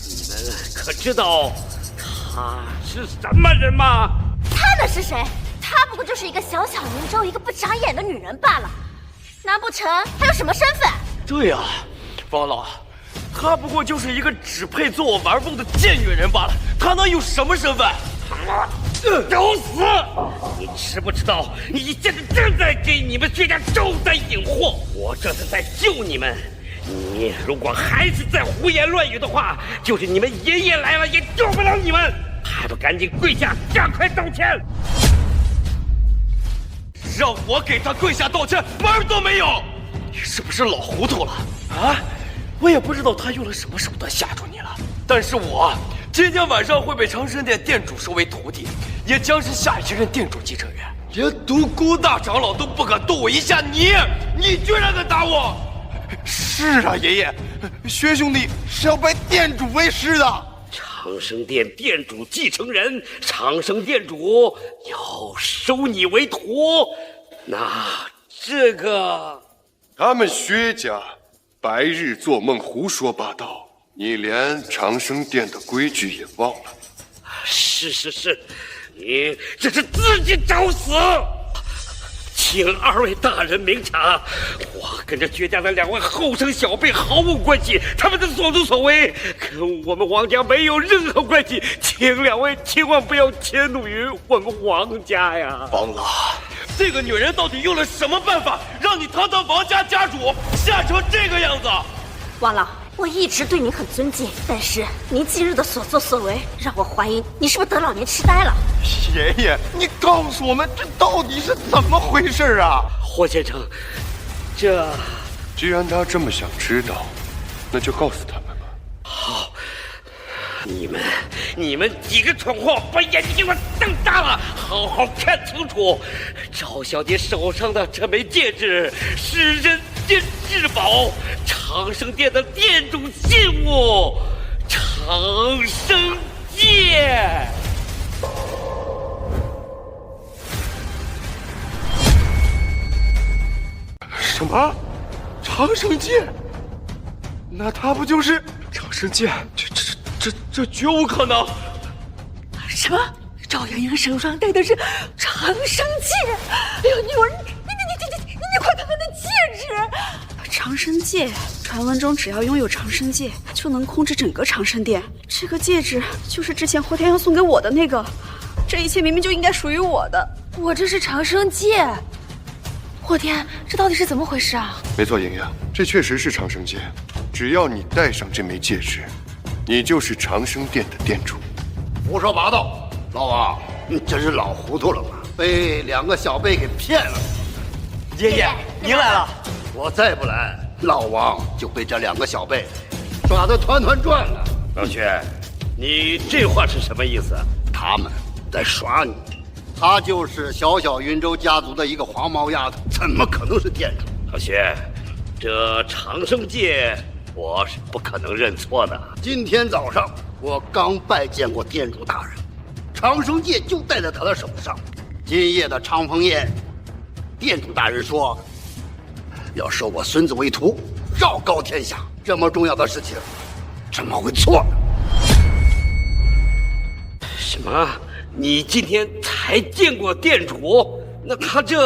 你们可知道他是什么人吗？他那是谁？他不过就是一个小小云州一个不长眼的女人罢了，难不成还有什么身份？对呀，王老。她不过就是一个只配做我玩凤的贱女人罢了，她能有什么身份？找死！你知不知道，你现在正在给你们薛家招灾引祸？我这是在救你们。你如果还是再胡言乱语的话，就是你们爷爷来了也救不了你们。还不赶紧跪下，加快道歉！让我给他跪下道歉，门儿都没有！你是不是老糊涂了啊？我也不知道他用了什么手段吓住你了，但是我今天晚上会被长生殿殿主收为徒弟，也将是下一任殿主继承人。连独孤大长老都不敢动我一下，你居然敢打我！是啊，爷爷，薛兄弟是要拜殿主为师的。长生殿殿主继承人，长生殿主要收你为徒，那这个……他们薛家白日做梦胡说八道，你连长生殿的规矩也忘了。是，你这是自己找死！请2位大人明察，我跟着薛家的2位后生小辈毫无关系，他们的所作所为跟我们王家没有任何关系，请2位千万不要迁怒于我们王家呀！王老，这个女人到底用了什么办法，让你堂堂王家家主吓成这个样子？王老，我一直对你很尊敬，但是您今日的所作所为，让我怀疑你是不是得老年痴呆了？爷爷，你告诉我们这到底是怎么回事啊？霍先生，这……既然他这么想知道，那就告诉他们吧。好，你们几个蠢货，把眼睛给我瞪大了，好好看清楚，赵小姐手上的这枚戒指是人间至宝，长生殿的殿主信物，长生戒。什么？长生戒？那他不就是长生戒？这绝无可能！什么？赵莹莹手上戴的是长生戒？哎呦，女儿，你快看看那戒指！长生戒，传闻中只要拥有长生戒，就能控制整个长生殿。这个戒指就是之前霍天要送给我的那个，这一切明明就应该属于我的。我这是长生戒。霍天，这到底是怎么回事啊？没错，莹莹，这确实是长生戒。只要你戴上这枚戒指，你就是长生殿的殿主。胡说八道！老王，你真是老糊涂了吧？被2个小辈给骗了。爷爷，您来了。我再不来，老王就被这2个小辈耍得团团转了。老薛，你这话是什么意思？他们在耍你。他就是小小云州家族的一个黄毛丫头，怎么可能是殿主？老薛，这长生戒我是不可能认错的。今天早上我刚拜见过殿主大人，长生戒就戴在他的手上。今夜的长风宴，殿主大人说要收我孙子为徒，昭告天下。这么重要的事情，怎么会错呢？什么？你今天才见过殿主？那他这……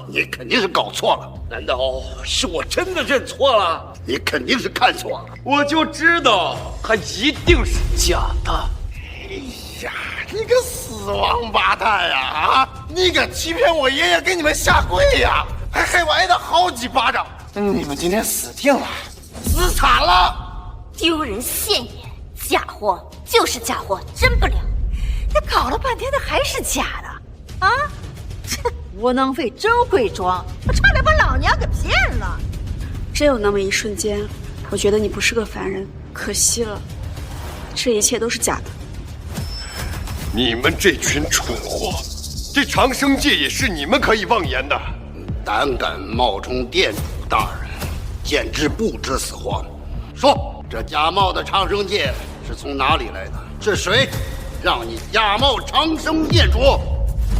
你肯定是搞错了。难道是我真的认错了？你肯定是看错了。我就知道他一定是假的。哎呀，你个死王八蛋呀！啊，你敢欺骗我爷爷给你们下跪呀？还害我挨了好几巴掌。你们今天死定了，死惨了！丢人现眼，假货就是假货，真不了。这搞了半天的还是假的啊！这窝囊废真会装，我差点把老娘给骗了。真有那么一瞬间，我觉得你不是个凡人，可惜了，这一切都是假的。你们这群蠢货，这长生戒也是你们可以妄言的。胆敢冒充殿主大人，简直不知死活！说，这假冒的长生戒是从哪里来的？是谁让你假冒长生殿主？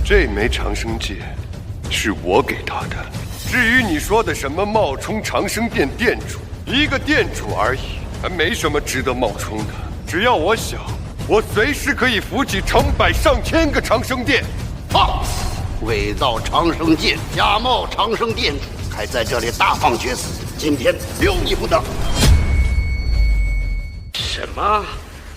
这枚长生戒是我给他的。至于你说的什么冒充长生殿殿主，一个殿主而已，还没什么值得冒充的。只要我想，我随时可以扶起成百上千个长生殿。伪造长生戒，假冒长生殿主，还在这里大放厥词，今天留你不得。什么？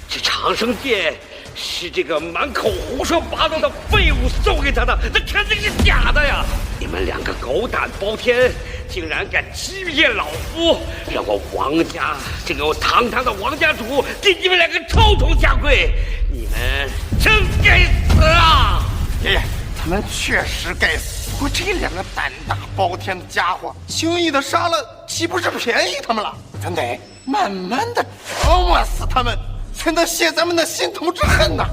这长生戒是这个满口胡说八道的废物送给他的，那肯定是假的呀！你们2个狗胆包天，竟然敢欺骗老夫，让我王家这个堂堂的王家主给你们2个臭虫下跪，你们真该死啊！爷爷，他们确实该死。我这两个胆大包天的家伙，轻易的杀了，岂不是便宜他们了？咱得慢慢的折磨死他们，才能泄咱们的心头之恨呐。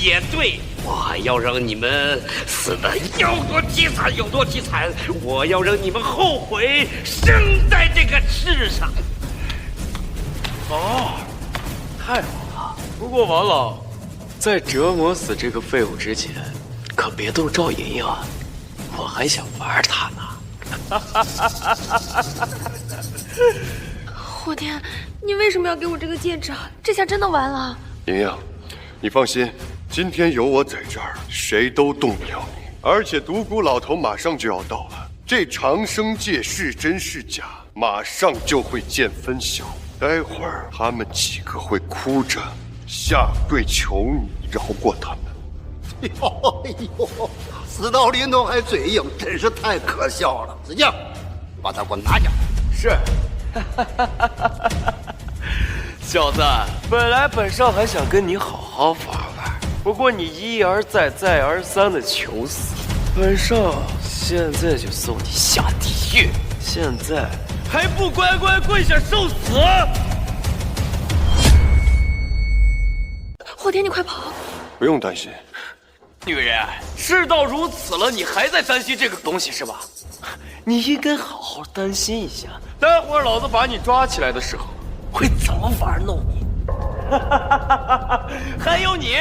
也对，我要让你们死的有多凄惨有多凄惨，我要让你们后悔生在这个世上。哦，太好了！不过王老，在折磨死这个废物之前，可别动赵莹莹，我还想玩她呢。霍天，你为什么要给我这个戒指啊？这下真的完了。莹莹，你放心，今天有我在这儿，谁都动不了你。而且独孤老头马上就要到了，这长生戒是真是假，马上就会见分晓。待会儿他们几个会哭着下跪求你饶过他们。哎呦，死到临头还嘴硬，真是太可笑了。子敬，把他给我拿下。是。小子，本来本少还想跟你好好玩玩，不过你一而再再而三的求死，本少现在就送你下地狱。现在还不乖乖跪下受死！霍天，你快跑！不用担心。女人，事到如此了，你还在担心这个东西是吧？你应该好好担心一下，待会儿老子把你抓起来的时候，会怎么玩弄你？还有你，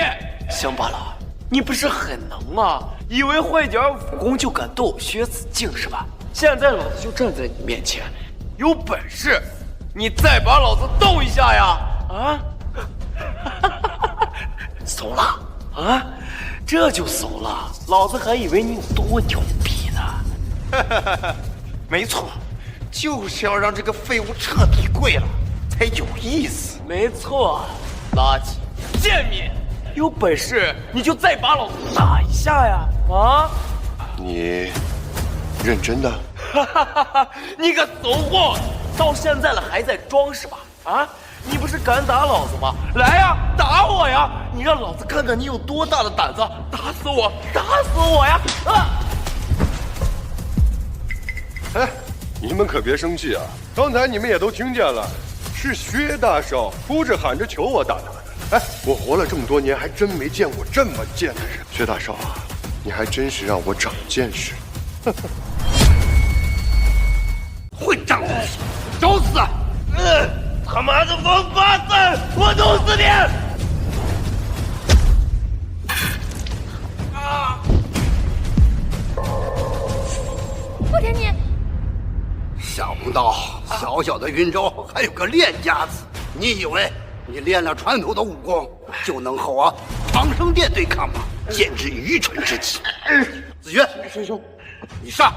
乡巴佬，你不是很能吗？以为会点武功就敢斗薛子敬是吧？现在老子就站在你面前，有本事你再把老子动一下呀！啊？怂了啊？这就怂了？老子还以为你有多牛逼呢！没错，就是要让这个废物彻底跪了，才有意思。没错，垃圾贱民，有本事你就再把老子打一下呀！啊！你认真的？你个怂货，到现在了还在装是吧？啊！你不是敢打老子吗？来呀，打我呀！你让老子看看你有多大的胆子，打死我，打死我呀！啊！哎，你们可别生气啊！刚才你们也都听见了，是薛大少哭着喊着求我打他的。哎，我活了这么多年，还真没见过这么贱的人。薛大少啊，你还真是让我长见识。混账东西，找死！他妈的王八蛋，我弄死你！霍天，你想不到小小的云州还有个练家子，你以为你练了传统的武功就能和我长生殿对抗吗？简直愚蠢至极！子轩，师兄，你上，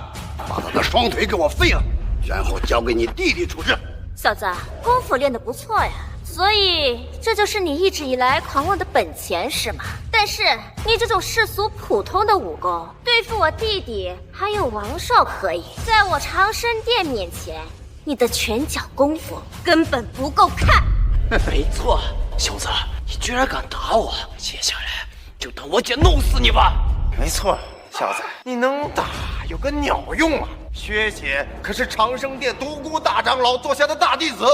把他的双腿给我废了，然后交给你弟弟处置。小子，功夫练得不错呀，所以这就是你一直以来狂妄的本钱是吗？但是你这种世俗普通的武功，对付我弟弟还有王少可以，在我长生殿面前，你的拳脚功夫根本不够看。没错，小子，你居然敢打我，接下来就等我姐弄死你吧！没错，小子，你能打有个鸟用啊！薛姐可是长生殿独孤大长老座下的大弟子，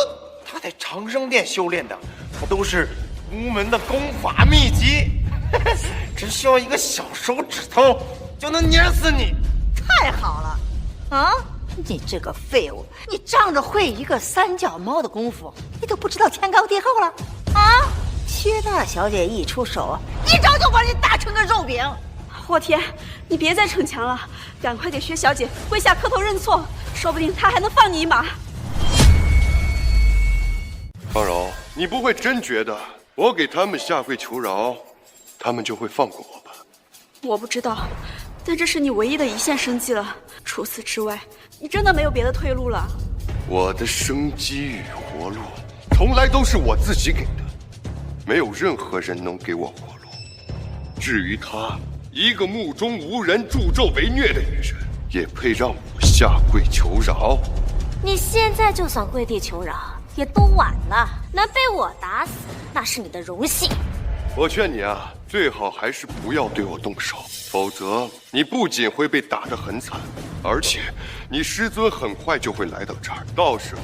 他在长生殿修炼的，可都是独门的功法秘籍，只需要一个小手指头就能碾死你。太好了，啊！你这个废物，你仗着会一个三脚猫的功夫，你都不知道天高地厚了啊！薛大小姐一出手，一招就把你打成个肉饼。霍天，你别再逞强了，赶快给薛小姐跪下磕头认错，说不定她还能放你一马。方柔，你不会真觉得我给他们下跪求饶，他们就会放过我吧？我不知道，但这是你唯一的一线生机了。除此之外，你真的没有别的退路了。我的生机与活路，从来都是我自己给的，没有任何人能给我活路。至于她，一个目中无人、助纣为虐的女人，也配让我下跪求饶？你现在就想跪地求饶，也都晚了。能被我打死，那是你的荣幸。我劝你啊，最好还是不要对我动手，否则你不仅会被打得很惨，而且你师尊很快就会来到这儿，到时候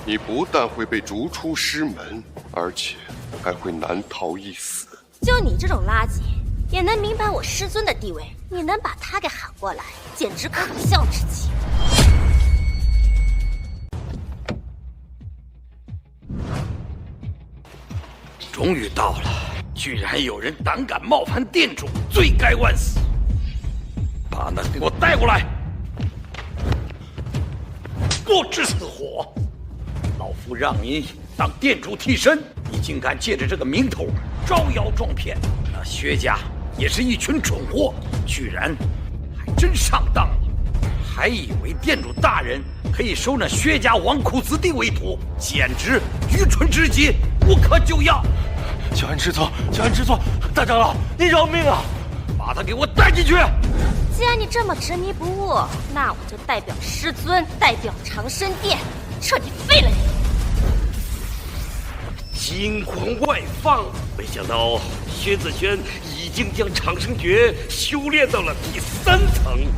你不但会被逐出师门，而且还会难逃一死。就你这种垃圾，也能明白我师尊的地位？你能把他给喊过来，简直可笑至极。终于到了，居然有人胆敢冒犯店主，罪该万死！把那给我带过来，不知死活！老夫让你当店主替身，你竟敢借着这个名头招摇撞骗！那薛家也是一群蠢货，居然还真上当了，还以为店主大人可以收那薛家纨绔子弟为徒，简直愚蠢至极，无可救药！小安知错，小安知错，大长老，你饶命啊！把他给我带进去！既然你这么执迷不悟，那我就代表师尊，代表长生殿，彻底废了你！金光外放，没想到薛子轩已经将长生诀修炼到了第3层，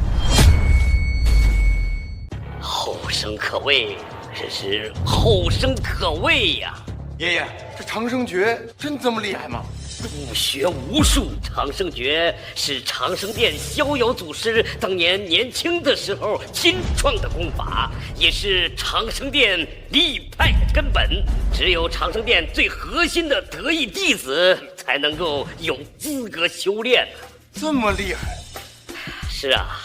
后生可畏，真是后生可畏呀！爷爷，这长生诀真这么厉害吗？不学无术，长生诀是长生殿逍遥祖师当年年轻的时候亲创的功法，也是长生殿立派的根本。只有长生殿最核心的得意弟子才能够有资格修炼。这么厉害？是啊，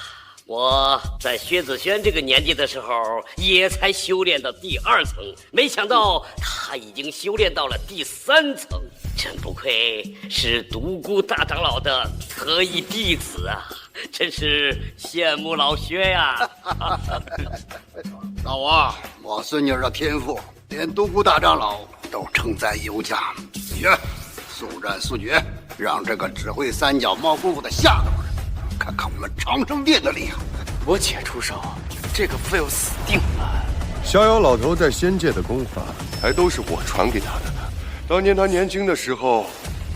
我在薛子轩这个年纪的时候也才修炼到第2层，没想到他已经修炼到了第3层。真不愧是独孤大长老的得意弟子啊，真是羡慕老薛呀！老王，我孙女的天赋，连独孤大长老都称赞有加。去，速战速决，让这个只会3脚猫功夫的下等人看看我们长生殿的厉害。我且出手，这个废物死定了。逍遥老头在仙界的功法还都是我传给他的呢。当年他年轻的时候，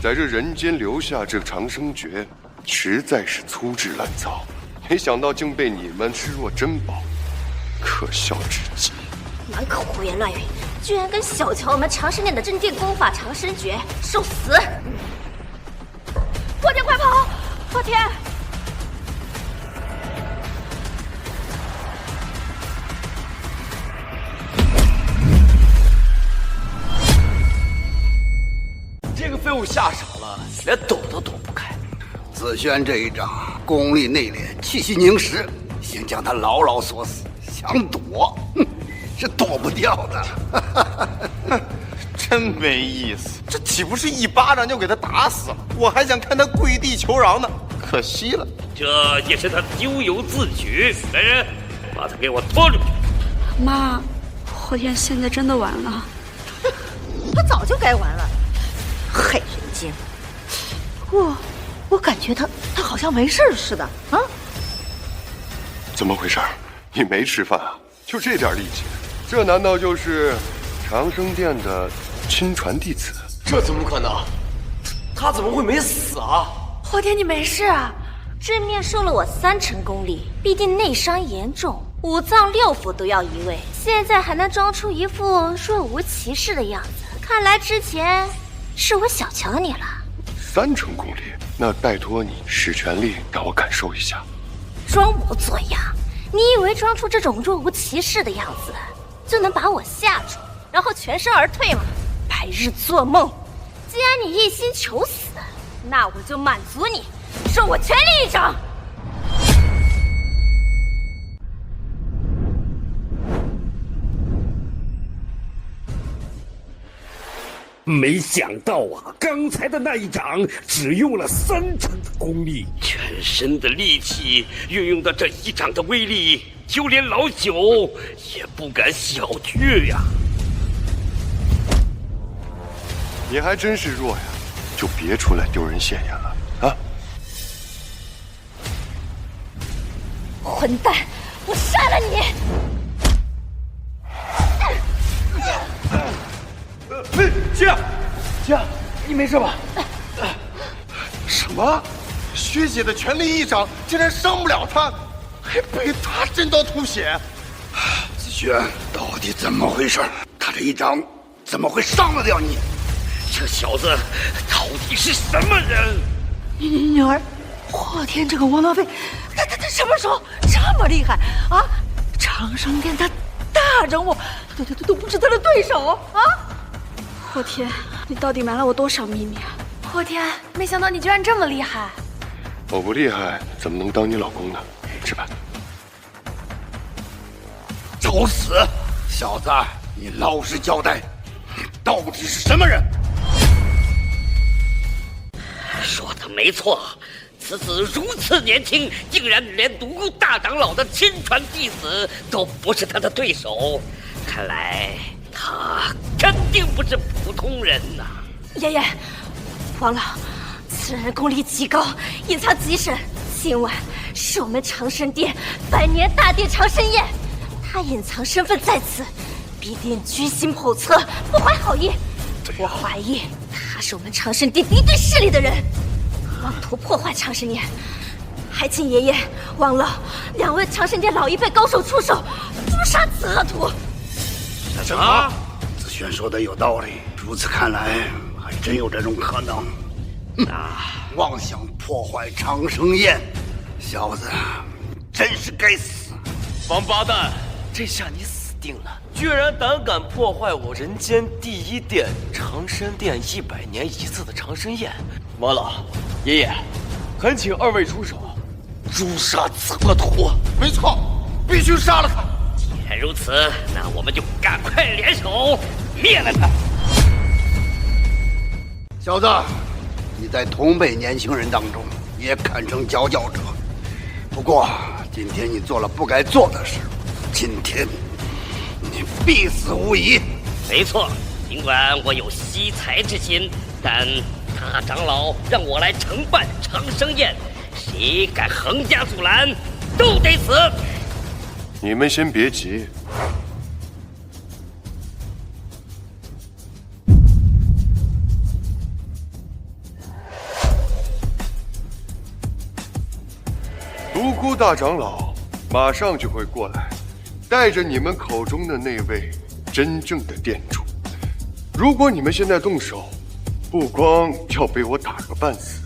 在这人间留下这长生诀，实在是粗制滥造，没想到竟被你们视若珍宝，可笑至极。满口胡言乱语，居然跟小瞧我们长生殿的镇殿功法长生诀，受死！破天，快跑！破天！这个废物吓傻了，连躲都躲不开。子轩这一掌功力内敛，气息凝实，先将他牢牢锁死。想躲，是躲不掉的。真没意思，这岂不是一巴掌就给他打死了？我还想看他跪地求饶呢，可惜了。这也是他咎由自取。来人，把他给我拖出去！妈，霍天现在真的完了。他早就该完了。害人精！我感觉他好像没事似的啊！怎么回事？你没吃饭啊？就这点力气，这难道就是长生殿的亲传弟子？这怎么可能？他怎么会没死啊？霍天，你没事啊？正面受了我3成功力，必定内伤严重，5脏6腑都要移位，现在还能装出一副若无其事的样子，看来之前是我小瞧你了。3成功力，那拜托你使全力让我感受一下。装模作样，你以为装出这种若无其事的样子就能把我吓住，然后全身而退吗？白日做梦！既然你一心求死，那我就满足你，受我全力一掌！没想到啊，刚才的那一掌只用了3成的功力，全身的力气运用到这一掌的威力，就连老九也不敢小觑呀。你还真是弱呀，就别出来丢人现眼了啊！混蛋，我杀了你！姐，你没事吧？什么？薛姐的全力一掌竟然伤不了他，还被他真刀吐血！子轩，到底怎么回事？他这一掌怎么会伤得掉你？这小子到底是什么人？女儿，破天这个窝囊废，他什么时候这么厉害啊？长生殿他大人物，都不是他的对手啊！破天，你到底瞒了我多少秘密啊？破天，没想到你居然这么厉害！我不厉害，怎么能当你老公呢？吃吧。找死！小子，你老实交代，你到底是什么人？说的没错，此子如此年轻，竟然连独孤大长老的亲传弟子都不是他的对手，看来他肯定不是普通人呐！爷爷，王老，此人功力极高，隐藏极深。今晚是我们长生殿百年大典长生宴，他隐藏身份在此，必定居心叵测，不怀好意。我怀疑他是我们长生殿敌对势力的人，妄图破坏长生宴，还请爷爷、王老两位长生殿老一辈高手出手，诛杀此恶徒。什么？子轩说的有道理，如此看来，还真有这种可能。妄想破坏长生宴，小子，真是该死！王八蛋，这下你死定了！居然胆敢破坏我人间第一殿长生殿100年一次的长生宴！王老爷爷，恳请二位出手，诛杀此恶徒！没错，必须杀了他！既然如此，那我们就赶快联手灭了他！小子，你在同辈年轻人当中也堪称佼佼者。不过今天你做了不该做的事，今天你必死无疑。没错，尽管我有惜才之心，但大长老让我来承办长生宴，谁敢横加阻拦，都得死。你们先别急。独孤大长老马上就会过来，带着你们口中的那位真正的店主。如果你们现在动手，不光要被我打个半死，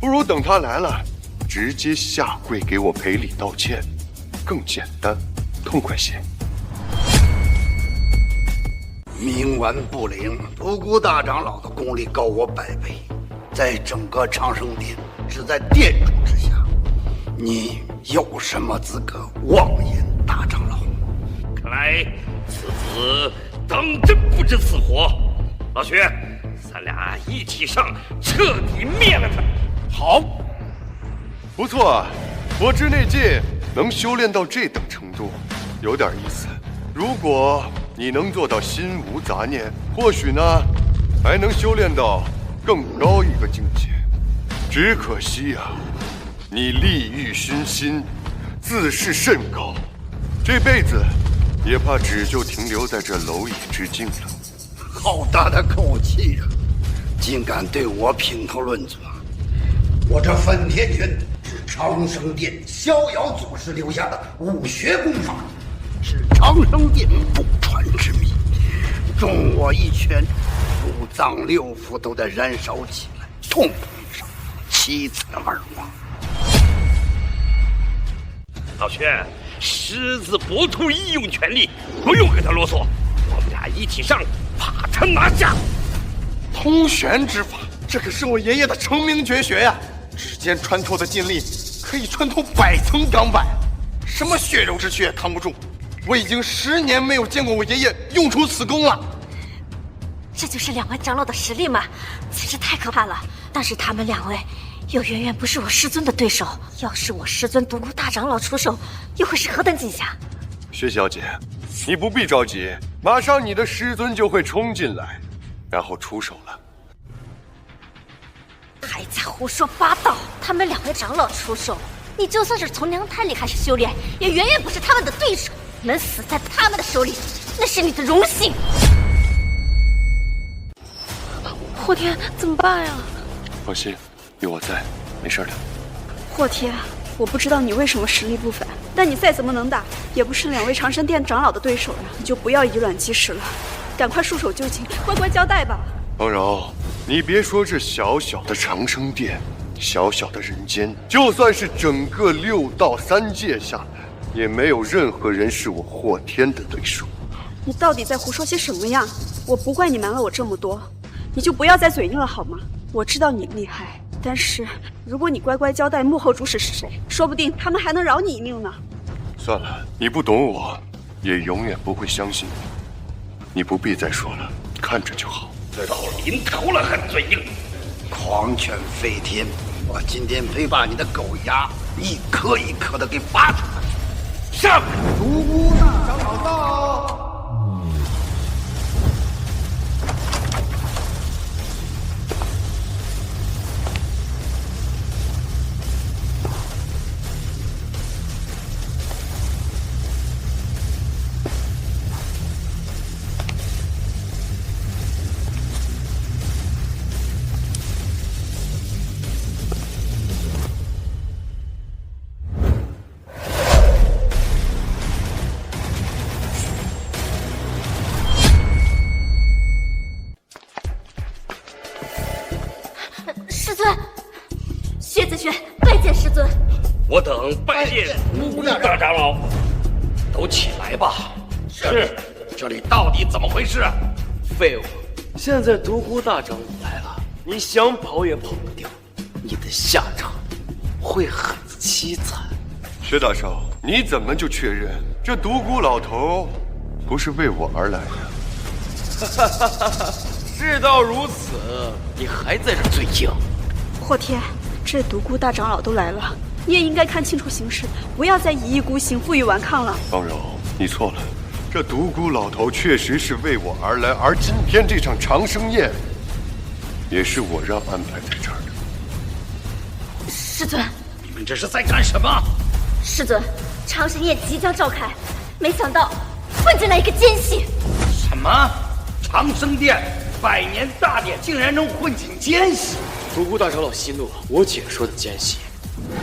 不如等他来了，直接下跪给我赔礼道歉，更简单，痛快些。冥顽不灵，独孤大长老的功力高我100倍，在整个长生殿只在殿主之下。你有什么资格妄言大长老？看来此子当真不知死活。老薛，咱俩一起上，彻底灭了他。好，不错啊，我知内劲能修炼到这等程度，有点意思。如果你能做到心无杂念，或许呢，还能修炼到更高一个境界。只可惜呀，你利欲熏心，自视甚高，这辈子也怕只就停留在这蝼蚁之境了。好大的口气啊！竟敢对我品头论足！我这phần天拳是长生殿逍遥祖师留下的武学功法，是长生殿不传之秘。中我一拳，五脏六腑都在燃烧起来，痛不欲生，七彩而亡。老薛，狮子搏兔一用全力，不用跟他啰嗦，我们俩一起上，把他拿下。通玄之法，这可是我爷爷的成名绝学呀！指尖穿透的劲力可以穿透100层钢板，什么血肉之躯也扛不住。我已经10年没有见过我爷爷用出此功了。这就是两位长老的实力吗？简直太可怕了！但是他们两位又远远不是我师尊的对手。要是我师尊独孤大长老出手，又会是何等景象？薛小姐，你不必着急，马上你的师尊就会冲进来，然后出手了。还在胡说八道！他们两位长老出手，你就算是从娘胎里开始修炼，也远远不是他们的对手。能死在他们的手里，那是你的荣幸。破天，怎么办呀？放心，有我在，没事的。霍天，我不知道你为什么实力不凡，但你再怎么能打，也不是2位长生殿长老的对手呀！你就不要以卵击石了，赶快束手就擒，乖乖交代吧。方柔，你别说这小小的长生殿，小小的人间，就算是整个6道3界下来，也没有任何人是我霍天的对手。你到底在胡说些什么呀？我不怪你瞒了我这么多，你就不要再嘴硬了好吗？我知道你厉害，但是如果你乖乖交代幕后主使是谁，说不定他们还能饶你一命呢。算了，你不懂我，也永远不会相信你。你不必再说了，看着就好。到临头了还嘴硬，狂犬飞天！我今天非把你的狗牙一颗一颗的给拔出来！上！独孤大长老到！师尊，薛子轩拜见师尊。我等拜见独孤大长老，都起来吧。是，这里到底怎么回事？废物！现在独孤大长老来了，你想跑也跑不掉，你的下场会很凄惨。薛大少，你怎么就确认这独孤老头不是为我而来的？哈哈哈哈！事到如此，你还在这嘴硬？霍天，这独孤大长老都来了，你也应该看清楚形势，不要再一意孤行、负隅顽抗了。方柔，你错了，这独孤老头确实是为我而来，而今天这场长生宴，也是我让安排在这儿的。师尊，你们这是在干什么？师尊，长生宴即将召开，没想到混进来一个奸细。什么？长生殿100年大典竟然能混进奸细？独孤大长老息怒了，我姐说的奸细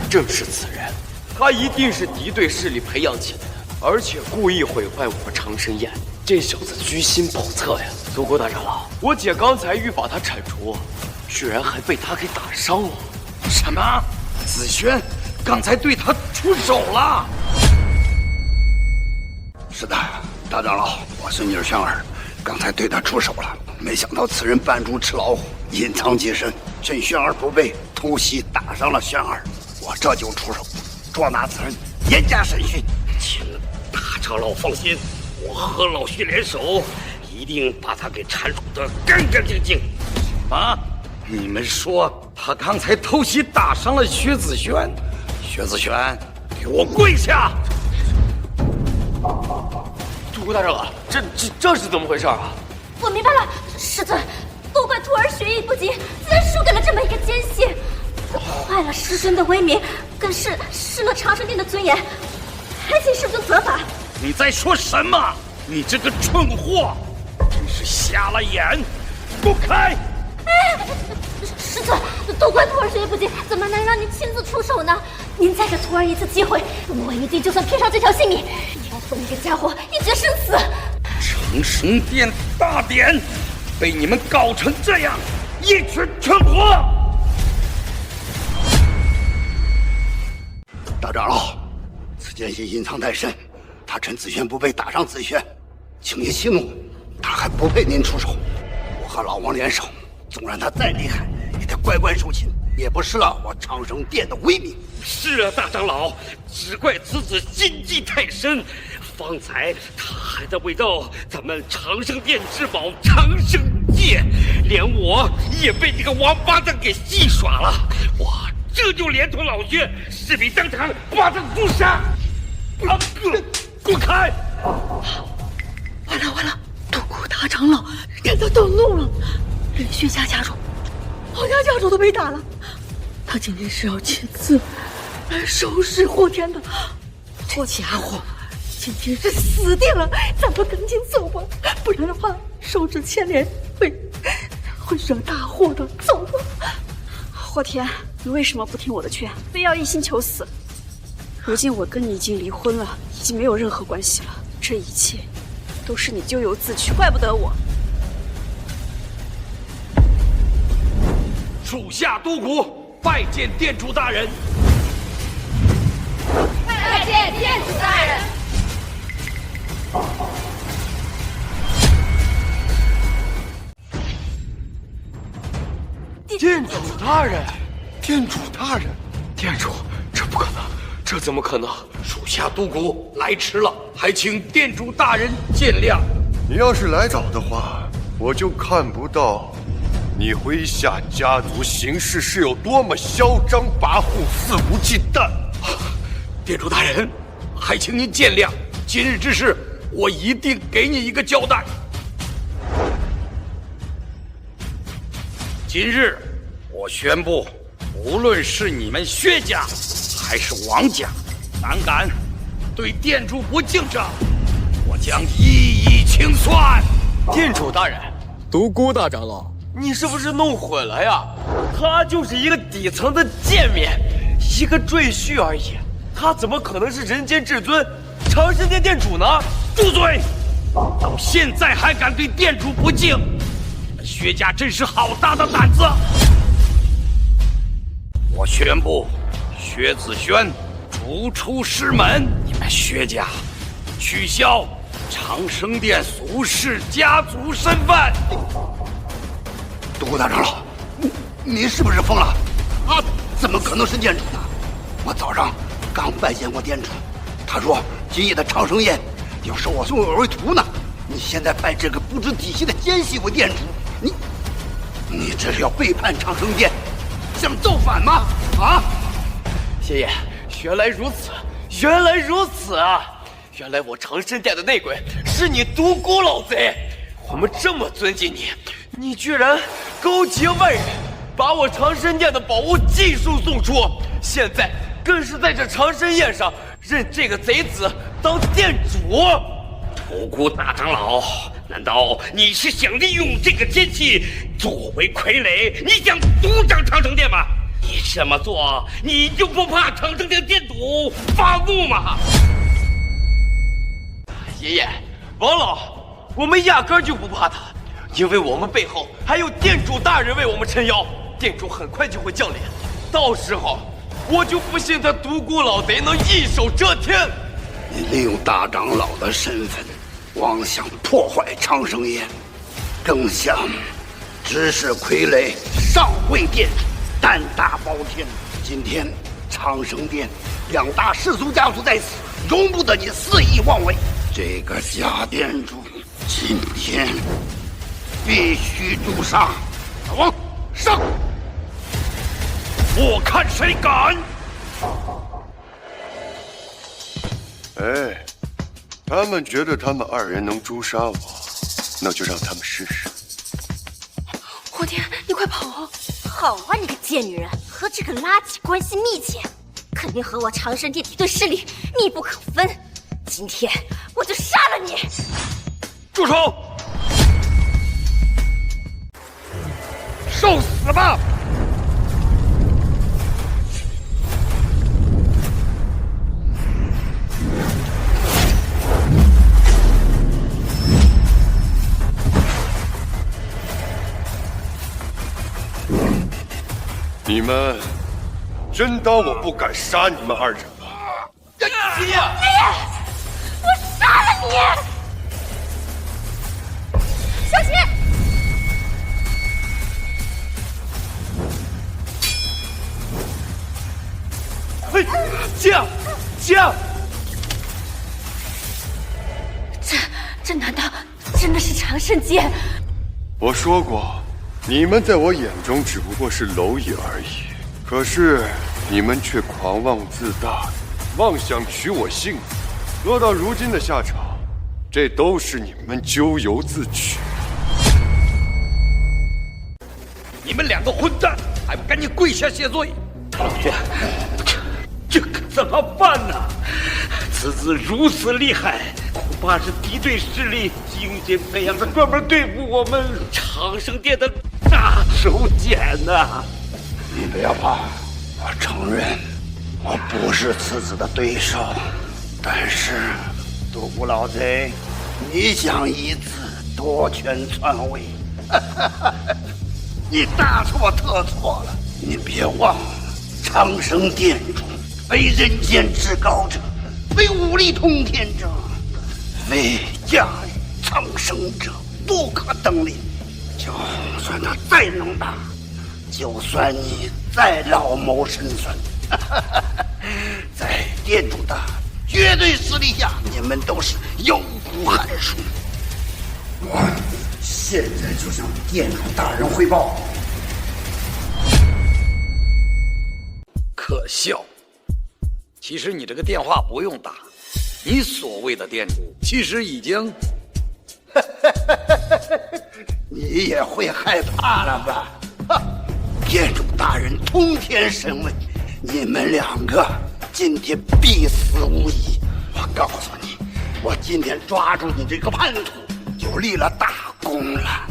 正是此人，他一定是敌对势力培养起来的，而且故意毁坏我们长生宴。这小子居心叵测呀！独孤大长老，我姐刚才欲把他铲除，居然还被他给打伤了。什么？子轩刚才对他出手了？是的，大长老，我孙女萱儿刚才对他出手了，没想到此人扮猪吃老虎，隐藏极深，趁萱儿不备，偷袭打伤了萱儿。我这就出手，捉拿此人，严加审讯。请大长老放心，我和老薛联手，一定把他给铲除得干干净净。啊！你们说他刚才偷袭打伤了薛子轩？薛子轩，给我跪下！独孤大长老，这是怎么回事啊？我明白了，师尊，都怪徒儿学艺不精，竟然输给了这么一个奸细，坏了师尊的威名，更是失了长生殿的尊严，还请师尊责罚。你在说什么？你这个蠢货，真是瞎了眼！滚开！哎，师尊，都怪徒儿学艺不精，怎么能让您亲自出手呢？您再给徒儿一次机会，我一定就算拼上这条性命，也要和那个家伙一决生死。长生殿大典被你们搞成这样，一群蠢货！大长老，此奸细隐藏太深，他趁子轩不备打伤子轩，请您息怒，他还不配您出手。我和老王联手，纵然他再厉害，也得乖乖受擒，也不失了我长生殿的威名。是啊，大长老，只怪此子心机太深。方才他还在伪造咱们长生殿之宝长生戒，连我也被这个王八蛋给戏耍了。我这就连同老薛势必当场把他诛杀。滚开！完了，独孤大长老真的动怒了，连薛家家主、郝家家主都被打了，他今天是要亲自来收拾霍天的。这家伙今天是死定了，咱们赶紧走吧，不然的话受制牵连会惹大祸的。走吧。霍天，你为什么不听我的劝，非要一心求死？如今我跟你已经离婚了，已经没有任何关系了，这一切都是你咎由自取，怪不得我。属下都谷拜见店主大人。拜见店主大人。店主大人，店主大人，店主，这不可能，这怎么可能？属下都谷来迟了，还请店主大人见谅。你要是来早的话，我就看不到你麾下家族行事是有多么嚣张跋扈、肆无忌惮。店主大人，还请您见谅。今日之事，我一定给你一个交代。今日，我宣布，无论是你们薛家，还是王家，胆敢对店主不敬者，我将一一清算。店主大人，独孤大长老，你是不是弄混了呀？他就是一个底层的贱民，一个赘婿而已，他怎么可能是人间至尊长生殿店主呢？住嘴！到现在还敢对店主不敬，薛家真是好大的胆子！我宣布，薛子轩逐出师门，你们薛家取消长生殿俗世家族身份。独孤大长老，您是不是疯了？啊，怎么可能是店主呢？我早上刚拜见过店主，他说今夜的长生宴要收我为徒呢。你现在拜这个不知底细的奸细为店主，你这是要背叛长生殿，想造反吗？啊！爷爷，原来如此，原来如此啊！原来我长生殿的内鬼是你独孤老贼！我们这么尊敬你，你居然勾结外人，把我长生殿的宝物尽数送出，现在更是在这长生宴上认这个贼子当店主！独孤大长老，难道你是想利用这个奸细作为傀儡？你想独掌长生殿吗？你这么做，你就不怕长生殿店主发怒吗？爷爷，王老，我们压根就不怕他，因为我们背后还有店主大人为我们撑腰，店主很快就会降临，到时候我就不信他独孤老贼能一手遮天。你利用大长老的身份，妄想破坏长生宴，更想指使傀儡上会店主，胆大包天。今天长生殿两大世俗家族在此，容不得你肆意妄为。这个假店主今天必须诛杀！老王，上！我看谁敢！哎，他们觉得他们二人能诛杀我，那就让他们试试。霍天，你快跑啊！好啊，你个贱女人，和这个垃圾关系密切，肯定和我长生殿敌对势力密不可分。今天我就杀了你！住手！受死吧！你们真当我不敢杀你们二人吗？爷爷，我杀了你！小心！嘿，驾！这难道真的是长生剑？我说过，你们在我眼中只不过是蝼蚁而已，可是你们却狂妄自大，妄想取我性命，落到如今的下场，这都是你们咎由自取。你们两个混蛋，还不赶紧跪下谢罪！这可怎么办呢？此子如此厉害，恐怕是敌对势力精心培养的，专门对付我们长生殿的杀手锏呐！你不要怕，我承认我不是此子的对手，但是独孤老贼，你想以此夺权篡位，你大错特错了。你别忘了，长生殿主为人间至高者，为武力通天者，为驾驭苍生者，不可登临。就算他再能打，就算你再老谋深算，在殿主的绝对实力下，你们都是有骨寒暑。我现在就向殿主大人汇报。可笑！其实你这个电话不用打，你所谓的殿主其实已经……你也会害怕了吧？殿主大人通天神位，你们两个今天必死无疑。我告诉你，我今天抓住你这个叛徒，就立了大功了。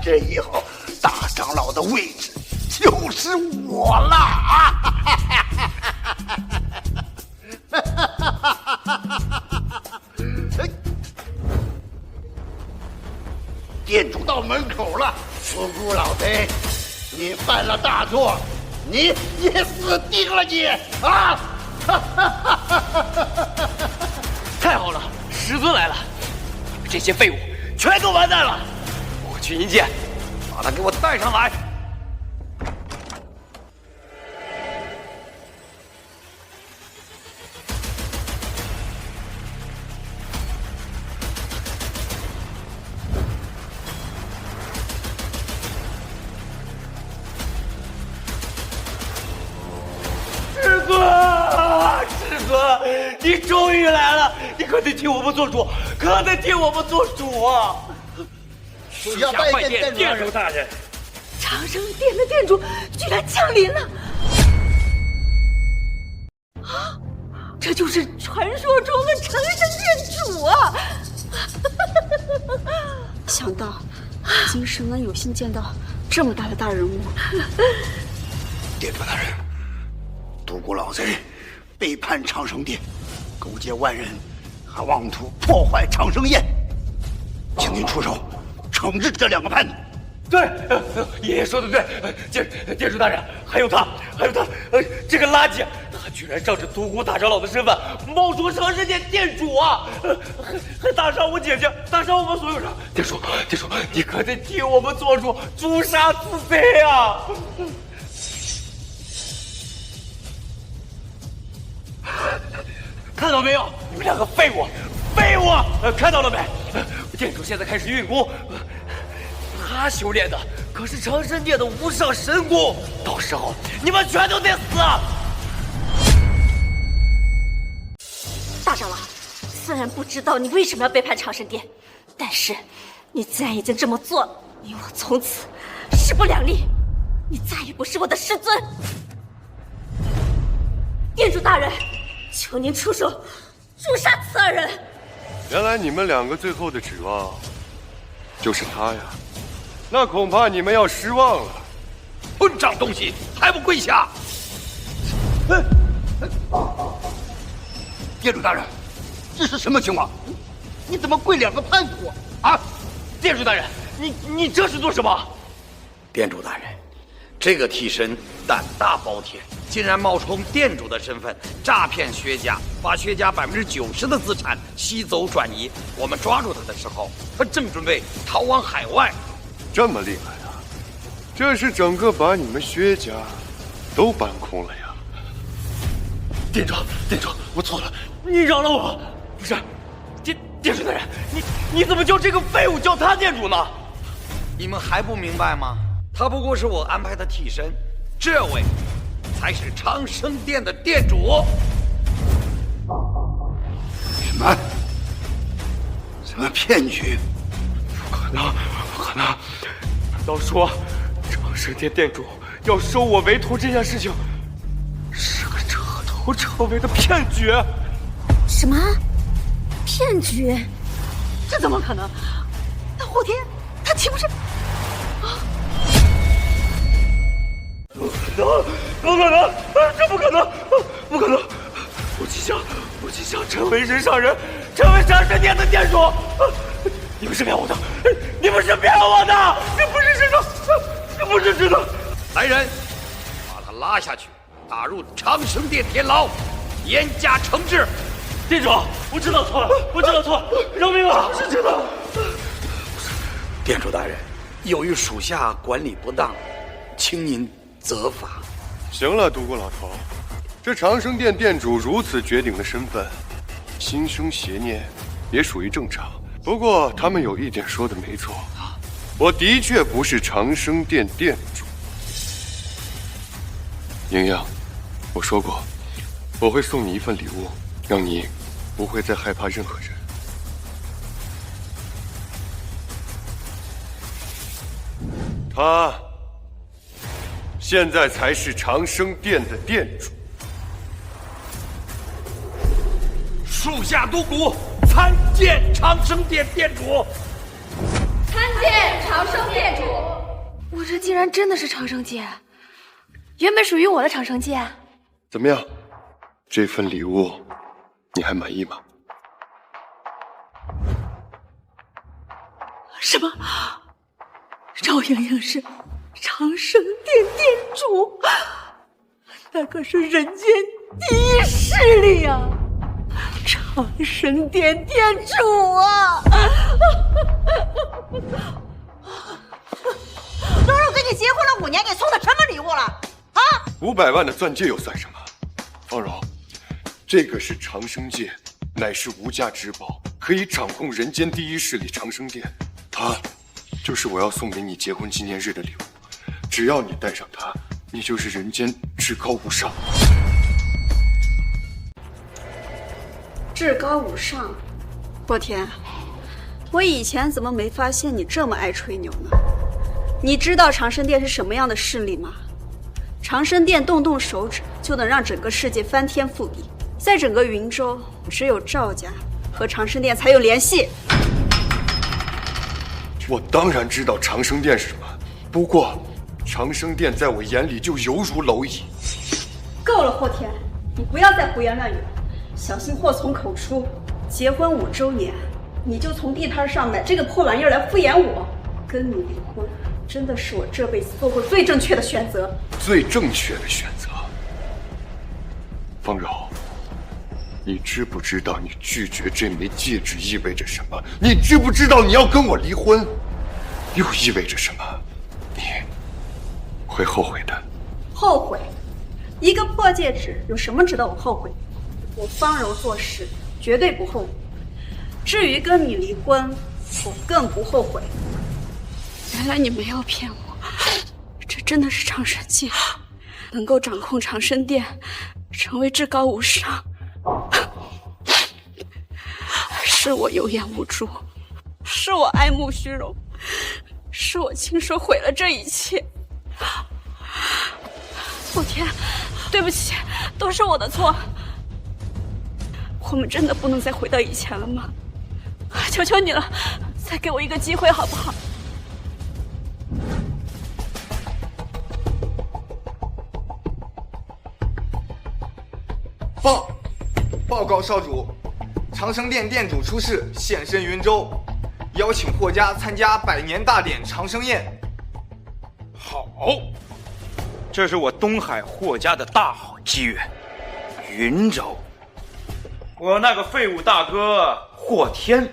这以后大长老的位置就是我了啊！店主到门口了，独孤老贼，你犯了大错，你死定了你啊！太好了，师尊来了，这些废物全都完蛋了！我去迎接，把他给我带上来。你终于来了！你可得替我们做主，可得替我们做主啊！属下拜见殿主大人。长生殿的殿主居然降临了！啊，这就是传说中的长生殿主啊！想到今生能有幸见到这么大的大人物，殿主大人，独孤老贼背叛长生殿，勾结外人，还妄图破坏长生宴，请您出手惩治这两个叛徒。对，爷爷说的对，殿主大人，还有他，这个垃圾，他居然仗着独孤大长老的身份冒充长生殿殿主啊，还打伤我姐姐，打伤我们所有人。殿主，你可得替我们做主，诛杀此贼啊！看到没有，你们两个废物！看到了没？殿主现在开始运功，他修炼的可是长生殿的无上神功，到时候你们全都得死！大长老，虽然不知道你为什么要背叛长生殿，但是你既然已经这么做了，你我从此势不两立，你再也不是我的师尊。殿主大人，求您出手诛杀此二人。原来你们两个最后的指望就是他呀，那恐怕你们要失望了。混账东西，还不跪下！殿主大人，这是什么情况？你怎么跪两个叛徒啊？殿主大人，你这是做什么？殿主大人，这个替身胆大包天，竟然冒充店主的身份诈骗薛家，把薛家90%的资产吸走转移。我们抓住他的时候，他正准备逃往海外。这么厉害啊！这是整个把你们薛家都搬空了呀！店主，我错了，你饶了我！不是，店主大人，你怎么叫这个废物叫他店主呢？你们还不明白吗？他不过是我安排的替身，这位才是长生殿的殿主。什么骗局？不可能！难道说长生殿殿主要收我为徒这件事情是个彻头彻尾的骗局？什么骗局？这怎么可能？那后天他岂不是……能，不可能，这不可能，不可能！我即将成为人上人，成为长生殿的殿主。你们是骗我的，你们是骗我的，这不是真的，这不是真的。来人，把他拉下去，打入长生殿天牢，严加惩治。殿主，我知道错了，我知道错了，饶命啊！是真的。殿主大人，由于属下管理不当，请您责罚。行了，独孤老头，这长生殿殿主如此绝顶的身份，心生邪念也属于正常。不过他们有一点说的没错，我的确不是长生殿殿主。莹莹，我说过，我会送你一份礼物，让你不会再害怕任何人。他现在才是长生殿的殿主。属下独孤参见长生殿殿主。参见长生殿主。我这竟然真的是长生剑，原本属于我的长生剑。怎么样？这份礼物你还满意吗？什么？赵莹莹是长生殿殿主，那可是人间第一势力呀！长生殿殿主啊！蓉蓉跟你结婚了5年，你送她什么礼物了？啊？500万的钻戒又算什么？方柔，这个是长生戒，乃是无价之宝，可以掌控人间第一势力长生殿。它就是我要送给你结婚纪念日的礼物，只要你戴上它，你就是人间至高无上。至高无上，霍天，我以前怎么没发现你这么爱吹牛呢？你知道长生殿是什么样的势力吗？长生殿动动手指就能让整个世界翻天覆地，在整个云州，只有赵家和长生殿才有联系。我当然知道长生殿是什么，不过长生殿在我眼里就犹如蝼蚁。够了，霍天，你不要再胡言乱语了，小心祸从口出。结婚5周年，你就从地摊上买这个破玩意儿来敷衍我？跟你离婚，真的是我这辈子做过最正确的选择。最正确的选择。方柔，你知不知道你拒绝这枚戒指意味着什么？你知不知道你要跟我离婚，又意味着什么？你会后悔的。后悔？一个破戒指有什么值得我后悔？我方柔做事绝对不后悔。至于跟你离婚，我更不后悔。原来你没有骗我，这真的是长生戒，能够掌控长生殿，成为至高无上。是我有眼无珠，是我爱慕虚荣，是我亲手毁了这一切。后天，对不起，都是我的错。我们真的不能再回到以前了吗？求求你了，再给我一个机会好不好？报告少主，长生殿殿主出世，现身云州，邀请霍家参加100年大典长生宴。好，这是我东海霍家的大好机缘。云州，我那个废物大哥霍天，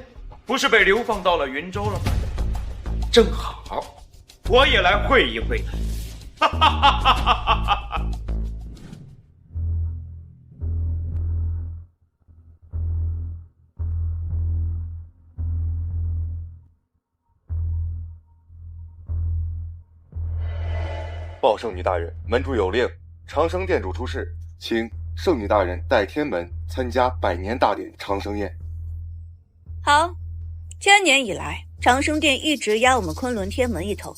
不是被流放到了云州了吗？正好，我也来会一会他。哈哈哈哈哈哈！报圣女大人，门主有令，长生殿主出世，请圣女大人带天门参加100年大典长生宴。好，1000年以来，长生殿一直压我们昆仑天门一头。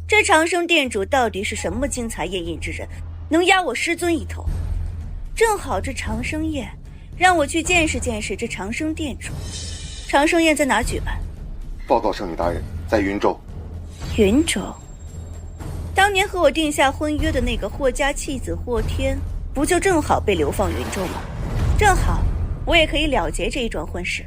这长生殿主到底是什么精彩艳艳之人，能压我师尊一头？正好这长生宴，让我去见识见识这长生殿主。长生宴在哪举办？报告圣女大人，在云州。云州。当当年和我定下婚约的那个霍家弃子霍天，不就正好被流放云州吗？正好，我也可以了结这一桩婚事。